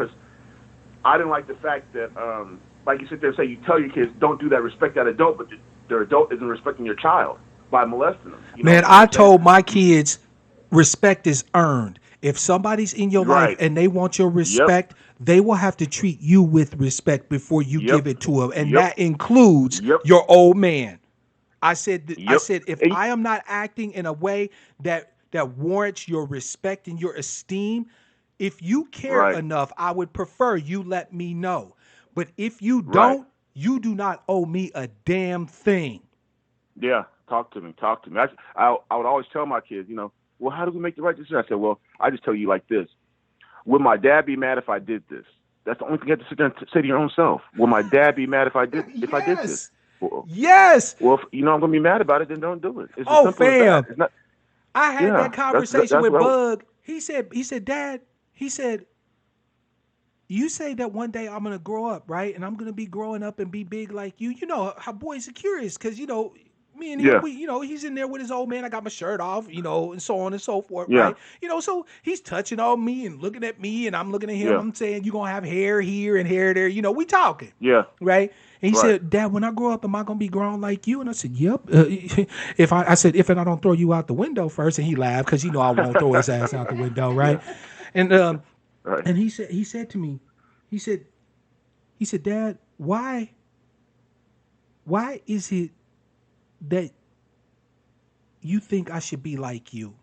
the fact that, like you sit there and say, you tell your kids, don't do that, respect that adult, but their adult isn't respecting your child by molesting them. You know
Man,
what I'm
I
saying?
told my kids respect is earned. If somebody's in your life
Right.
and they want your respect, they will have to treat you with respect before you
Yep.
give it to them. And
Yep.
that includes
Yep.
your old man. I said,
Yep.
if
And-
I am not acting in a way that warrants your respect and your esteem, if you care
Right.
enough, I would prefer you let me know. But if you
Right.
don't, you do not owe me a damn thing.
Yeah, talk to me. I would always tell my kids, well, how do we make the right decision? I said, well, I just tell you like this. Would my dad be mad if I did this? That's the only thing you have to sit there and say to your own self. Will my dad be mad if I did this? Well,
Yes.
if I'm going to be mad about it, then don't do it. It's as
Oh,
simple as
fam.
that. It's not,
I had
Yeah,
that conversation
that's
with
what
Bug. He said, Dad, he said, you say that one day I'm going to grow up, right? And I'm going to be growing up and be big like you. You know how boys are curious because, me and him,
Yeah.
he's in there with his old man. I got my shirt off, and so on and so forth,
Yeah.
right? So he's touching on me and looking at me and I'm looking at him.
Yeah.
I'm saying, you're going to have hair here and hair there. We talking.
Yeah.
Right. And he
Right.
said, Dad, when I grow up, am I going to be grown like you? And I said, yep. If I don't throw you out the window first. And he laughed because, I won't throw his ass out the window. Right. And,
Right.
and he said to me, he said, Dad, why is it that you think I should be like you?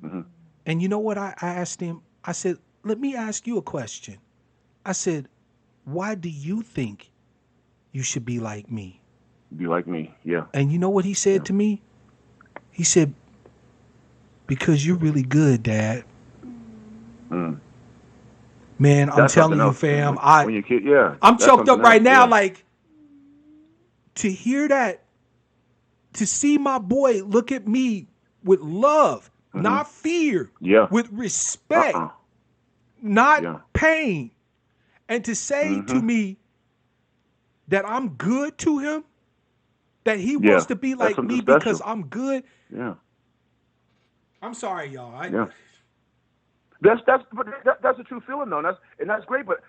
Mm-hmm.
And you know what I asked him? I said, let me ask you a question. I said, why do you think you should be like me?
Be like me. Yeah.
And you know what he said to me? He said, because you're really good, Dad.
Mm.
Man, I'm
That's
telling
something
you,
else.
fam.
When your kid, yeah.
I'm
That's
choked up
something
right
else,
now.
yeah.
Like, to hear that, to see my boy look at me with love, not fear,
Yeah.
with respect,
Uh-uh.
not
Yeah.
pain, and to say to me that I'm good to him, that he
Yeah.
wants to be
That's
like
something
me because
special.
I'm good.
Yeah.
I'm sorry, y'all.
Yeah. That's a true feeling though, and that's great. But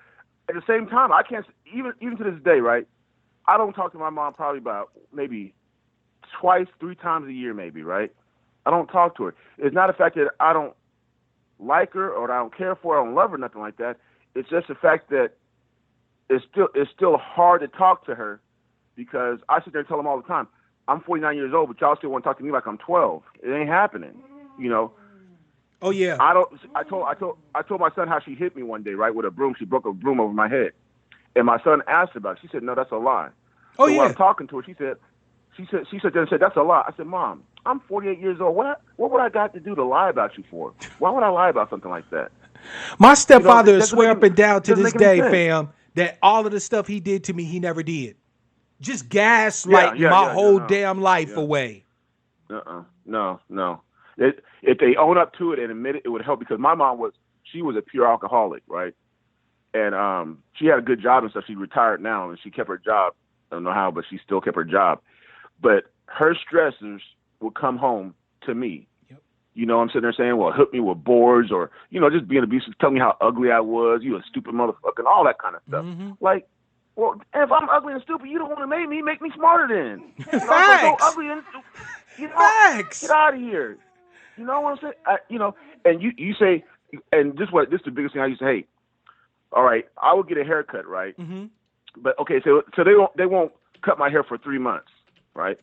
at the same time, I can't even to this day, right? I don't talk to my mom probably about maybe twice, 3 times a year, maybe, right? I don't talk to her. It's not the fact that I don't like her or I don't care for her, I don't love her, nothing like that. It's just the fact that it's still hard to talk to her because I sit there and tell them all the time, I'm 49 years old, but y'all still want to talk to me like I'm 12. It ain't happening,
Oh yeah.
I told my son how she hit me one day, right, with a broom. She broke a broom over my head, and my son asked her about it. She said, "No, that's a lie."
Oh
so
yeah.
when I'm talking to her, she said, "That's a lie." I said, "Mom, I'm 48 years old. What would I got to do to lie about you for? Why would I lie about something like that?"
My stepfather will
doesn't
swear
make
up and down to
doesn't
this
make any
day,
sense.
fam, that all of the stuff he did to me, he never did. Just gaslighting my whole damn life away.
No. If they own up to it and admit it, it would help because my mom she was a pure alcoholic, right? And she had a good job and stuff. She retired now, and she kept her job. I don't know how, but she still kept her job. But her stressors would come home to me.
Yep.
You know, I'm sitting there saying, well, hook me with boards, or, you know, just being abusive, tell me how ugly I was, you a stupid motherfucker, and all that kind of stuff.
Mm-hmm.
Like, well, if I'm ugly and stupid, you don't want to make me smarter then. You know,
Facts.
so ugly and, you know,
Facts.
get out of here. You know what I'm saying? You know, and you say, and this is the biggest thing I used to hate. All right, I would get a haircut, right?
Mm-hmm.
But okay, so they won't cut my hair for 3 months, right?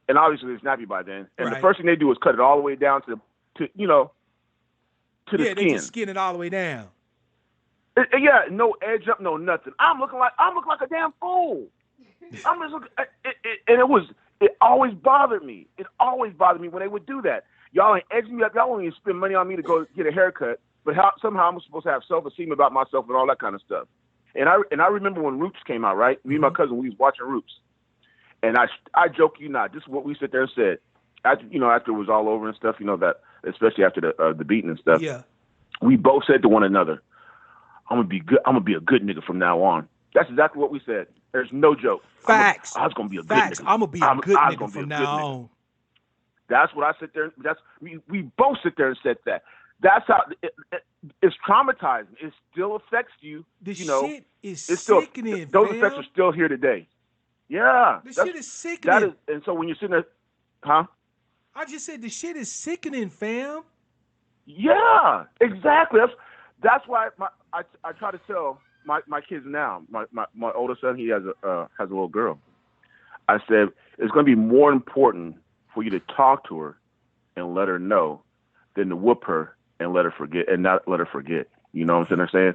And obviously it's nappy by then. And
Right.
the first thing they do is cut it all the way down to the
Yeah,
skin.
they just skin it all the way down.
Yeah, no edge up, no nothing. I'm looking like a damn fool. I'm just looking, and it always bothered me. It always bothered me when they would do that. Y'all ain't edging me up. Y'all won't even spend money on me to go get a haircut. But somehow I'm supposed to have self-esteem about myself and all that kind of stuff. And I remember when Roots came out, right? Me and my cousin, we was watching Roots. And I joke you not, this is what we sit there and said. After it was all over and stuff, that especially after the beating and stuff.
Yeah.
We both said to one another, I'm gonna be good. I'm gonna be a good nigga from now on. That's exactly what we said. There's no joke.
Facts.
I was gonna be a good
Facts.
nigga.
I'm gonna be a good nigga from now on.
That's what I sit there. We both sit there and said that. That's how it's traumatizing. It still affects you.
This
shit
is
sickening. Those effects are still here today. Yeah.
This shit is sickening.
And so when you're sitting there, huh?
I just said the shit is sickening, fam.
Yeah, exactly. That's why I try to tell my kids now. My older son, he has a little girl. I said it's going to be more important for you to talk to her and let her know than to whoop her and let her forget and not let her forget. You know what I'm saying?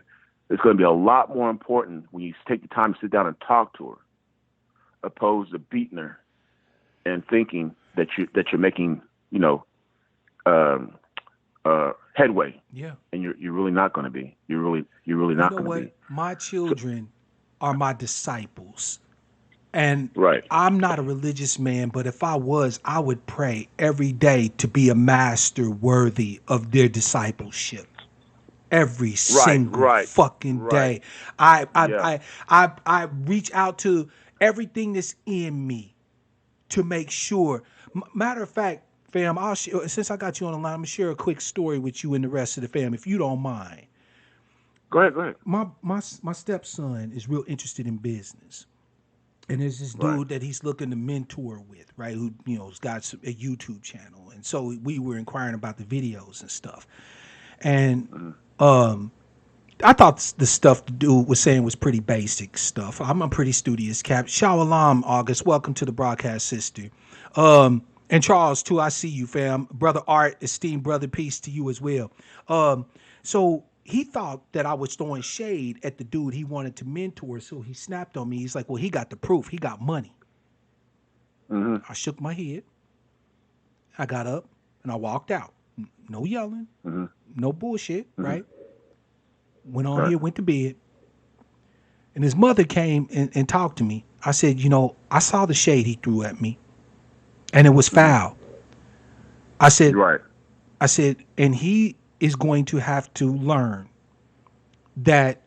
It's going to be a lot more important when you take the time to sit down and talk to her, opposed to beating her and thinking that you're making headway.
Yeah.
And you're really not going to be. You're really not going to be.
My children are my disciples. And
right.
I'm not a religious man, but if I was, I would pray every day to be a master worthy of their discipleship. Every single fucking day. I reach out to everything that's in me to make sure. Matter of fact, fam, since I got you on the line, I'm gonna share a quick story with you and the rest of the fam, if you don't mind.
Go ahead.
My stepson is real interested in business. And there's this dude that he's looking to mentor with, right? Who, has got a YouTube channel. And so we were inquiring about the videos and stuff. And I thought the stuff the dude was saying was pretty basic stuff. I'm a pretty studious cap. Shalom, August. Welcome to the broadcast, sister. And Charles, too, I see you, fam. Brother Art, esteemed brother, peace to you as well. So he thought that I was throwing shade at the dude he wanted to mentor, so he snapped on me. He's like, well, he got the proof. He got money.
Mm-hmm.
I shook my head. I got up, and I walked out. No yelling.
Mm-hmm.
No bullshit, right? Went on
Right.
here, went to bed. And his mother came and talked to me. I said, I saw the shade he threw at me, and it was foul. I said, and he is going to have to learn that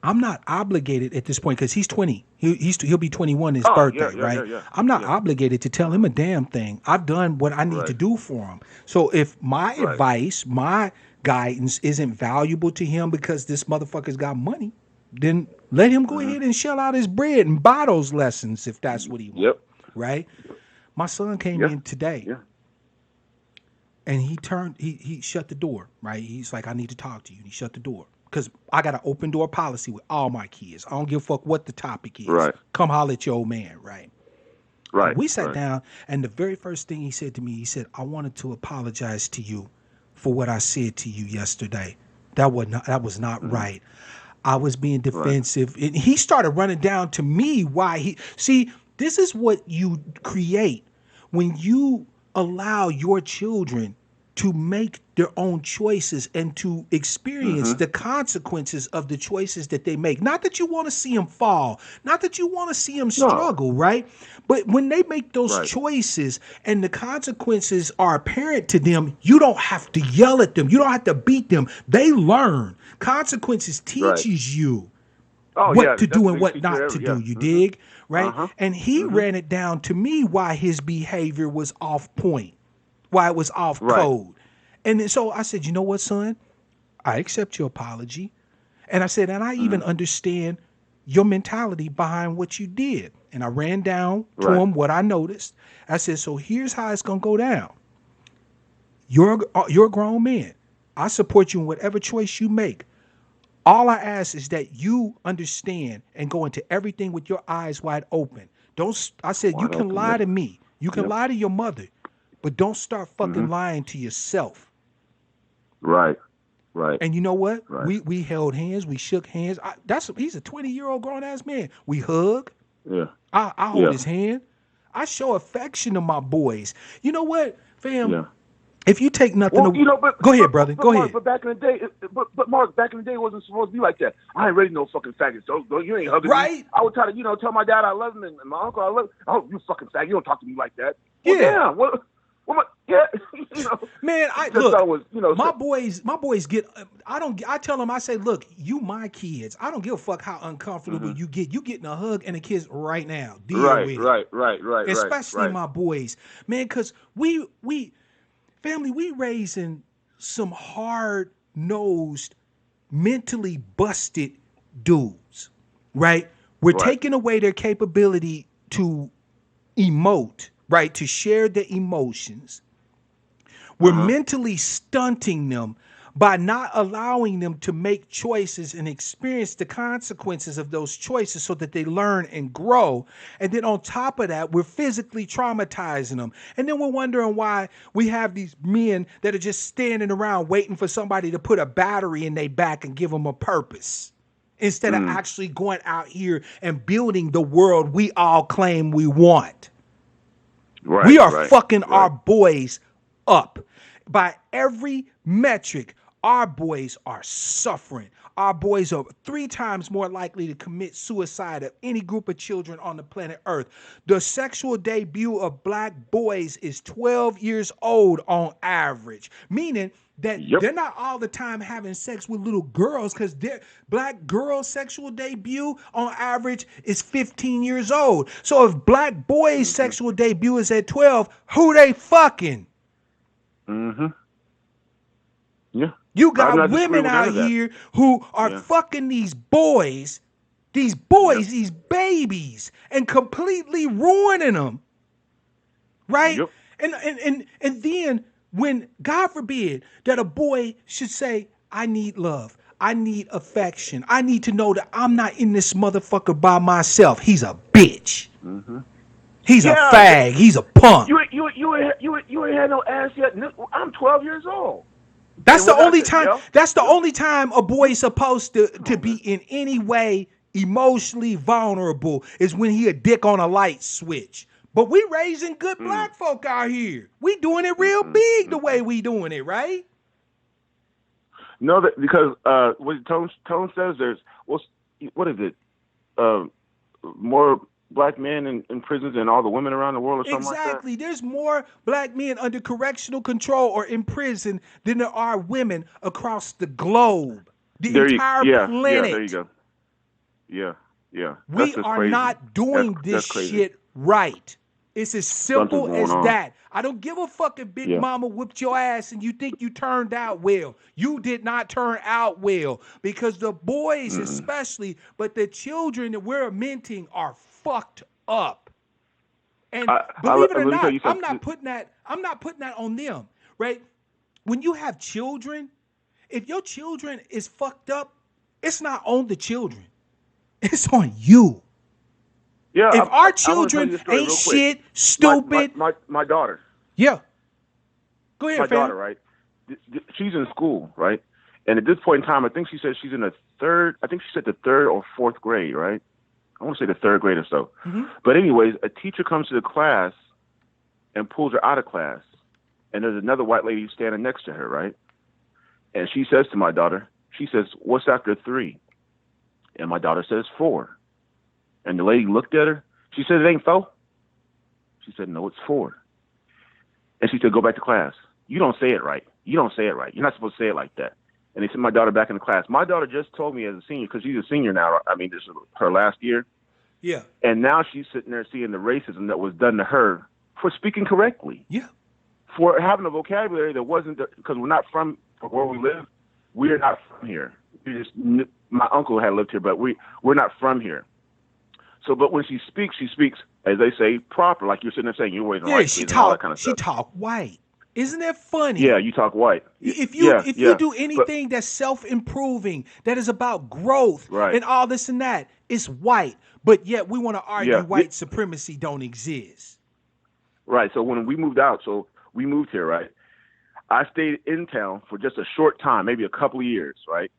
I'm not obligated at this point because he's 20. He'll be 21 his birthday, right?
Yeah.
I'm not obligated to tell him a damn thing. I've done what I need to do for him. So if my advice, my guidance isn't valuable to him because this motherfucker's got money, then let him go ahead and shell out his bread and buy those lessons if that's what he wants, right? My son came in today.
Yeah.
And he shut the door, right? He's like, I need to talk to you. And he shut the door. Because I got an open door policy with all my kids. I don't give a fuck what the topic is.
Right.
Come holler at your old man, right?
Right.
And we sat down, and the very first thing he said to me, he said, I wanted to apologize to you for what I said to you yesterday. That was not right. I was being defensive. And he started running down to me why this is what you create when you allow your children to make their own choices and to experience the consequences of the choices that they make. Not that you want to see them fall, not that you want to see them
No.
struggle, right? But when they make those
Right.
choices and the consequences are apparent to them, you don't have to yell at them. You don't have to beat them. They learn. Consequences
Right.
teaches you
Oh
what
yeah,
to
that's
do
the
and
biggest
what
feature
not
ever.
to
Yeah.
do. You dig? Right?
Uh-huh.
And he ran it down to me why his behavior was off point, why it was off
Right.
code. And then, so I said, you know what, son? I accept your apology. And I said, and I even understand your mentality behind what you did. And I ran down to
Right.
him what I noticed. I said, so here's how it's going to go down. You're a grown man. I support you in whatever choice you make. All I ask is that you understand and go into everything with your eyes wide open. I said, you
Wide
can
open,
lie
yep.
to me. You can
Yep.
lie to your mother, but don't start fucking lying to yourself.
Right. Right.
And you know what?
Right.
We held hands. We shook hands. He's a 20-year-old grown ass man. We hug.
Yeah.
I hold
Yeah.
his hand. I show affection to my boys. You know what, fam?
Yeah.
If you take nothing,
Well, but
go ahead, brother. Go
Mark,
ahead.
But back in the day, Mark, back in the day, it wasn't supposed to be like that. I ain't ready no fucking faggot. So you ain't hugging
Right?
me. I would try to, tell my dad I love him and my uncle I love him. Oh, you fucking faggot. You don't talk to me like that. Well,
Yeah.
damn. What yeah.
Man, I
just
look.
thought it was,
My boys get. I tell them. I say, look, you my kids. I don't give a fuck how uncomfortable you get. You getting a hug and a kiss right now. Deal with it.
Right.
Especially my boys, man, because we family, we raising some hard nosed, mentally busted dudes, right? We're
Right.
taking away their capability to emote, right? To share their emotions. We're mentally stunting them by not allowing them to make choices and experience the consequences of those choices so that they learn and grow. And then on top of that, we're physically traumatizing them. And then we're wondering why we have these men that are just standing around waiting for somebody to put a battery in their back and give them a purpose, instead of actually going out here and building the world we all claim we want.
Right.
We are
right,
fucking
right.
our boys up. By every metric, our boys are suffering. Our boys are 3 times more likely to commit suicide of any group of children on the planet Earth. The sexual debut of black boys is 12 years old on average, meaning that they're not all the time having sex with little girls, because their black girls' sexual debut on average is 15 years old. So if black boys' sexual debut is at 12, who they fucking?
Yeah.
You
I'm
got
not disagreeing
women
with none
out
of that.
here who are fucking these boys, these babies, and completely ruining them. Right?
Yep.
And then when, God forbid, that a boy should say, I need love, I need affection, I need to know that I'm not in this motherfucker by myself. He's a bitch. He's a fag. He's a punk.
You ain't had no ass yet. I'm 12 years old.
That's
And
the
what I
only
said,
time.
yo,
That's the only time a boy is supposed to be in any way emotionally vulnerable, is when he a dick on a light switch. But we raising good black folk out here. We doing it real big the way we doing it, right?
No, because what Tone says, there's what is it? More black men in prisons than all the women around the world, or something like that.
Exactly. There's more black men under correctional control or in prison than there are women across the globe, the entire planet.
Yeah, there you go. Yeah.
We
That's just
are
crazy.
not doing this
crazy.
shit right. It's as simple
Something's going
as
on.
that. I don't give a fuck if Big Mama whipped your ass and you think you turned out well. You did not turn out well, because the boys especially, but the children that we're minting are fucked up. And believe it or not, I'm not putting that on them, right? When you have children, if your children is fucked up, it's not on the children. It's on you.
Yeah.
If our
I wanna tell
children
you a story
ain't
real quick.
shit, stupid.
My daughter.
Yeah. Go ahead,
My
fam.
daughter, right? She's in school, right? And at this point in time, I think she said she's in the third. I think she said the 3rd or 4th grade, right? I want to say the 3rd grade or so. But anyways, a teacher comes to the class and pulls her out of class and there's another white lady standing next to her, right? And she says to my daughter, she says, "What's after 3?" And my daughter says 4. And the lady looked at her. She said, "It ain't 4." She said, "No, it's 4." And she said, "Go back to class. You don't say it right. You don't say it right. You're not supposed to say it like that." And they sent my daughter back in the class. My daughter just told me as a senior, because she's a senior now. I mean, this is her last year.
Yeah.
And now she's sitting there seeing the racism that was done to her for speaking correctly.
Yeah.
For having a vocabulary that wasn't, because we're not from where we live. We're not from here. My uncle had lived here, but we're not from here. So, but when she speaks, as they say, proper, like you're sitting there saying, you're raising right kids and all that kind of stuff.
She talk white. Isn't that funny?
Yeah, you talk white.
If you do anything that's self-improving, that is about growth and all this and that, it's white. But yet we want to argue white supremacy don't exist. Right.
So when we moved out, we moved here, right? I stayed in town for just a short time, maybe a couple of years, right?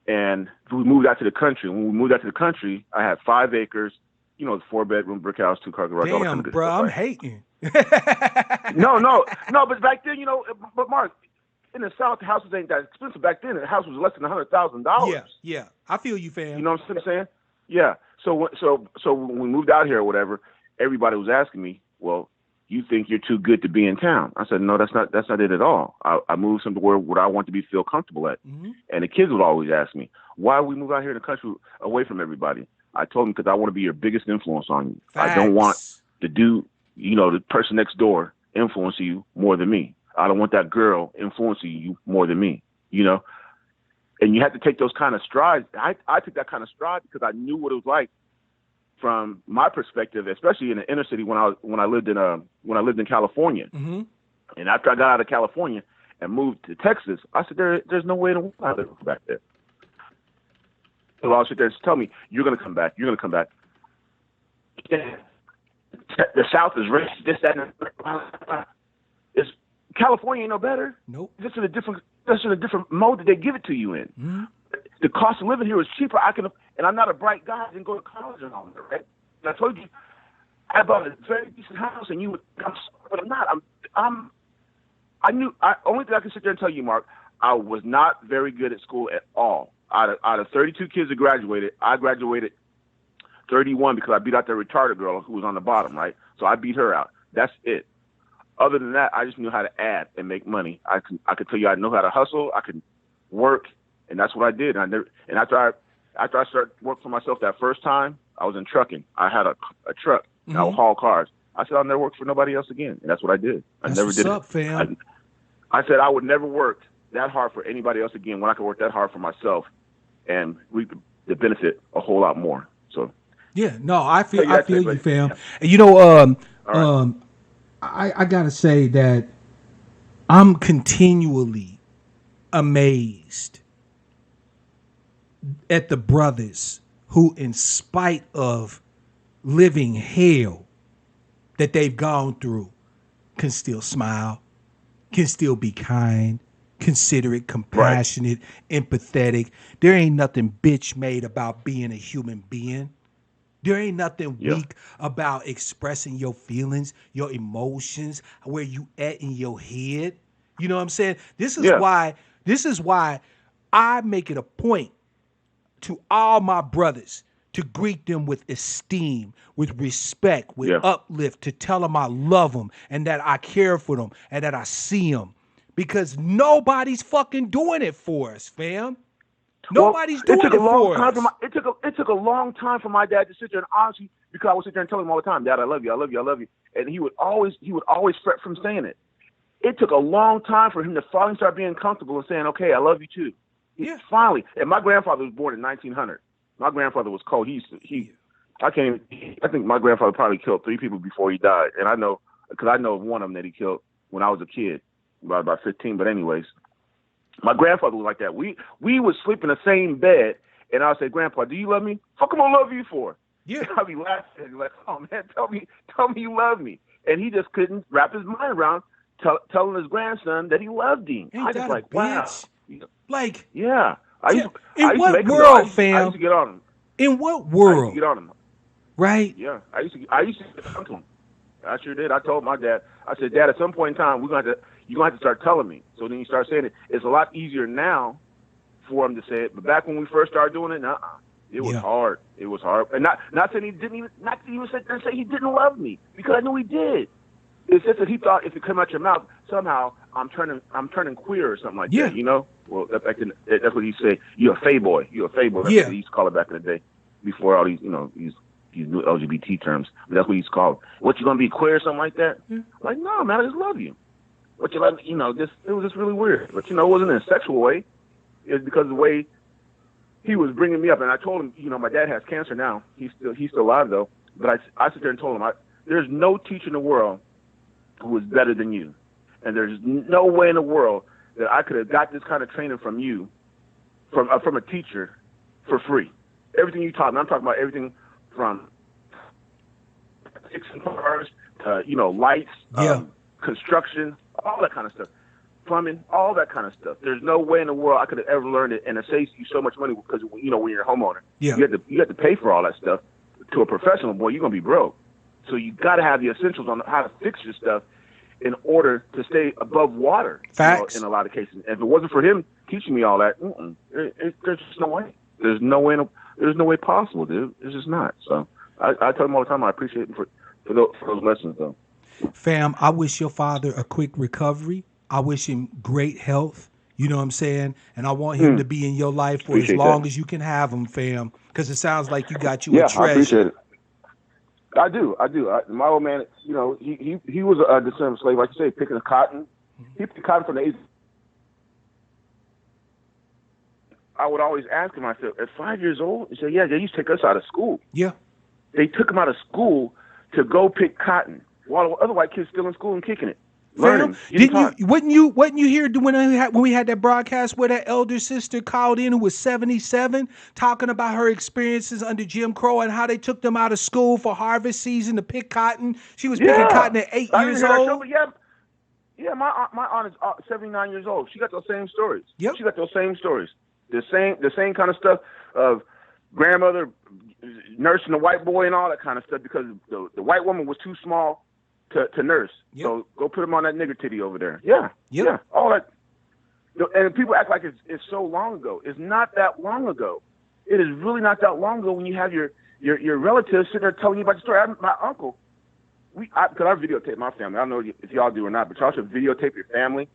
And we moved out to the country. When we moved out to the country, I had 5 acres, the 4-bedroom brick house, 2-car garage.
Damn,
all that kind of good
bro,
stuff,
I'm
right?
hating.
No, but back then, but Mark, in the South, the houses ain't that expensive. Back then, the house was less than $100,000.
Yeah, I feel you, fam.
You know what I'm saying? Yeah. So when we moved out here or whatever, everybody was asking me, "Well, you think you're too good to be in town?" I said, "No, that's not it at all. I moved somewhere where I want to feel comfortable at." Mm-hmm. And the kids would always ask me, "Why we move out here in the country away from everybody?" I told them, because I want to be your biggest influence on you.
Facts.
I don't want the dude, the person next door influencing you more than me. I don't want that girl influencing you more than me, And you have to take those kind of strides. I took that kind of stride because I knew what it was like from my perspective, especially in the inner city when I lived in California. Mm-hmm. And after I got out of California and moved to Texas, I said, there's no way in the world I live back there. So I'll sit there and tell me, "You're going to come back. You're going to come back." Yeah. The South is racist. This, that, and that. California ain't no better.
Nope.
Just in a different mode that they give it to you in. Mm-hmm. The cost of living here is cheaper. And I'm not a bright guy. I didn't go to college and all that, right? And I told you, I bought a very decent house, and but I'm not. Only thing I can sit there and tell you, Mark, I was not very good at school at all. Out of 32 kids that graduated, I graduated 31 because I beat out the retarded girl who was on the bottom, right? So I beat her out. That's it. Other than that, I just knew how to add and make money. I could tell you I know how to hustle. I could work, and that's what I did. And after I started working for myself that first time, I was in trucking. I had a truck. Mm-hmm. I would haul cars. I said I'll never work for nobody else again, and that's what I did.
That's what's up, fam.
I said I would never work that hard for anybody else again when I could work that hard for myself and reap the benefit a whole lot more. So
yeah, no, I feel you, fam.
Yeah.
And I gotta say that I'm continually amazed at the brothers who, in spite of living hell that they've gone through, can still smile, can still be kind, considerate, compassionate, empathetic. There ain't nothing bitch made about being a human being. There ain't nothing weak about expressing your feelings, your emotions, where you at in your head. You know what I'm saying? This is why I make it a point to all my brothers to greet them with esteem, with respect, with uplift, to tell them I love them and that I care for them and that I see them. Because nobody's fucking doing it for us, fam. Nobody's doing it for us.
It took a long time for my dad to sit there and honestly, because I would sit there and tell him all the time, "Dad, I love you, I love you, I love you," and he would always fret from saying it. It took a long time for him to finally start being comfortable and saying, "Okay, I love you too." Finally. And my grandfather was born in 1900. My grandfather was cold. I think my grandfather probably killed 3 people before he died, and I know because I know of one of them that he killed when I was a kid, about 15. But anyways. My grandfather was like that. We would sleep in the same bed, and I would say, "Grandpa, do you love me?" "Fuck, I'm gonna love you for."
Yeah.
And I'd be laughing, like, "Oh man, tell me you love me." And he just couldn't wrap his mind around telling his grandson that he loved him.
Ain't
I
that
just
a
like,
bitch?
wow.
Like,
yeah.
in what world, fam?
I used to get on him.
In what world?
I used to get on him.
Right?
Yeah. I used to get on to him. I sure did. I told my dad, I said, "Dad, at some point in time, we're going to have to," you're going to have to start telling me. So then you start saying it. It's a lot easier now for him to say it. But back when we first started doing it, it was hard. It was hard. And not saying he didn't even, not to even sit there and say he didn't love me, because I knew he did. It's just that he thought if it came out your mouth, somehow I'm turning queer or something like that, you know? Well, that's what he said. You're a fey boy. You're a fey boy. That's what he used to call it back in the day, before all these, you know, these new LGBT terms. But that's what he used to call it. What, you gonna be queer or something like that? Like, no, man, I just love you. But you love, you know, it was just really weird. But you know, it wasn't in a sexual way. It was because of the way he was bringing me up. And I told him, you know, my dad has cancer now. He's still alive though. But I sit there and told him, there's no teacher in the world who is better than you. And there's no way in the world that I could have got this kind of training from you, from a teacher, for free. Everything you taught me, I'm talking about everything from fixing cars, you know, lights, construction, all that kind of stuff, plumbing, all that kind of stuff. There's no way in the world I could have ever learned it, and it saves you so much money because, you know, when you're a homeowner, you have to pay for all that stuff. To a professional, boy, you're gonna be broke. So you got to have the essentials on how to fix your stuff in order to stay above water.
Facts.
You know, in a lot of cases. And if it wasn't for him teaching me all that, there's just no way. There's no way possible, dude. It's just not. So I tell him all the time I appreciate him for those lessons, though.
Fam, I wish your father a quick recovery. I wish him great health. You know what I'm saying? And I want him to be in your life for as long as you can have him, fam. Because it sounds like you got you a treasure.
I appreciate it. I do. My old man, you know, he was a descendant of slave, like you say, picking cotton. He picked cotton from the age. I would always ask him, I said, at 5 years old? He said, yeah, they used to take us out of school. Yeah. They took him out of school to go pick cotton, while other white kids still in school and kicking it. Learning.
Wouldn't you hear when we had that broadcast where that elder sister called in who was 77 talking about her experiences under Jim Crow and how they took them out of school for harvest season to pick cotton? She was picking cotton at 8 years old.
Yeah, my aunt is 79 years old. She got those same stories.
Yep.
She got those same stories. The same kind of stuff of grandmother nursing the white boy and all that kind of stuff because the white woman was too small to nurse. Yep. So go put him on that nigger titty over there. Yeah, all that. And people act like it's so long ago. It's not that long ago. It is really not that long ago when you have your relatives sitting there telling you about the story. My uncle, because I videotape my family. I don't know if y'all do or not, but y'all should videotape your family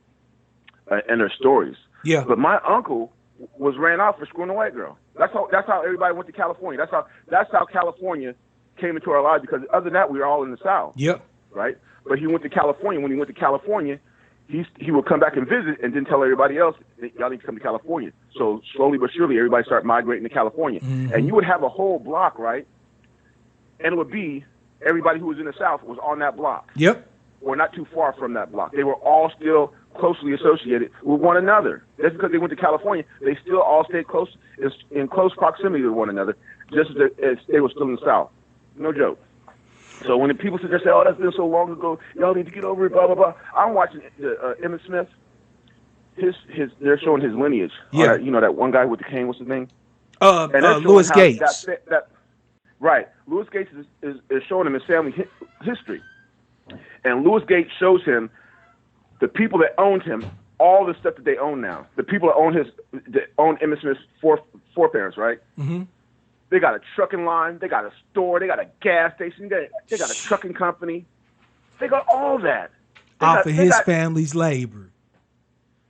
and their stories. Yeah. But my uncle was ran out for screwing a white girl. That's how everybody went to California. That's how California came into our lives, because other than that, we were all in the South. Yep. Right? But he went to California. When he went to California, he would come back and visit and then tell everybody else, y'all need to come to California. So slowly but surely, everybody started migrating to California. Mm-hmm. And you would have a whole block, right? And it would be everybody who was in the South was on that block. Yep. Or not too far from that block. They were all still closely associated with one another. Just because they went to California, they still all stayed close, in close proximity to one another, just as they were still in the South. No joke. So when the people sit there and say, oh, that's been so long ago, y'all need to get over it, blah, blah, blah. I'm watching Emmett Smith. They're showing his lineage. Yeah. You know that one guy with the cane, what's his name? Louis Gates. Right. Louis Gates is showing him his family history. And Louis Gates shows him the people that owned him, all the stuff that they own now. The people that own Emmett Smith's foreparents, right? Mm-hmm. They got a trucking line. They got a store. They got a gas station. They got a trucking company. They got all that.
Off of his family's labor.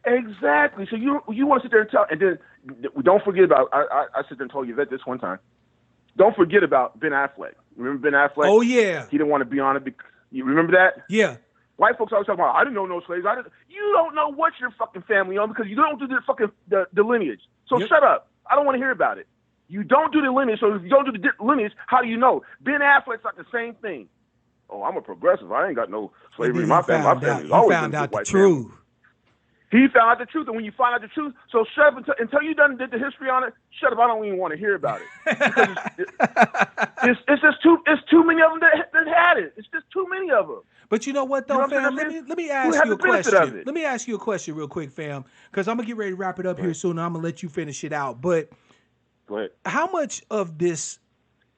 Exactly. So you want to sit there and tell, and then don't forget about, I sit there and told you that this one time. Don't forget about Ben Affleck. Remember Ben Affleck? Oh, yeah. He didn't want to be on it. You remember that? Yeah. White folks always talking about, I didn't know no slaves. You don't know what your fucking family owned because you don't do the lineage. So shut up. I don't want to hear about it. You don't do the lineage, so if you don't do the lineage, how do you know? Ben Affleck's like the same thing. Oh, I'm a progressive. I ain't got no slavery in my family. My family's always been a white family. He found out the truth, and when you find out the truth, so shut up until you done did the history on it. Shut up! I don't even want to hear about it because it's just too many of them that had it. It's just too many of them.
But you know what, though, fam? Let me ask you a question. Let me ask you a question real quick, fam, because I'm gonna get ready to wrap it up here soon. And I'm gonna let you finish it out, but. Go ahead. How much of this,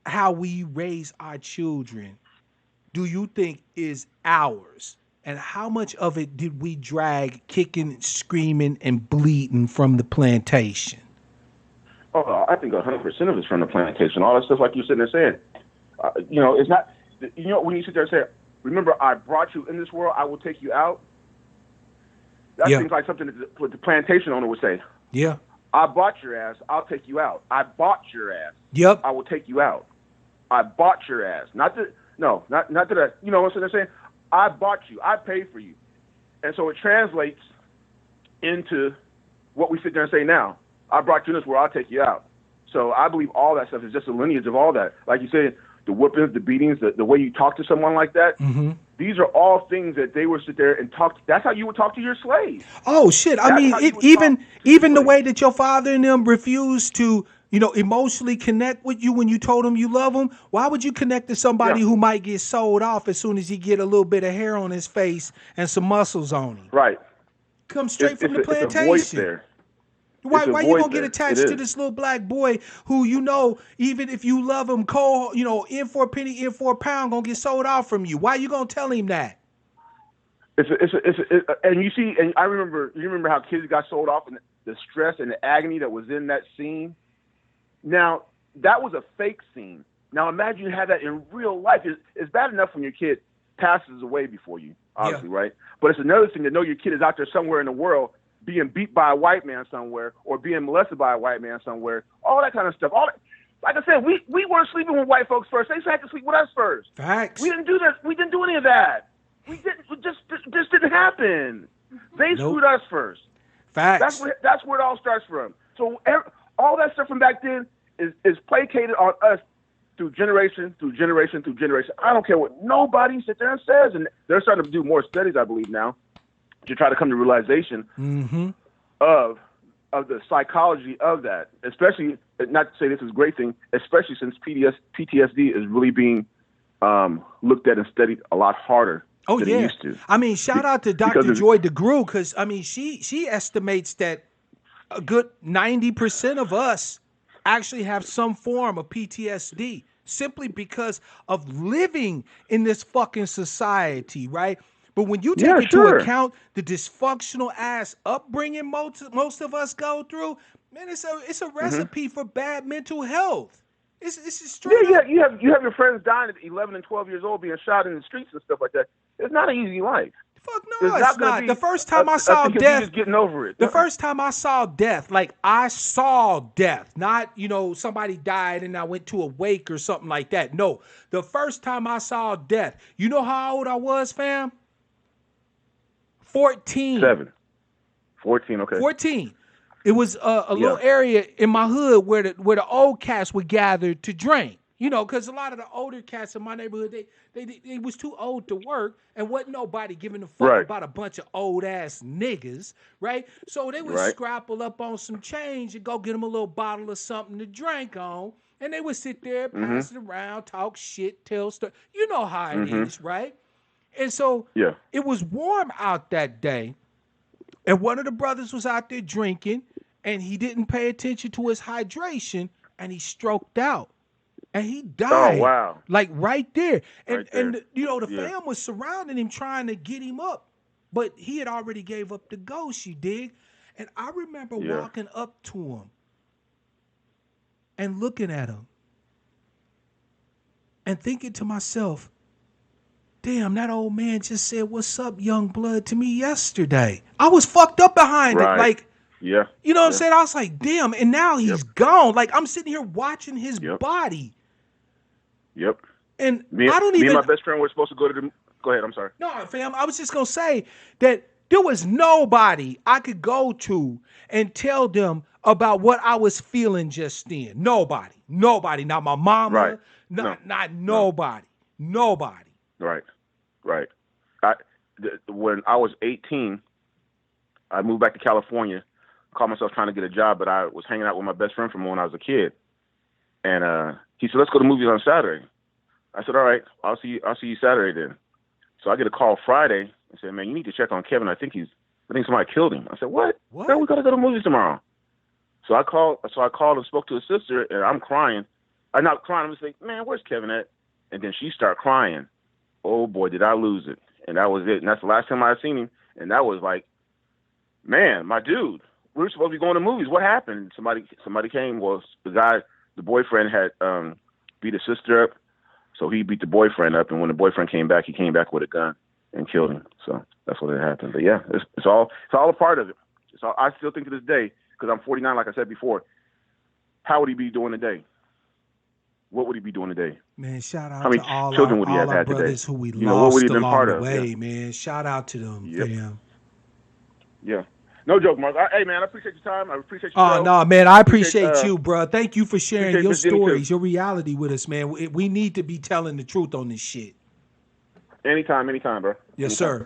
how we raise our children, do you think is ours and how much of it did we drag kicking, screaming, and bleeding from the plantation?
Oh, I think 100% of it's from the plantation. All that stuff, like you're sitting there saying, it's not. When you sit there and say, "Remember, I brought you in this world. I will take you out." That
Yeah.
seems like something that the plantation owner would say.
Yeah.
I bought your ass. I'll take you out. I bought your ass.
Yep.
I will take you out. I bought your ass. Not that. No, not that. You know what I'm saying? I bought you. I paid for you. And so it translates into what we sit there and say now. I brought you in this world. I'll take you out. So I believe all that stuff is just a lineage of all that. Like you said, the whoopings, the beatings, the way you talk to someone like that.
Mm-hmm.
These are all things that they would sit there and talk. That's how you would talk to your slave.
Oh shit! I mean, even the way that your father and them refused to, emotionally connect with you when you told them you love them. Why would you connect to somebody who might get sold off as soon as he get a little bit of hair on his face and some muscles on him?
Right.
Come straight from the plantation.
It's a void there.
Why you gonna get attached to this little black boy who even if you love him cold, in for a penny, in for a pound, gonna get sold off from you? Why you gonna tell him that?
And you see, and you remember how kids got sold off and the stress and the agony that was in that scene. Now that was a fake scene. Now imagine you had that in real life. It's bad enough when your kid passes away before you, obviously, right? But it's another thing to know your kid is out there somewhere in the world being beat by a white man somewhere or being molested by a white man somewhere, all that kind of stuff. Like I said, we weren't sleeping with white folks first. They had to sleep with us first.
Facts.
We didn't do that. We didn't do any of that. We didn't. Just didn't happen. They screwed us first.
Facts.
That's where it all starts from. So all that stuff from back then is placated on us through generation, through generation, through generation. I don't care what nobody sits there and says, and they're starting to do more studies, I believe, now to try to come to realization of the psychology of that, especially, not to say this is a great thing, especially since PTSD is really being looked at and studied a lot harder than it used to.
I mean, shout out to Dr. Joy DeGruy, because, I mean, she estimates that a good 90% of us actually have some form of PTSD simply because of living in this fucking society, right? But when you take into account the dysfunctional ass upbringing most of us go through, man, it's a recipe for bad mental health. It's straight up.
You have your friends dying at 11 and 12 years old, being shot in the streets and stuff like that. It's not an easy life.
Fuck no, it's not. The first time I saw death,
just getting over it.
The first time I saw death, like I saw death, not somebody died and I went to a wake or something like that. No, the first time I saw death, you know how old I was, fam? 14.
14, okay. 14.
It was a little area in my hood where the old cats would gather to drink. Because a lot of the older cats in my neighborhood, they was too old to work and wasn't nobody giving a fuck about a bunch of old ass niggas, right? So they would scrapple up on some change and go get them a little bottle of something to drink on, and they would sit there, pass it around, talk shit, tell stories. You know how it is, right? And so it was warm out that day, and one of the brothers was out there drinking, and he didn't pay attention to his hydration, and he stroked out. And he died.
Oh, wow.
Like right there. And the fam was surrounding him trying to get him up. But he had already gave up the ghost, you dig? And I remember walking up to him and looking at him and thinking to myself, damn, that old man just said, "What's up, young blood," to me yesterday. I was fucked up behind it. Like, you know what I'm saying? I was like, damn, and now he's gone. Like, I'm sitting here watching his body.
Yep.
And
me and my best friend were supposed to go to the... Go ahead, I'm sorry.
No, fam, I was just going to say that there was nobody I could go to and tell them about what I was feeling just then. Nobody. Not my mama. Not nobody. Nobody.
Right. When I was 18, I moved back to California. Called myself trying to get a job, but I was hanging out with my best friend from when I was a kid. And he said, "Let's go to movies on Saturday." I said, "All right, I'll see you Saturday then." So I get a call Friday and said, "Man, you need to check on Kevin. I think somebody killed him." I said, "What? No, we gotta go to movies tomorrow." So I called and spoke to his sister, and I'm crying. I'm not crying. I'm just like, "Man, where's Kevin at?" And then she started crying. Oh boy, did I lose it. and that was it. And that's the last time I seen him. And that was like, man, my dude, we were supposed to be going to movies. What happened? Somebody came. Well, the boyfriend had beat his sister up, so he beat the boyfriend up. And when the boyfriend came back, he came back with a gun and killed him. So that's what had happened. But yeah, it's all a part of it. So I still think to this day, because I'm 49, like I said before, how would he be doing today? What would he be doing today?
Man, shout out
How many
to all
children
our,
would he have
all our
had today?
brothers who we
What would he
lost
have been
along
part
the
of?
way,
Yeah.
man. Shout out to them,
Yep.
fam.
Yeah. No joke, Mark. Hey, man, I appreciate your time. I appreciate your
Oh,
show.
no, man, I
Appreciate,
appreciate you, bro. Thank you for sharing
appreciate
your
Miss Jenny, too.
stories, your reality with us, man. We need to be telling the truth on this shit.
Anytime, bro.
Yes,
Anytime.
sir.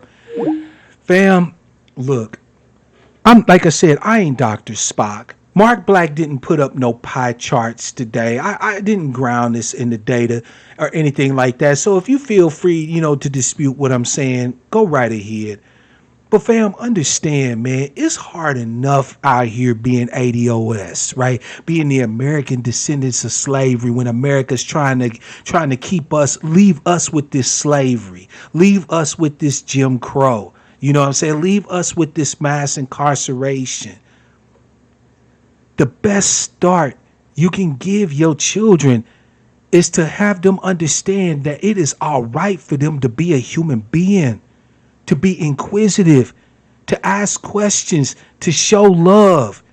Fam, look, like I said, I ain't Dr. Spock. Mark Black didn't put up no pie charts today. I didn't ground this in the data or anything like that. So if you feel free, to dispute what I'm saying, go right ahead. But fam, understand, man, it's hard enough out here being ADOS, right? Being the American descendants of slavery when America's trying to leave us with this slavery, leave us with this Jim Crow. You know what I'm saying? Leave us with this mass incarceration. The best start you can give your children is to have them understand that it is all right for them to be a human being, to be inquisitive, to ask questions, to show love,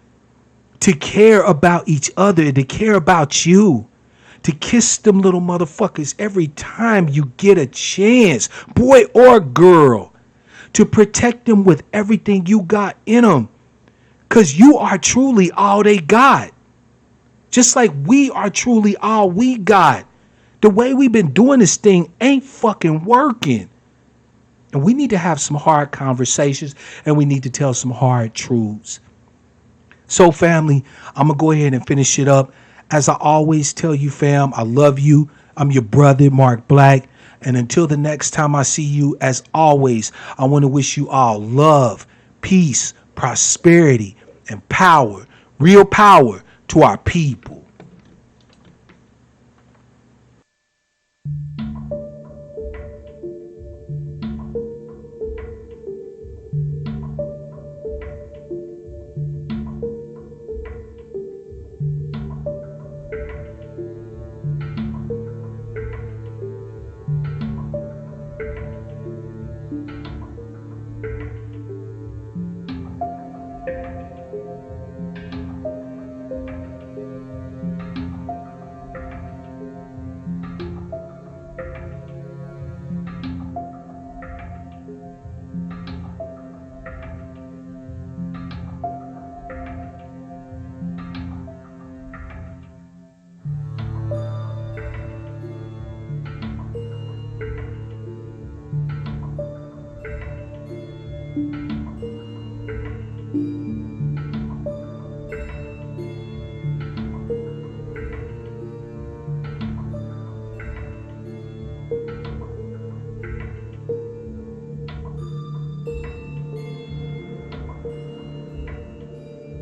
to care about each other, to care about you, to kiss them little motherfuckers every time you get a chance, boy or girl, to protect them with everything you got in them, because you are truly all they got. Just like we are truly all we got. The way we've been doing this thing ain't fucking working. And we need to have some hard conversations, and we need to tell some hard truths. So, family, I'm going to go ahead and finish it up. As I always tell you, fam, I love you. I'm your brother, Mark Black. And until the next time I see you, as always, I want to wish you all love, peace, prosperity, and power. Real power to our people.